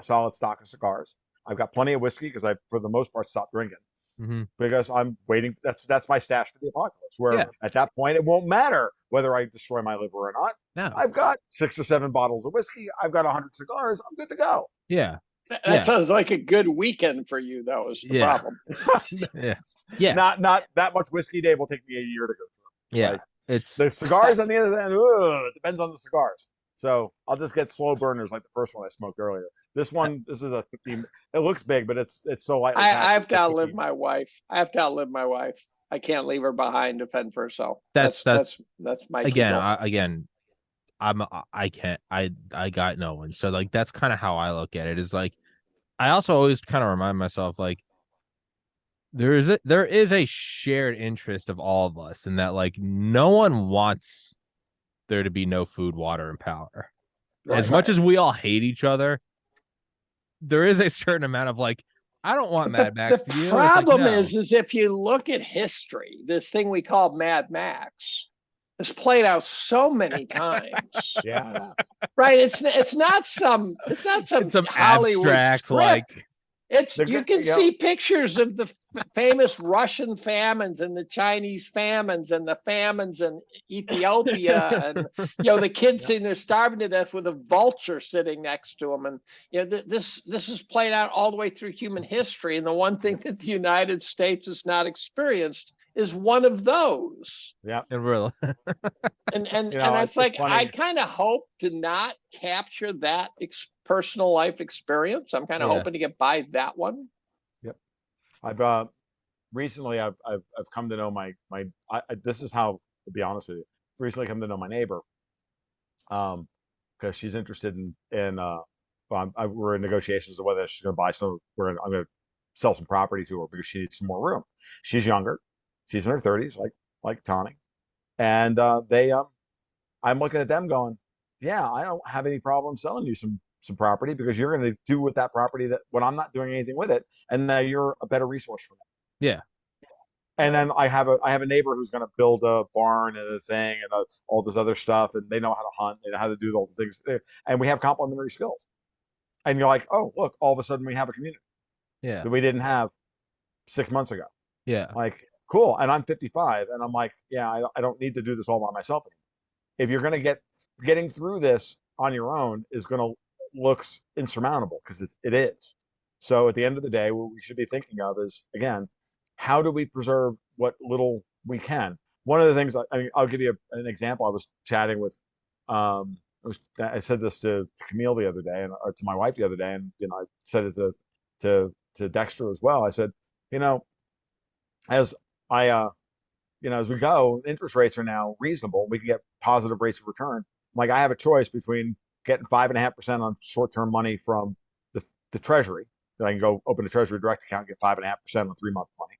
solid stock of cigars. I've got plenty of whiskey because I, for the most part, stopped drinking because I'm waiting. That's my stash for the apocalypse. Where at that point, it won't matter whether I destroy my liver or not. No. I've got 6 or 7 bottles of whiskey. I've got 100 cigars. I'm good to go. Yeah. That sounds like a good weekend for you, though, is the problem. Yeah. Not that much whiskey, Dave, will take me a year to go through. Yeah. Like, it's the cigars on the other end, it depends on the cigars. So I'll just get slow burners like the first one I smoked earlier. This one, this is a 15. It looks big, but it's so light. I have to outlive my wife. I can't leave her behind to fend for herself. That's my again. I can't. I got no one. So like that's kind of how I look at it. Is like I also always kind of remind myself like there is a shared interest of all of us in that like no one wants there to be no food, water, and power. Right. As much as we all hate each other, there is a certain amount of like, I don't want Mad Max. The problem is if you look at history, this thing we call Mad Max is played out so many times. Yeah. Right. It's not some Hollywood abstract script. like. You can see pictures of the famous Russian famines and the Chinese famines and the famines in Ethiopia and the kids sitting there starving to death with a vulture sitting next to them, and this is played out all the way through human history. And the one thing that the United States has not experienced is one of those. Yeah, and really. and it's like I kind of hope to not capture that personal life experience. I'm kind of hoping to get by that one. Yep. I've recently I've come to know my this is how, to be honest with you, recently come to know my neighbor because she's interested in we're in negotiations of whether she's going to buy some. I'm going to sell some property to her because she needs some more room. She's younger. She's in her 30s, like Tony, and I'm looking at them going, yeah, I don't have any problem selling you some property because you're going to do with that property that when I'm not doing anything with it, and now you're a better resource for me. Yeah. And then I have a neighbor who's going to build a barn and a thing and all this other stuff, and they know how to hunt, they know how to do all the things, and we have complementary skills. And you're like, oh, look, all of a sudden we have a community that we didn't have 6 months ago. Yeah. Like, cool. And I'm 55, and I'm like, yeah, I don't need to do this all by myself anymore. If you're going to getting through this on your own is going to looks insurmountable because it is. So at the end of the day, what we should be thinking of is, again, how do we preserve what little we can? One of the things, I'll give you an example. I was chatting with, I said this to Camille the other day, or to my wife the other day, and I said it to Dexter as well. I said, as we go, interest rates are now reasonable. We can get positive rates of return. Like, I have a choice between getting 5.5% on short-term money from the Treasury. I can go open a Treasury direct account and get 5.5% on 3-month money.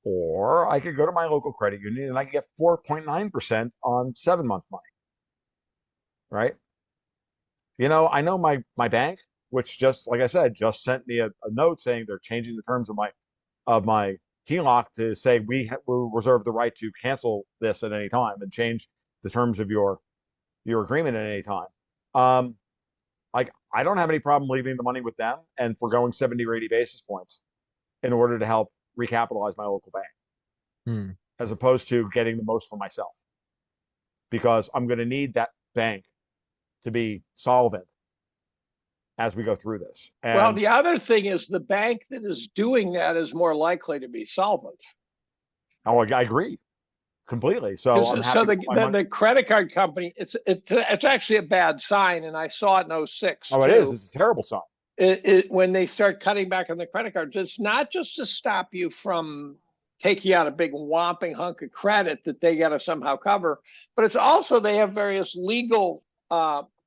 Or I could go to my local credit union and I can get 4.9% on 7-month money. Right? I know my bank, which just, like I said, just sent me a note saying they're changing the terms of my HELOC to say we reserve the right to cancel this at any time and change the terms of your agreement at any time. Like I don't have any problem leaving the money with them and foregoing 70 or 80 basis points in order to help recapitalize my local bank, as opposed to getting the most for myself, because I'm going to need that bank to be solvent as we go through this. And well, the other thing is the bank that is doing that is more likely to be solvent. oh, I agree completely. So I'm happy. So the credit card company, it's actually a bad sign, and I saw it in 06. Oh, it is. It's a terrible sign. When they start cutting back on the credit cards, it's not just to stop you from taking out a big whopping hunk of credit that they got to somehow cover, but it's also they have various legal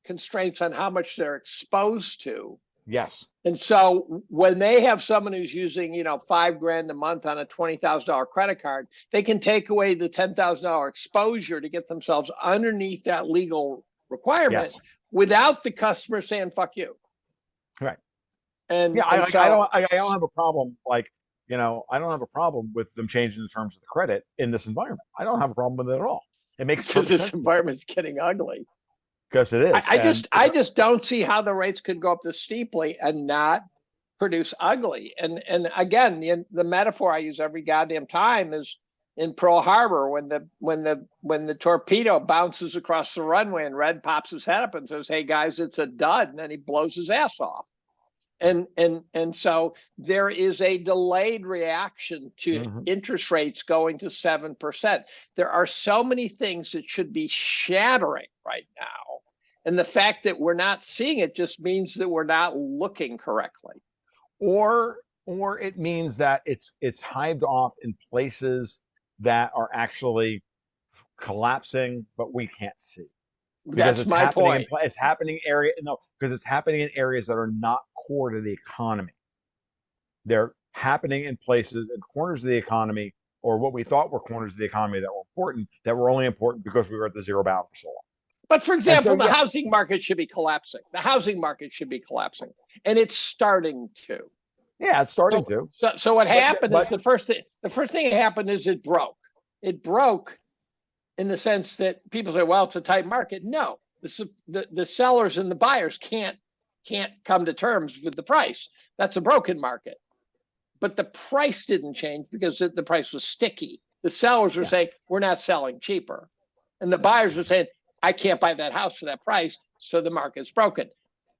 constraints on how much they're exposed to. Yes. And so when they have someone who's using, $5,000 a month on a $20,000 credit card, they can take away the $10,000 exposure to get themselves underneath that legal requirement without the customer saying, fuck you. Right. And yeah, and I don't have a problem. Like, I don't have a problem with them changing the terms of the credit in this environment. I don't have a problem with it at all. It makes because perfect this sense. environment's getting ugly. Because it is. I just don't see how the rates could go up this steeply and not produce ugly. And again, the metaphor I use every goddamn time is in Pearl Harbor when the torpedo bounces across the runway and Red pops his head up and says, "Hey guys, it's a dud," and then he blows his ass off. And so there is a delayed reaction to interest rates going to 7%. There are so many things that should be shattering right now. And the fact that we're not seeing it just means that we're not looking correctly. Or it means that it's hived off in places that are actually collapsing, but we can't see. Because that's my point. It's happening because it's happening in areas that are not core to the economy. They're happening in places and corners of the economy, or what we thought were corners of the economy that were important, that were only important because we were at the zero bound for so long. But for example, the housing market should be collapsing. The housing market should be collapsing, and it's starting to. Yeah, it's starting to. So what happened is the first thing that happened is it broke. It broke in the sense that people say, well, it's a tight market. No, the sellers and the buyers can't come to terms with the price. That's a broken market. But the price didn't change because the price was sticky. The sellers were saying, we're not selling cheaper. And the buyers were saying, I can't buy that house for that price. So the market's broken.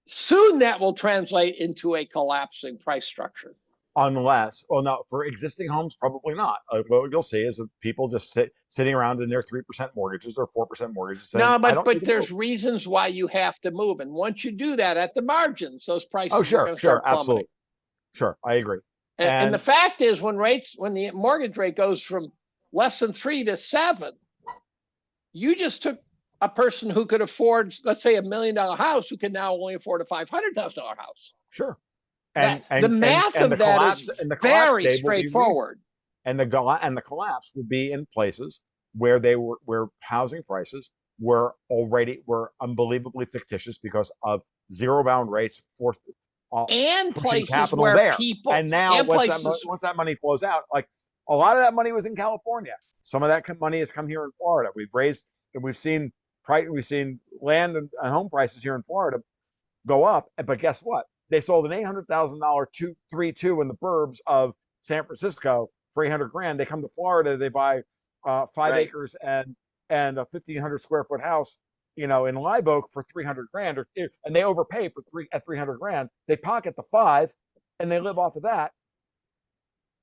Soon that will translate into a collapsing price structure. Unless, for existing homes, probably not. What you'll see is people just sitting around in their 3% mortgages or 4% mortgages. Saying, no, but there's reasons why you have to move, and once you do that, at the margins, those prices. Oh, sure, absolutely, sure, I agree. And the fact is, when the mortgage rate goes from less than 3 to 7, you just took a person who could afford, let's say, $1 million house, who can now only afford a $500,000 house. Sure. And the math of that is very straightforward. And the collapse would be in places where where housing prices were unbelievably fictitious because of zero bound rates and places where there. People and now once that money flows out, like a lot of that money was in California. Some of that money has come here in Florida. We've seen land and home prices here in Florida go up, but guess what? They sold an $800,000 232 in the burbs of San Francisco for $800,000. They come to Florida, they buy 5 acres and a 1,500 square foot house, in Live Oak for $300,000, and they overpay at $300,000. They pocket the 5, and they live off of that.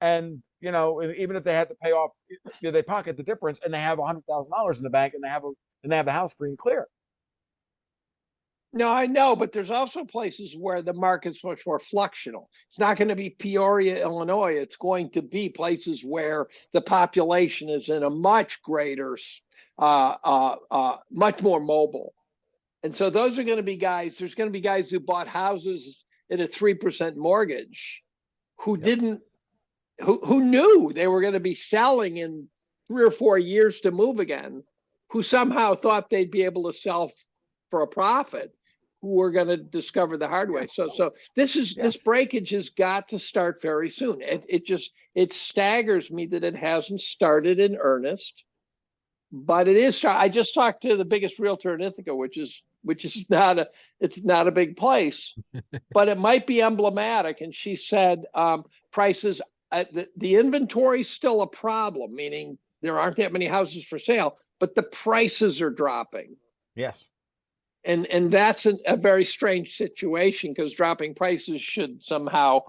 And even if they had to pay off, they pocket the difference, and they have $100,000 in the bank, and they have the house free and clear. No, I know, but there's also places where the market's much more fluctuational. It's not going to be Peoria, Illinois. It's going to be places where the population is in a much greater, much more mobile. And so those are going to be guys. There's going to be guys who bought houses at a 3% mortgage, who knew they were going to be selling in 3 or 4 years to move again, who somehow thought they'd be able to sell for a profit, we're going to discover the hard way. So this breakage has got to start very soon. It staggers me that it hasn't started in earnest, but it is. I just talked to the biggest realtor in Ithaca, which is not a big place, but it might be emblematic. And she said prices, the inventory is still a problem, meaning there aren't that many houses for sale, but the prices are dropping. Yes. And that's a very strange situation, because dropping prices should somehow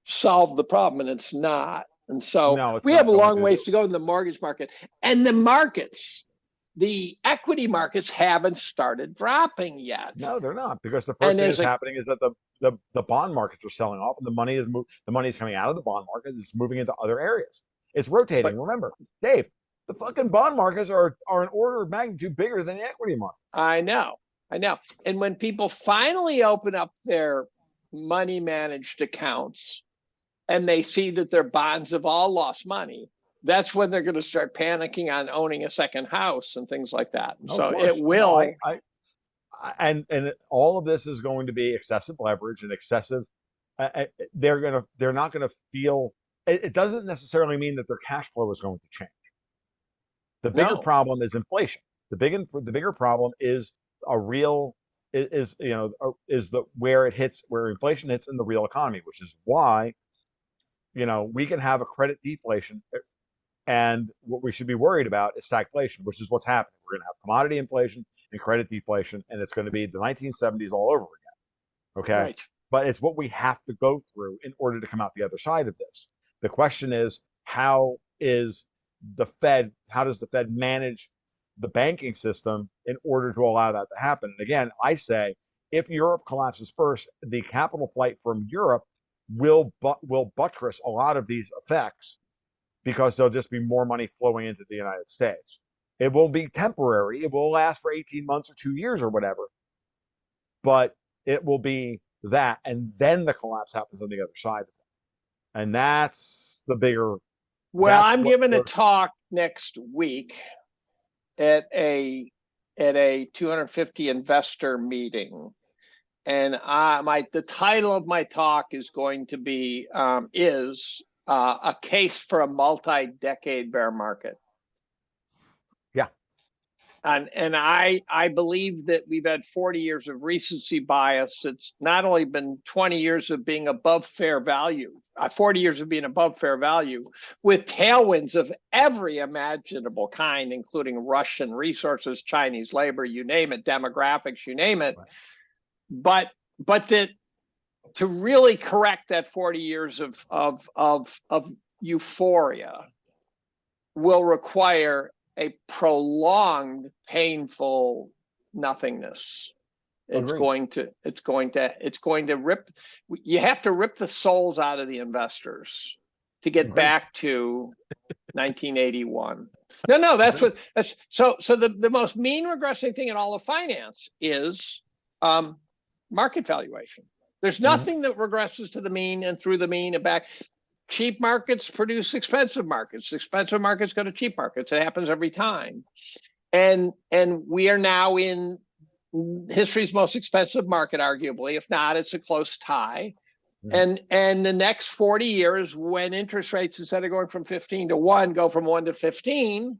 solve the problem, and it's not. And so we have a long ways to go in the mortgage market. And the equity markets haven't started dropping yet. No, they're not, because the first thing that's happening is that the bond markets are selling off, and the money is coming out of the bond market. It's moving into other areas. It's rotating. Remember, Dave, the fucking bond markets are an order of magnitude bigger than the equity markets. I know. And when people finally open up their money managed accounts and they see that their bonds have all lost money, that's when they're going to start panicking on owning a second house and things like that. And so it will. And all of this is going to be excessive leverage and excessive. They're not going to feel. It doesn't necessarily mean that their cash flow is going to change. The bigger problem is inflation. The bigger problem is where inflation hits in the real economy, which is why we can have a credit deflation, and what we should be worried about is stagflation, which is what's happening. We're going to have commodity inflation and credit deflation, and it's going to be the 1970s all over again. Okay, right. But it's what we have to go through in order to come out the other side of this. The question is, how does the Fed manage the banking system in order to allow that to happen? And again, I say, if Europe collapses first, the capital flight from Europe will buttress a lot of these effects, because there'll just be more money flowing into the United States. It will be temporary. It will last for 18 months or 2 years or whatever, but it will be that, and then the collapse happens on the other side of it. And that's the bigger. Well, I'm giving a talk next week at a 250 investor meeting, and the title of my talk is going to be a case for a multi-decade bear market. Yeah, and I believe that we've had 40 years of recency bias. It's not only been 20 years of being above fair value, 40 years of being above fair value, with tailwinds of every imaginable kind, including Russian resources, Chinese labor, you name it, demographics, you name it. Right. But that to really correct that 40 years of euphoria will require a prolonged, painful nothingness. It's going to rip. You have to rip the souls out of the investors to get back to 1981. No, that's so the most mean regressing thing in all of finance is market valuation. There's nothing that regresses to the mean and through the mean and back. Cheap markets produce expensive markets. Expensive markets go to cheap markets. It happens every time. And we are now in history's most expensive market, arguably. If not, it's a close tie. And the next 40 years, when interest rates, instead of going from 15 to 1, go from 1 to 15,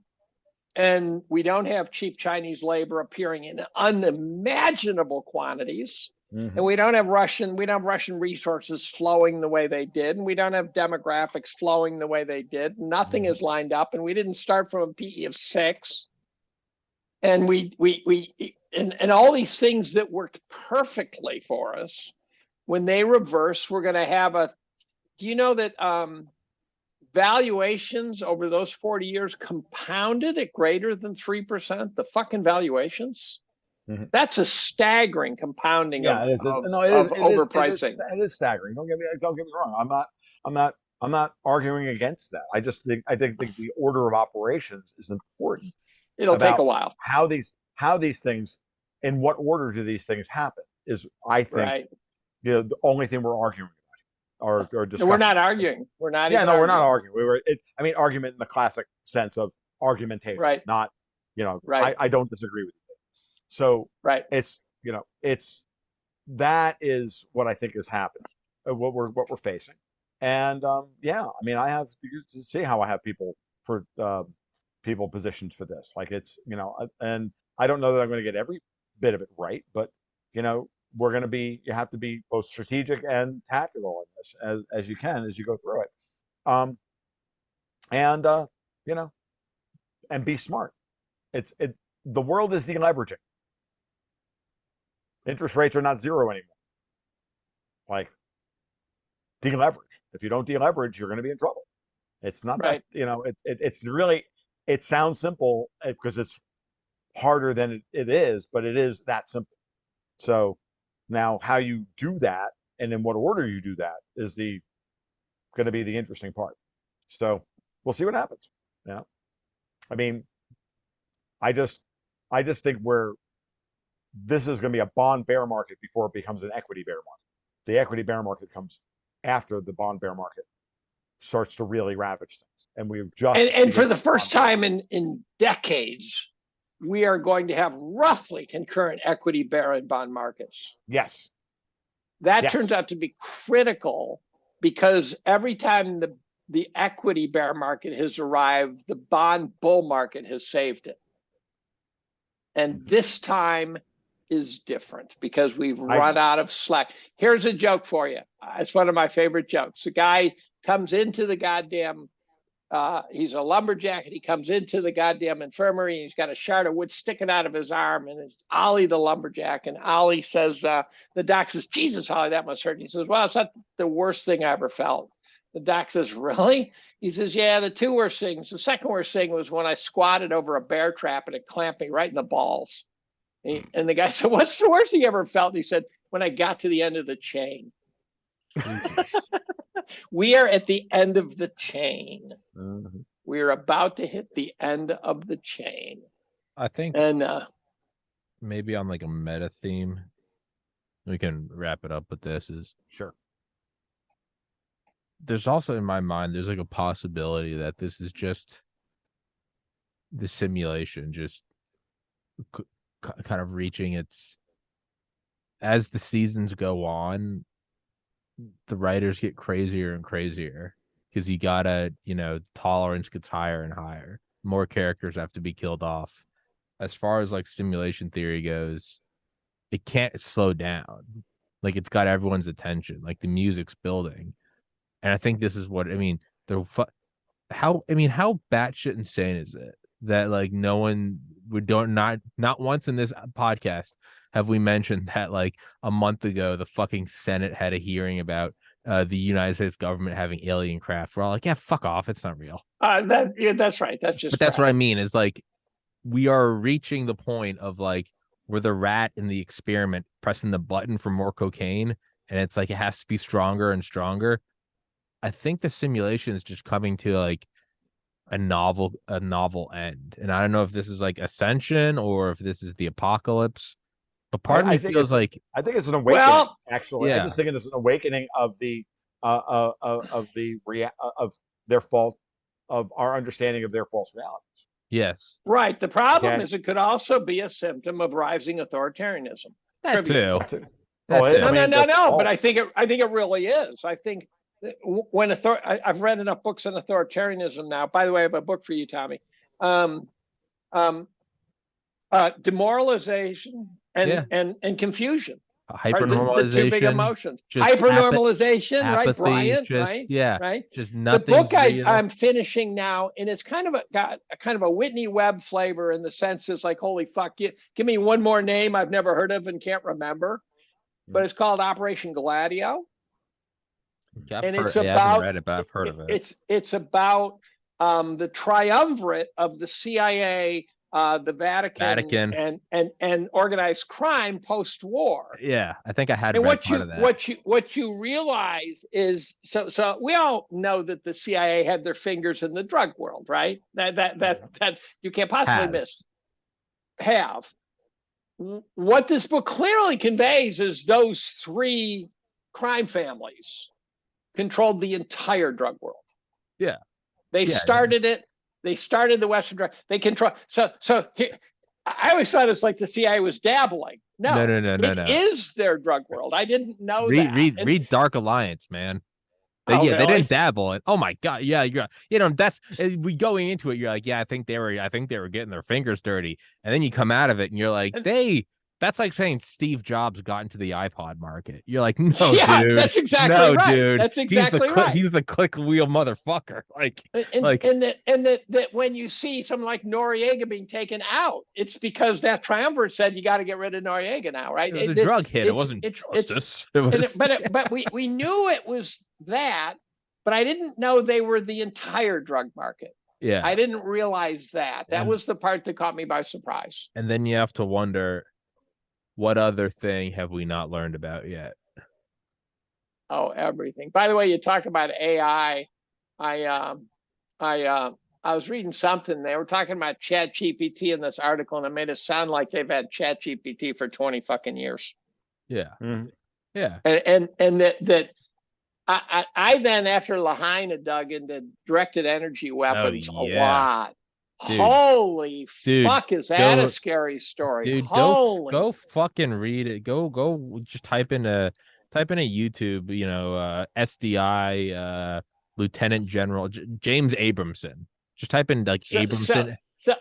and we don't have cheap Chinese labor appearing in unimaginable quantities, and we don't have Russian resources flowing the way they did, and we don't have demographics flowing the way they did. Nothing is lined up, and we didn't start from a PE of 6. And and all these things that worked perfectly for us, when they reverse, we're going to have do you know that valuations over those 40 years compounded at greater than 3%? The fucking valuations. That's a staggering compounding of overpricing. It is staggering. Don't get me wrong. I'm not arguing against that. I think the order of operations is important. It'll take a while. How these things, in what order do these things happen, is, I think, the only thing we're arguing about or discussing. No, we're not arguing. We're not. Yeah, no, we're not arguing. Argument in the classic sense of argumentation, right? Not, right. I don't disagree with you. So, right. It's that is what I think is happening, what we're facing. And yeah, I mean, I have to see how I have people for people positioned for this. Like it's, and I don't know that I'm going to get every bit of it right, but we're going to be, you have to be both strategic and tactical in this as you can as you go through it. And and be smart. The world is deleveraging. Interest rates are not zero anymore. Like, deleverage. If you don't deleverage, you're going to be in trouble. It's not Right. that, it's really, it sounds simple because it's harder than it is, but it is that simple. So now how you do that and in what order you do that is going to be the interesting part. So we'll see what happens. I mean, I just think this is going to be a bond bear market before it becomes an equity bear market. The equity bear market comes after the bond bear market starts to really ravage things. And we've just and for the first time in decades, we are going to have roughly concurrent equity bear and bond markets. Yes. That turns out to be critical because every time the equity bear market has arrived, the bond bull market has saved it. And this time is different because we've run out of slack. Here's a joke for you. It's one of my favorite jokes. A guy comes into the goddamn, he's a lumberjack, and he comes into the goddamn infirmary, and he's got a shard of wood sticking out of his arm, and it's Ollie the lumberjack. And Ollie says, the doc says, Jesus, Ollie, that must hurt. And he says, well, it's not the worst thing I ever felt. The doc says, really? He says, yeah, the two worst things. The second worst thing was when I squatted over a bear trap and it clamped me right in the balls. And the guy said, what's the worst thing you ever felt? And he said, when I got to the end of the chain. We are at the end of the chain. Mm-hmm. We are about to hit the end of the chain. I think and maybe on like a meta theme, we can wrap it up with this is sure. There's also in my mind, there's like a possibility that this is just the simulation, just kind of reaching its, as the seasons go on, the writers get crazier and crazier because you gotta, tolerance gets higher and higher. More characters have to be killed off. As far as like simulation theory goes, it can't slow down. Like it's got everyone's attention. Like the music's building. And I think this is what, how batshit insane is it that like no one not once in this podcast have we mentioned that like a month ago the fucking Senate had a hearing about the United States government having alien craft. We're all like, yeah, fuck off, it's not real. That's right. That's just. But that's what I mean is like we are reaching the point of like we're the rat in the experiment pressing the button for more cocaine, and it's like it has to be stronger and stronger. I think the simulation is just coming to like a novel end, and I don't know if this is like Ascension or if this is the apocalypse. But part of me feels like I think it's an awakening. Well, actually, I just think it's an awakening of their fault, of our understanding of their false realities. Yes, right. The problem is it could also be a symptom of rising authoritarianism. That too. No. But I think it really is. I think when I've read enough books on authoritarianism now. By the way, I have a book for you, Tommy. Demoralization and confusion. Hypernormalization. The two big emotions. Hypernormalization, apathy, right, Brian? Just, right. Just nothing. The book I'm finishing now, and it's kind of got a kind of a Whitney Webb flavor in the sense it's like, holy fuck, give me one more name I've never heard of and can't remember. But it's called Operation Gladio. And it's about, I haven't read it, but I've heard of it. It's about the triumvirate of the CIA, the Vatican and organized crime post-war. Yeah, I think I had read part of that. What you realize is so we all know that the CIA had their fingers in the drug world, right? That you can't possibly have. What this book clearly conveys is those three crime families controlled the entire drug world. Yeah. They started it. They started the Western drug. They control. So here, I always thought it's like the CIA was dabbling. No, no. It is their drug world. I didn't know that. Read Dark Alliance, man. Oh, They really? didn't dabble in. Oh my God, yeah, that's we going into it. You're like, yeah, I think they were getting their fingers dirty, and then you come out of it and you're like, that's like saying Steve Jobs got into the iPod market. You're like, no, yeah, dude, that's exactly right. Dude, That's exactly right. He's the click wheel motherfucker. And that when you see something like Noriega being taken out, it's because that triumvirate said you got to get rid of Noriega now, right? It was a drug hit. It wasn't justice. But we knew it was that, but I didn't know they were the entire drug market. Yeah, I didn't realize that. That was the part that caught me by surprise. And then you have to wonder, what other thing have we not learned about yet? Oh, everything. By the way, you talk about AI. I was reading something. They were talking about ChatGPT in this article, and it made it sound like they've had ChatGPT for 20 fucking years. Yeah. Mm-hmm. Yeah. And that I then, after Lahaina had dug into directed energy weapons a lot. Dude, holy fuck, is that a scary story? Dude, go fucking read it. Go just type in a YouTube, SDI Lieutenant General James Abramson. Just type in Abramson.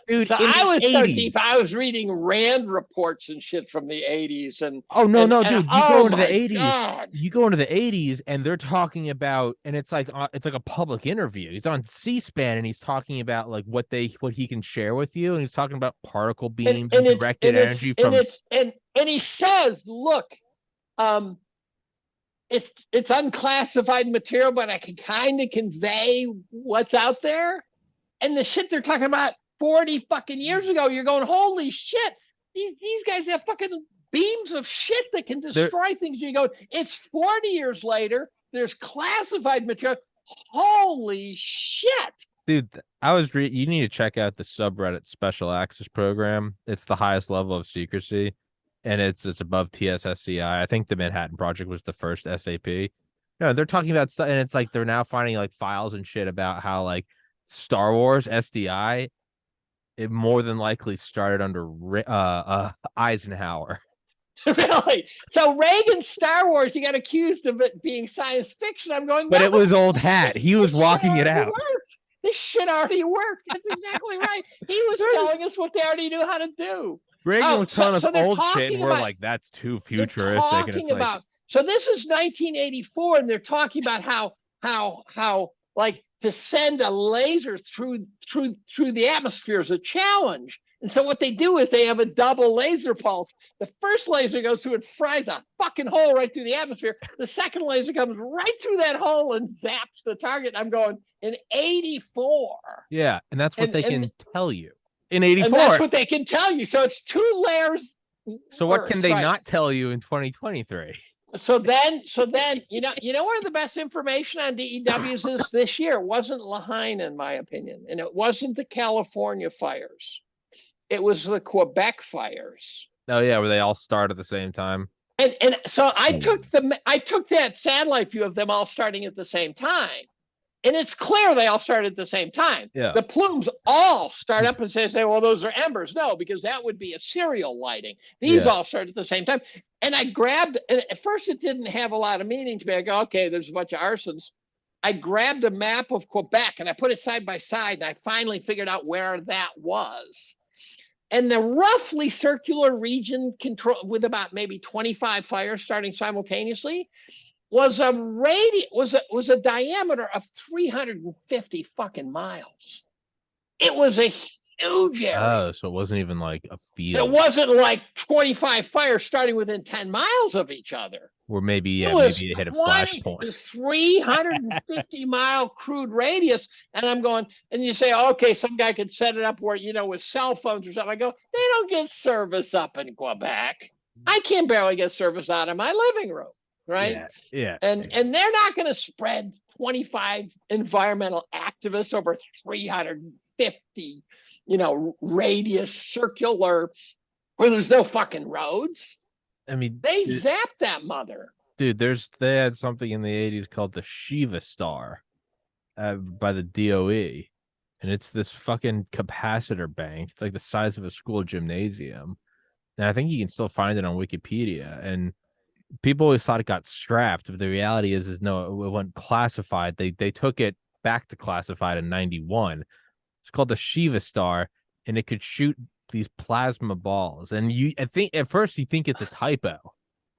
Dude, I was 80s. So deep. I was reading Rand reports and shit from the 80s. Dude, you go into the 80s. God. You go into the 80s, and they're talking about, and it's like a public interview. He's on C-SPAN, and he's talking about like what he can share with you, and he's talking about particle beams and directed energy from. And he says, look, it's unclassified material, but I can kind of convey what's out there, and the shit they're talking about 40 fucking years ago, you're going, holy shit, these guys have fucking beams of shit that can destroy things. You go, it's 40 years later, there's classified material. Holy shit. Dude, you need to check out the subreddit Special Access Program. It's the highest level of secrecy, and it's above TSSCI. I think the Manhattan Project was the first SAP. No, they're talking about stuff, and it's like they're now finding like files and shit about how like Star Wars SDI, it more than likely started under Eisenhower. Really? So Reagan's Star Wars, he got accused of it being science fiction. I'm going, but it was old hat. He was walking it out. This shit already worked. That's exactly right. He was telling us what they already knew how to do. Reagan was telling us old shit, and we're like, that's too futuristic. And it's like, so this is 1984, and they're talking about how like to send a laser through the atmosphere is a challenge. And so what they do is they have a double laser pulse. The first laser goes through and fries a fucking hole right through the atmosphere. The second laser comes right through that hole and zaps the target. I'm going, in 84. Yeah, and that's what they can tell you. In 84. And that's what they can tell you. So it's 2 layers. So what can they not tell you in 2023? So then, you know where the best information on DEWs is this year? It wasn't Lahaina, in my opinion, and it wasn't the California fires. It was the Quebec fires. Oh yeah, where they all start at the same time. And so I took that satellite view of them all starting at the same time. And it's clear they all started at the same time. Yeah. The plumes all start up and say, well, those are embers. No, because that would be a serial lighting. These all start at the same time. And I grabbed, and at first it didn't have a lot of meaning to me. I go, okay, there's a bunch of arsons. I grabbed a map of Quebec and I put it side by side, and I finally figured out where that was. And the roughly circular region control with about maybe 25 fires starting simultaneously was a diameter of 350 fucking miles. It was a huge area. Oh, so it wasn't even like a field. It wasn't like 25 fires starting within 10 miles of each other. Or maybe it hit a flashpoint. 350 mile crude radius. And I'm going, and you say, okay, some guy could set it up where, with cell phones or something. I go, they don't get service up in Quebec. I can barely get service out of my living room. Right. Yeah. And they're not going to spread 25 environmental activists over 350, radius circular where there's no fucking roads. I mean, they zapped that mother. Dude, they had something in the 80s called the Shiva Star by the DOE. and it's this fucking capacitor bank. It's like the size of a school gymnasium. And I think you can still find it on Wikipedia. And people always thought it got scrapped, but the reality is no, it went classified. They took it back to classified in 91. It's called the Shiva Star, and it could shoot these plasma balls. And I think at first you think it's a typo,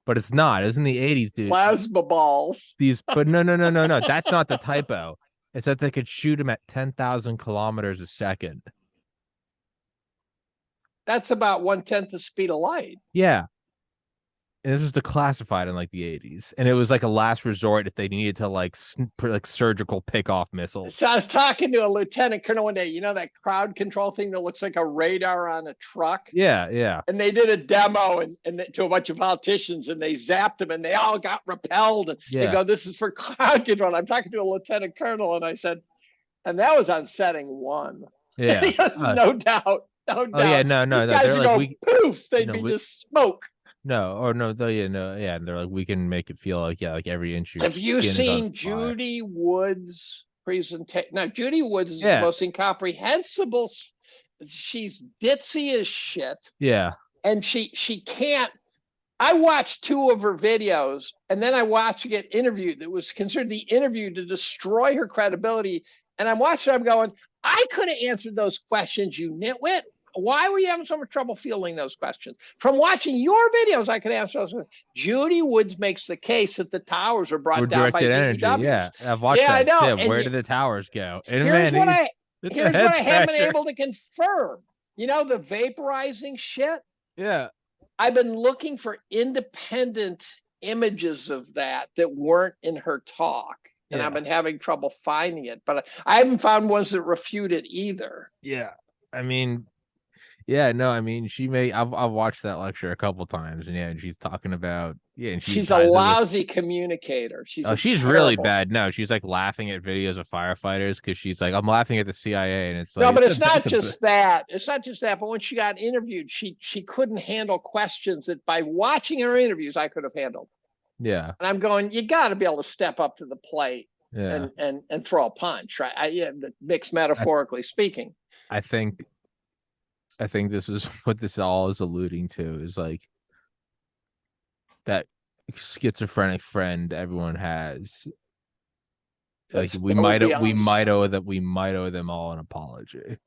but it's not. It was in the 80s, dude. Plasma balls. But no. That's not the typo. It's that they could shoot them at 10,000 kilometers a second. That's about 1/10 the speed of light. Yeah. And this was declassified in like the 80s, and it was like a last resort if they needed to like surgical pick off missiles. So I was talking to a lieutenant colonel one day. You know that crowd control thing that looks like a radar on a truck? Yeah. And they did a demo and to a bunch of politicians, and they zapped them, and they all got repelled. And they go, "This is for crowd control." I'm talking to a lieutenant colonel, and I said, "And that was on setting 1." Yeah, yes, no doubt. No doubt. Oh yeah, no. These guys They're would like, go poof. They'd be just smoke. No, or no, though, yeah, no, yeah. And they're like, we can make it feel like, like every inch. Have you seen Judy Wood's presentation? Now, Judy Woods is the most incomprehensible. She's ditzy as shit. Yeah. And she can't. I watched 2 of her videos, and then I watched her get interviewed. That was considered the interview to destroy her credibility. And I'm watching, I'm going, I could have answered those questions, you nitwit. Why were you having so much trouble fielding those questions? From watching your videos, I could answer those. Judy Woods makes the case that the towers are brought down by energy. DPWs. Yeah, I've watched that. I know. Yeah, where did the towers go? And here's what I haven't been able to confirm. You know, the vaporizing shit? Yeah. I've been looking for independent images of that weren't in her talk. And I've been having trouble finding it. But I haven't found ones that refute it either. Yeah. I mean... Yeah, no, I mean, I've watched that lecture a couple times, and and she's talking about, and she's a lousy communicator. She's really bad. No, she's like laughing at videos of firefighters because she's like, I'm laughing at the CIA, and it's like, no, but it's not just that. It's not just that. But when she got interviewed, she couldn't handle questions that by watching her interviews I could have handled. Yeah, and I'm going, you got to be able to step up to the plate, and throw a punch, right? Mixed metaphorically speaking. I think this is what this all is alluding to, is like that schizophrenic friend everyone has. Like we might owe them all an apology.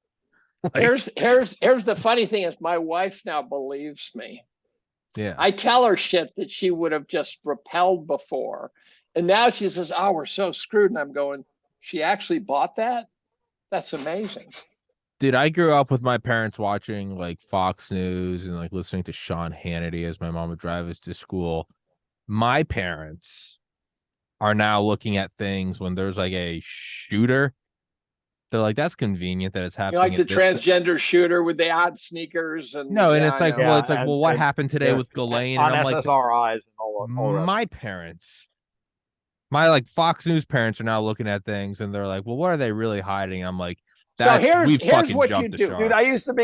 Like, here's the funny thing is my wife now believes me. Yeah. I tell her shit that she would have just repelled before. And now she says, "Oh, we're so screwed." And I'm going, she actually bought that? That's amazing. Dude, I grew up with my parents watching like Fox News and like listening to Sean Hannity as my mom would drive us to school. My parents are now looking at things when there's like a shooter. They're like, that's convenient that it's happening. Like the transgender shooter with the odd sneakers and it's like, what happened today with Ghislaine? And I'm SSRIs and all my parents, my like Fox News parents are now looking at things and they're like, well, what are they really hiding? I'm like, so here's what you do, dude. I used to be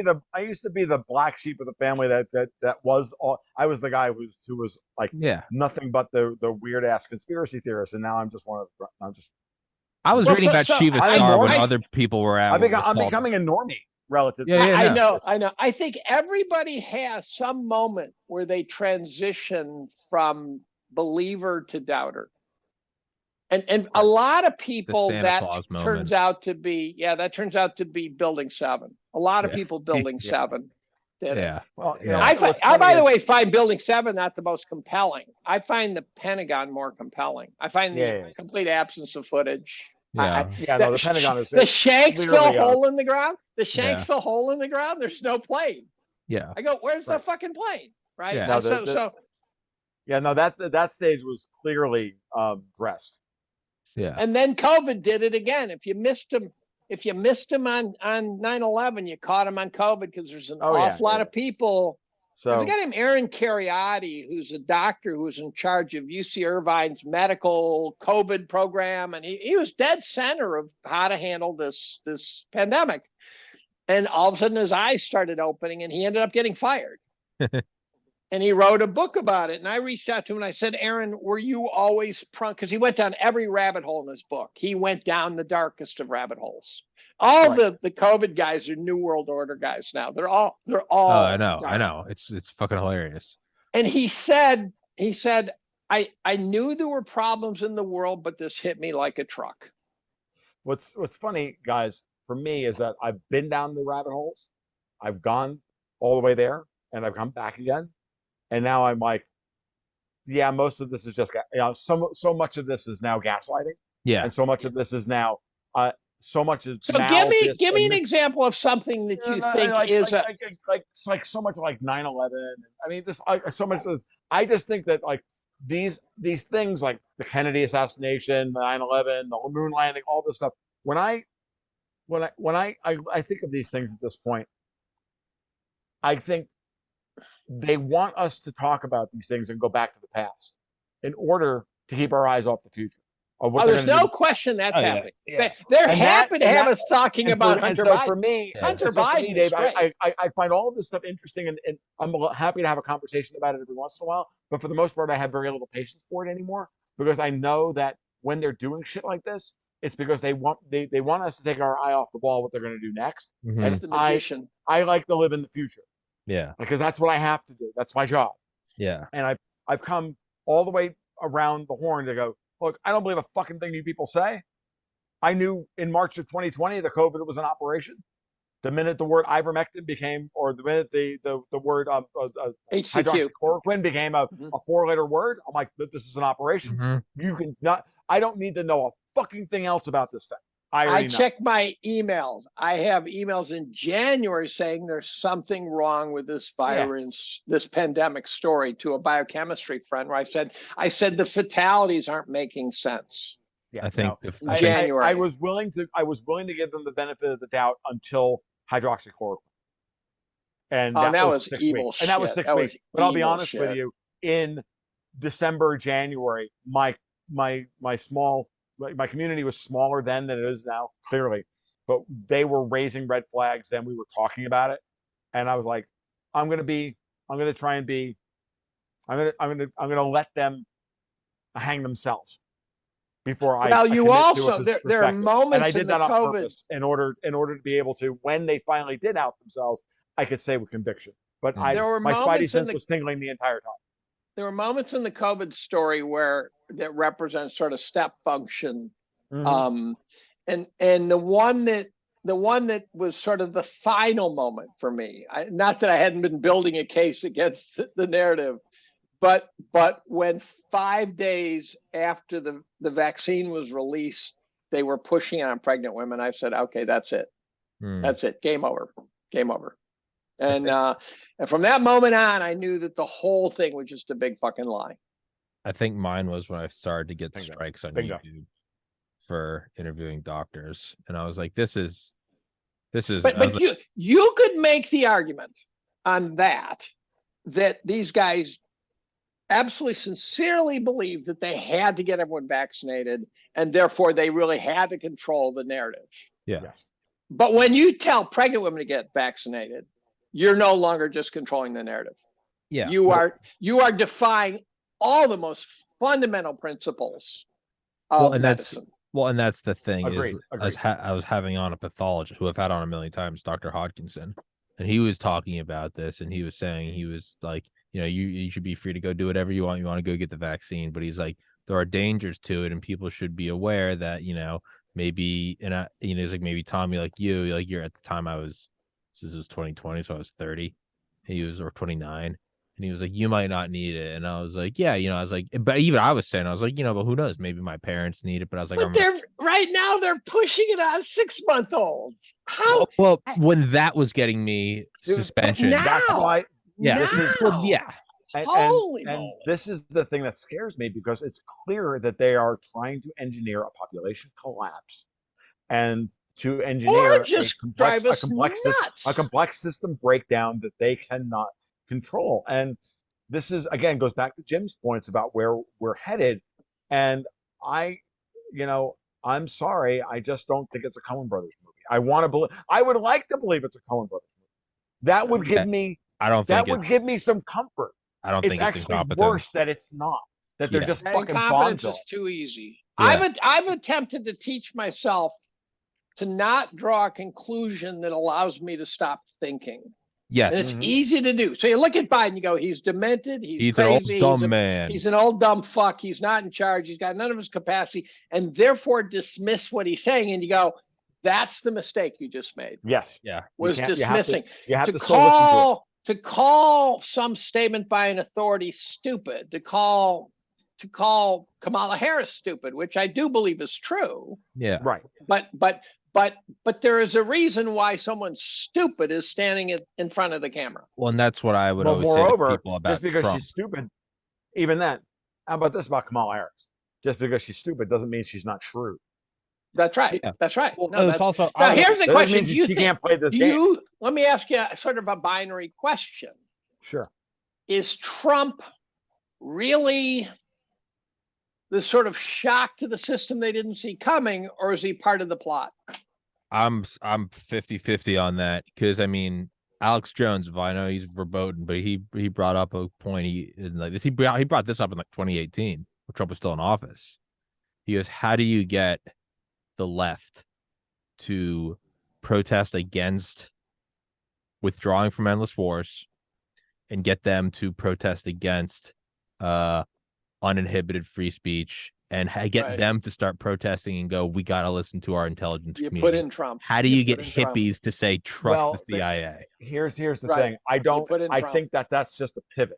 the black sheep of the family. I was the guy who was like nothing but the weird ass conspiracy theorist, and now I'm just I was reading about Shiva Star when other people were out. I'm becoming a normie relative. I know. I think everybody has some moment where they transition from believer to doubter. And a lot of people turns out to be Building 7. A lot of people Building 7 did it. Well, I by the way find Building 7 not the most compelling. I find the Pentagon more compelling. I find the complete absence of footage. The Pentagon is the Shanksville hole in the ground. The Shanksville hole in the ground. There's no plane. Yeah. I go, where's the fucking plane? Right. Yeah. That stage was clearly dressed. Yeah. And then COVID did it again. If you missed him on 9/11, you caught him on COVID because there's an awful lot of people. So there's a guy named Aaron Cariotti, who's a doctor who was in charge of UC Irvine's medical COVID program. And he was dead center of how to handle this pandemic. And all of a sudden his eyes started opening and he ended up getting fired. and he wrote a book about it. And I reached out to him and I said, Aaron, were you always because he went down every rabbit hole in his book. He went down the darkest of rabbit holes. All the COVID guys are New World Order guys now. They're all Oh, I know. dark. It's fucking hilarious. And he said, I knew there were problems in the world, but this hit me like a truck. What's funny, guys, for me is that I've been down the rabbit holes. I've gone all the way there and I've come back again. And now I'm like, yeah, most of this is just, so much of this is now gaslighting. Yeah. And so much of this is now, so much is so now give me an example of something that you think is like so much like 9/11. I mean, so much is, I just think that like these things like the Kennedy assassination, 9/11, the moon landing, all this stuff. When I think of these things at this point, I think they want us to talk about these things and go back to the past in order to keep our eyes off the future. There's no question that's happening. Yeah. They're happy to have us talking about Hunter Biden. For me, Hunter Biden, Dave, I find all of this stuff interesting, and I'm happy to have a conversation about it every once in a while. But for the most part, I have very little patience for it anymore, because I know that when they're doing shit like this, it's because they want us to take our eye off the ball, what they're going to do next. Mm-hmm. That's the magician. I like to live in the future. Yeah, because that's what I have to do. That's my job. Yeah, and I've come all the way around the horn to go, look, I don't believe a fucking thing you people say. I knew in March of 2020 that COVID was an operation. The minute the word ivermectin became, or the minute the word hydroxychloroquine became a 4-letter word, I'm like, this is an operation. Mm-hmm. You can not. I don't need to know a fucking thing else about this thing. I check my emails. I have emails in January saying there's something wrong with this virus, this pandemic story, to a biochemistry friend where I said the fatalities aren't making sense. Yeah, I think January. I was willing to give them the benefit of the doubt until hydroxychloroquine. And that was 6 weeks. And that was 6 weeks. But I'll be honest with you, in December, January, my community was smaller then than it is now, clearly, but they were raising red flags. Then we were talking about it, and I was like, I'm going to let them hang themselves before I. Well, you also there are moments, and I did that on COVID purpose in order to be able to, when they finally did out themselves, I could say with conviction. But my spidey sense was tingling the entire time. There were moments in the COVID story that represents sort of step function. Mm-hmm. And the one that was sort of the final moment for me, not that I hadn't been building a case against the narrative, but when 5 days after the vaccine was released, they were pushing on pregnant women, I said, okay, that's it. That's it. Game over. And from that moment on, I knew that the whole thing was just a big fucking lie. I think mine was when I started to get strikes on YouTube for interviewing doctors, and I was like, "This is." But you could make the argument on that these guys absolutely sincerely believed that they had to get everyone vaccinated, and therefore they really had to control the narrative. Yeah. Yes. But when you tell pregnant women to get vaccinated, you're no longer just controlling the narrative. Yeah. You are defying all the most fundamental principles of medicine. And that's the thing. Agreed. I was having on a pathologist who I've had on a million times, Dr. Hodkinson, and he was talking about this, and he was saying, he was like, you should be free to go do whatever you want. You want to go get the vaccine, but he's like, there are dangers to it, and people should be aware that, maybe, and he's like, maybe Tommy, like you're at the time this was 2020, so I was 30. He was, or 29. And he was like, you might not need it. And I was like, yeah, I was like, but even I was saying, I was like, but who knows? Maybe my parents need it. But I was like, but right now they're pushing it on 6-month-olds. How? Well, when that was getting me suspension. That's why. Yeah. And this is the thing that scares me, because it's clear that they are trying to engineer a population collapse and to engineer a complex system breakdown that they cannot control. And this is, again, goes back to Jim's points about where we're headed. And I'm sorry, I just don't think it's a Coen Brothers movie. I would like to believe it's a Coen Brothers movie. That would give me, give me some comfort. I don't It's think it's actually incompetence. worse that it's not. That they're Yeah. just fucking Bond Incompetence villains. is too easy. Yeah. I've attempted to teach myself to not draw a conclusion that allows me to stop thinking. Yes. And it's Mhm. easy to do. So you look at Biden, you go, he's demented, he's an old crazy, dumb man. he's an old dumb fuck, he's not in charge, he's got none of his capacity, and therefore dismiss what he's saying. And you go, that's the mistake you just made. Yes. Yeah. Was You have to- dismissing. You have To to still listen to it. to call some statement by an authority stupid, to call Kamala Harris stupid, which I do believe is true. Yeah. Right. But there is a reason why someone stupid is standing in front of the camera. Well, and that's what I would But always say to moreover, people about just because Trump. she's stupid, even then, how about this about Kamala Harris? Just because she's stupid doesn't mean she's not shrewd. That's right. Yeah. That's right. Well, No, it's that's, also now here's the That doesn't question: mean Do you she think? can't play this Do game. you? Let me ask you sort of a binary question: Sure. Is Trump really the sort of shock to the system they didn't see coming, or is he part of the plot? I'm 50-50 on that, because I mean, Alex Jones, I know he's verboten, but he brought up a point. He brought this up in like 2018 when Trump was still in office. He goes, how do you get the left to protest against withdrawing from endless force and get them to protest against uninhibited free speech and get them to start protesting and go, we got to listen to our intelligence You community. put in Trump. How do you get hippies to say trust the CIA? Here's the Right. thing. I think that's just a pivot.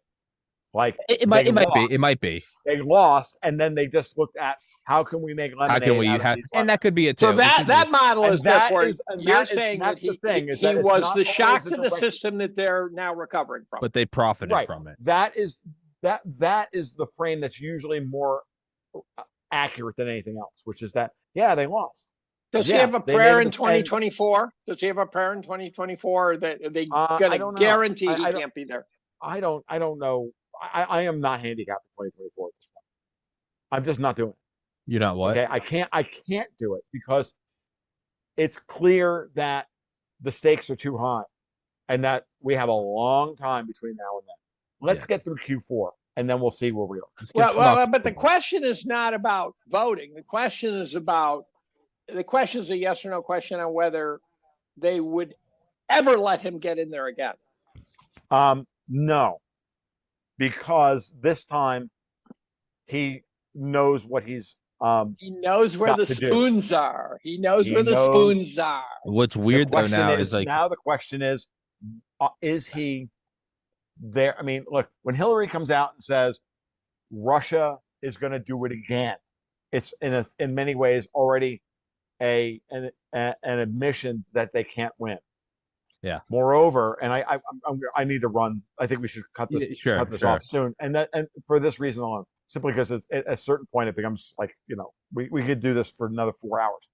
Like It might be. They lost, and then they just looked at how can we make lemonade. How can we out of these and that could be it too. So that model And is that therefore is- and you're that is- saying that's that the thing, is he that it's was not the always shock a to the direct- system that they're now recovering from. but they profited Right. from it. That is the frame that's usually more accurate than anything else, which is that they lost. Does he Yeah, have a they prayer made in a- 2024? Does he have a prayer in 2024 that they I gonna don't know. guarantee he I don't- can't be there? I don't know. I am not handicapped in 2024 at this point. I'm just not doing it. You're not what? Okay, I can't do it because it's clear that the stakes are too high, and that we have a long time between now and then. Let's get through Q4, and then we'll see where we are. Well, but the question is not about voting. The question is a yes or no question on whether they would ever let him get in there again. No, because this time he knows what he's He knows where got the to do. spoons are. He knows He where the knows- spoons are. What's weird though now is like now the question is he there? I mean, look, when Hillary comes out and says Russia is going to do it again, it's in many ways already an admission that they can't win. Yeah. Moreover, and I need to run. I think we should cut this off soon. And for this reason alone, simply because at a certain point it becomes like, we could do this for another 4 hours.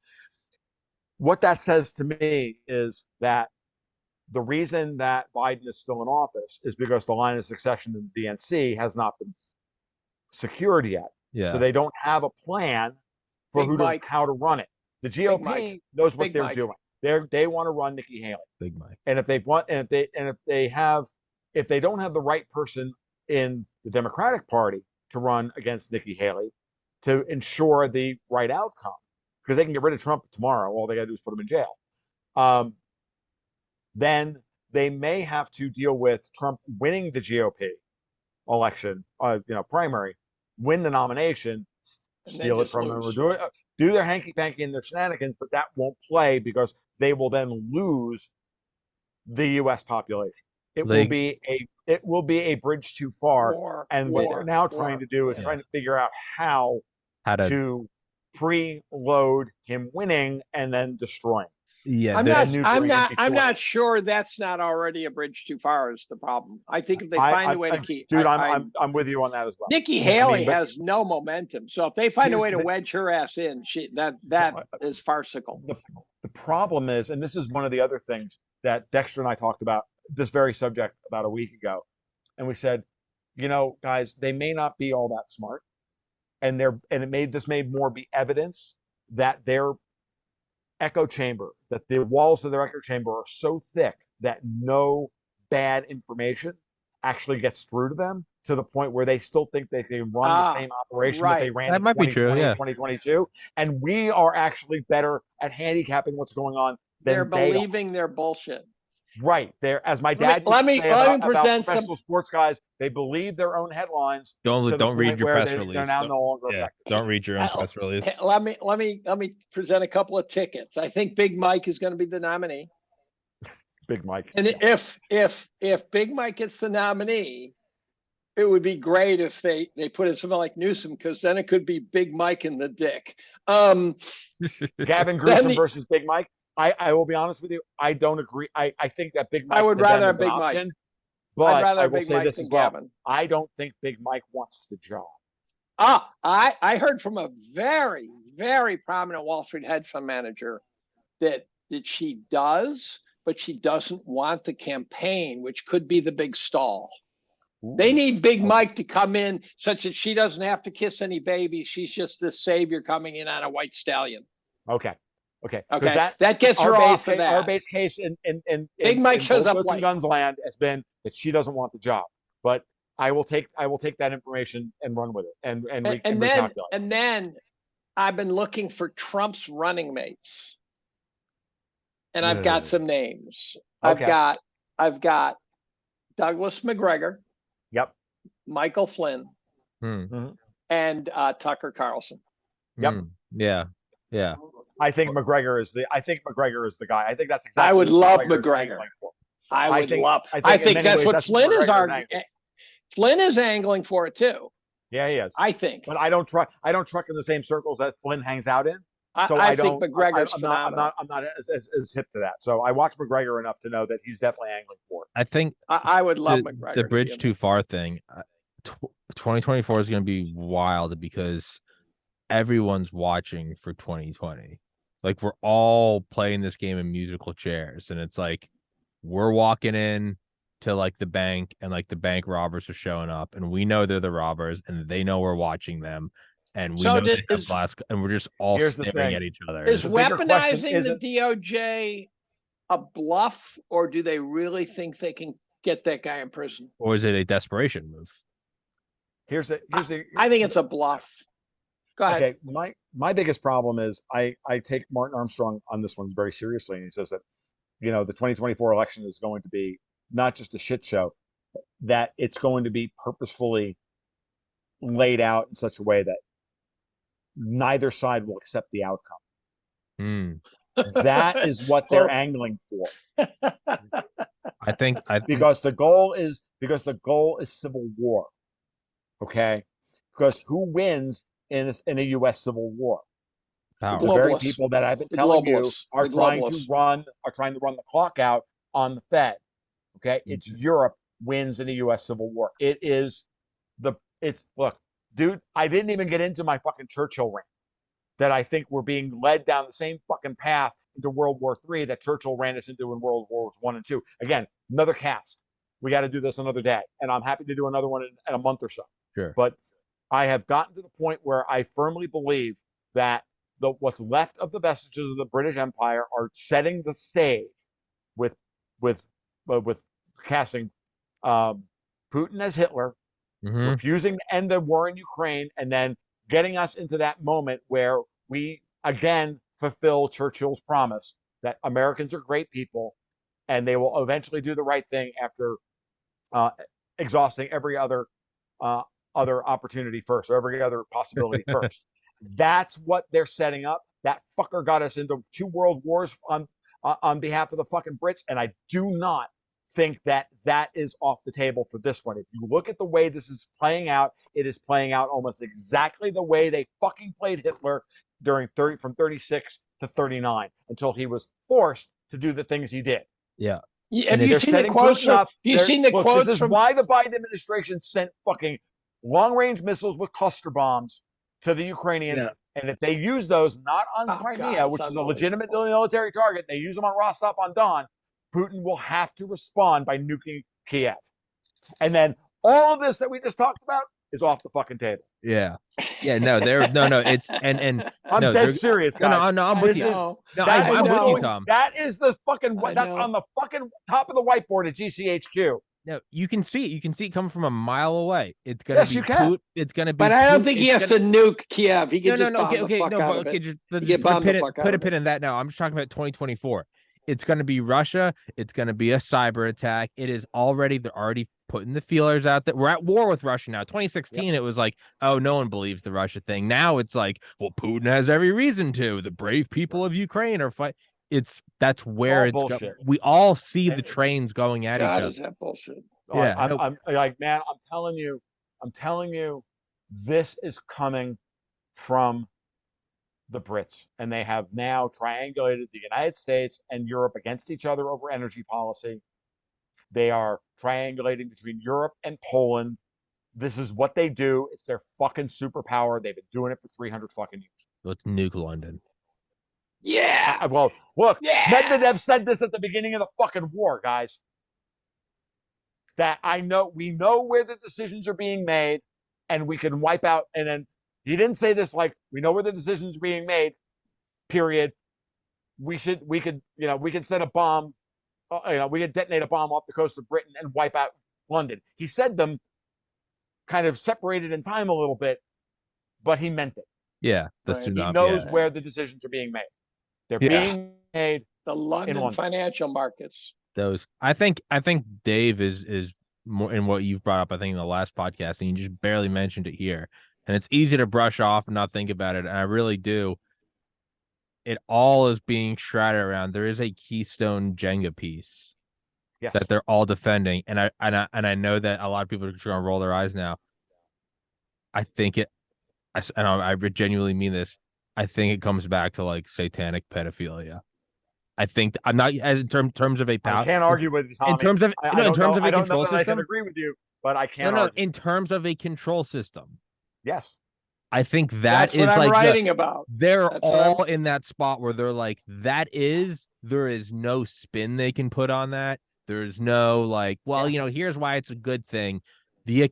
What that says to me is that the reason that Biden is still in office is because the line of succession in the DNC has not been secured yet. Yeah. So they don't have a plan for how to run it. The GOP knows what they're doing. They want to run Nikki Haley. Big Mike. And if they don't have the right person in the Democratic Party to run against Nikki Haley to ensure the right outcome, because they can get rid of Trump tomorrow, all they got to do is put him in jail. Then they may have to deal with Trump winning the GOP election, primary, win the nomination, steal it from them, or do their hanky-panky and their shenanigans, but that won't play because they will then lose the U.S. population. It will be a bridge too far. What they're now trying to do is trying to figure out how to preload him winning and then destroying. Yeah, I'm not sure that's not already a bridge too far is the problem. I think if they find a way to keep, dude, I'm with you on that as well. Nikki Haley has no momentum, so if they find a way to wedge her ass in, that is farcical. The problem is, and this is one of the other things that Dexter and I talked about this very subject about a week ago, and we said, guys, they may not be all that smart, and this made more be evidence that their echo chamber, that the walls of their echo chamber are so thick that no bad information actually gets through to them to the point where they still think they can run the same operation that they ran That in might be true, 2020 yeah. and 2022. And we are actually better at handicapping what's going on than They're they are. believing their bullshit. Right. They're, as my dad used let to me say about present professional sports guys, they believe their own headlines. Don't read your where press they're release. now no longer Yeah, effective. don't read your own press release. Let me present a couple of tickets. I think Big Mike is going to be the nominee. Big Mike. And if Big Mike gets the nominee, it would be great if they put in something like Newsom, because then it could be Big Mike and the Dick. Gavin Newsom versus Big Mike. I will be honest with you. I don't agree. I think that Big Mike. I would rather have Big Mike. But I'd rather I will Big say Mike this than as well. Gavin. I don't think Big Mike wants the job. I heard from a very, very prominent Wall Street hedge fund manager that she does, but she doesn't want the campaign, which could be the big stall. Ooh. They need Big Mike to come in such that she doesn't have to kiss any babies. She's just the savior coming in on a white stallion. Okay. That gets her off of that. Our base case in Big Mike shows up late. Guns land has been that she doesn't want the job, but I will take that information and run with it and then I've been looking for Trump's running mates, and I've got some names. Okay. I've got Douglas McGregor. Yep. Michael Flynn. Mm-hmm. And Tucker Carlson. Yep. Yeah. I think McGregor is the guy. I think that's exactly. I would love McGregor. I think that's what Flynn is arguing. Flynn is angling for it too. Yeah, he is. I think. But I don't truck in the same circles that Flynn hangs out in. So I think McGregor's phenomenal. I'm not as hip to that. So I watch McGregor enough to know that he's definitely angling for it. I think I would love McGregor. The bridge too far thing. 2024 is going to be wild because everyone's watching for 2020. Like, we're all playing this game in musical chairs, and it's like we're walking in to like the bank, and like the bank robbers are showing up, and we know they're the robbers, and they know we're watching them, and we know they have glass, and we're just all staring at each other. Is weaponizing the DOJ a bluff, or do they really think they can get that guy in prison? Or is it a desperation move? I think it's a bluff. Go ahead. Okay, my biggest problem is I take Martin Armstrong on this one very seriously, and he says that, the 2024 election is going to be not just a shit show, that it's going to be purposefully laid out in such a way that neither side will accept the outcome. That is what they're angling for. I think because the goal is civil war. Okay, because who wins in a U.S. civil war? Power. The very people that I've been telling you are trying to run the clock out on the Fed. Okay, it's Europe wins in a U.S. civil war. Look, dude, I didn't even get into my fucking Churchill rant that I think we're being led down the same fucking path into World War III that Churchill ran us into in World Wars I and II. Again, another cast. We got to do this another day, and I'm happy to do another one in a month or so. Sure. But I have gotten to the point where I firmly believe that what's left of the vestiges of the British Empire are setting the stage with casting Putin as Hitler, refusing to end the war in Ukraine, and then getting us into that moment where we again fulfill Churchill's promise that Americans are great people and they will eventually do the right thing after exhausting every other opportunity first, or every other possibility first. That's what they're setting up. That fucker got us into 2 world wars on behalf of the fucking Brits, and I do not think that is off the table for this one. If you look at the way this is playing out, it is playing out almost exactly the way they fucking played Hitler from 36 to 39 until he was forced to do the things he did. Yeah. Have you seen the quotes? This is why the Biden administration sent fucking long-range missiles with cluster bombs to the Ukrainians. Yeah. And if they use those not on Crimea, which is a legitimate military target, they use them on Rostov-on-Don, Putin will have to respond by nuking Kiev. And then all of this that we just talked about is off the fucking table. Yeah. Yeah, no, it's and I'm dead serious, guys. No, I'm with you. I'm with you, Tom. That is the fucking that's on the fucking top of the whiteboard at GCHQ. No, you can see it. You can see it coming from a mile away. It's gonna Yes, be you can. It's gonna be. But I don't Putin- think he it's has gonna- to nuke Kiev. He can No, just bomb okay, the okay, fuck no, out but of okay, it. just get put a bombed the pin, fuck out put a of pin it. in that now. I'm just talking about 2024. It's going to be Russia. It's going to be a cyber attack. They're already putting the feelers out there. We're at war with Russia now. 2016, It was like, oh, no one believes the Russia thing. Now it's like, well, Putin has every reason to. The brave people of Ukraine are fight. That's where all it's bullshit. we all see the trains going at each God, other. is that bullshit? Yeah, I'm like, man, I'm telling you, this is coming from the Brits, and they have now triangulated the United States and Europe against each other over energy policy. They are triangulating between Europe and Poland. This is what they do. It's their fucking superpower. They've been doing it for 300 fucking years. Let's nuke London. Yeah. Well, look, Yeah. Medvedev said this at the beginning of the fucking war, guys. That we know where the decisions are being made, and we can wipe out. And then he didn't say this like, we know where the decisions are being made, period. We could send a bomb, we could detonate a bomb off the coast of Britain and wipe out London. He said them kind of separated in time a little bit, but he meant it. Yeah, Right. He knows where the decisions are being made. They're being made The London financial markets. I think Dave is more in what you've brought up, I think, in the last podcast, and you just barely mentioned it here. And it's easy to brush off and not think about it. And I really do. It all is being shrouded around. There is a keystone Jenga piece that they're all defending. And I know that a lot of people are just gonna roll their eyes now. I think I genuinely mean this. I think it comes back to like satanic pedophilia. I think I'm not as in terms of a power. I can't argue with you, Tommy. In terms of I in terms of a I don't control know that system. I can agree with you, but I can't. No, in terms of a control system. Yes. I think That's what I'm writing about. They're all in that spot where they're like, there is no spin they can put on that. There's no like, well, here's why it's a good thing. The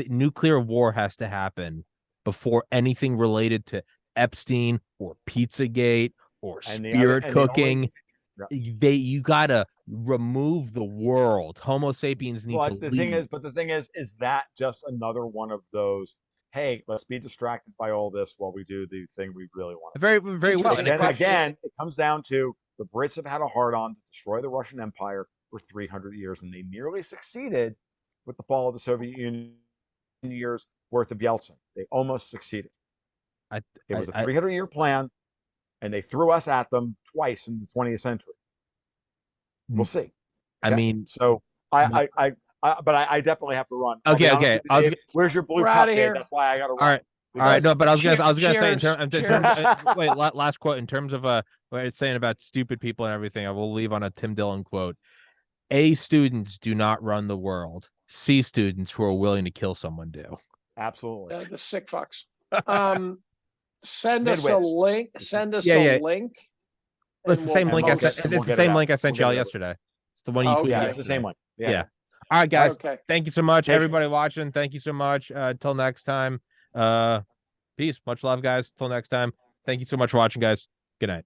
nuclear war has to happen before anything related to Epstein or Pizzagate or spirit cooking. You gotta remove the world. Homo sapiens need to leave. But the thing is that just another one of those, hey, let's be distracted by all this while we do the thing we really want. Very, very well. And again, it comes down to the Brits have had a hard-on to destroy the Russian Empire for 300 years, and they nearly succeeded with the fall of the Soviet Union years worth of Yeltsin. They almost succeeded. It was a 300-year plan, and they threw us at them twice in the 20th century. We'll see. Okay? I mean, so but I definitely have to run. Okay. Where's your blue cup, Dave? That's why I got to run. All right. No, but I was gonna say in terms wait, last quote in terms of what it's saying about stupid people and everything. I will leave on a Tim Dillon quote. A students do not run the world. C students who are willing to kill someone do. Absolutely. The sick fucks. Send us a link. Send us a link. It's the same link I sent. It's the same link I sent y'all yesterday. It's the one you tweeted. Yeah, it's the same one. Yeah. All right, guys. Okay. Thank you so much, everybody watching. Thank you so much. Till next time. Peace. Much love, guys. Till next time. Thank you so much for watching, guys. Good night.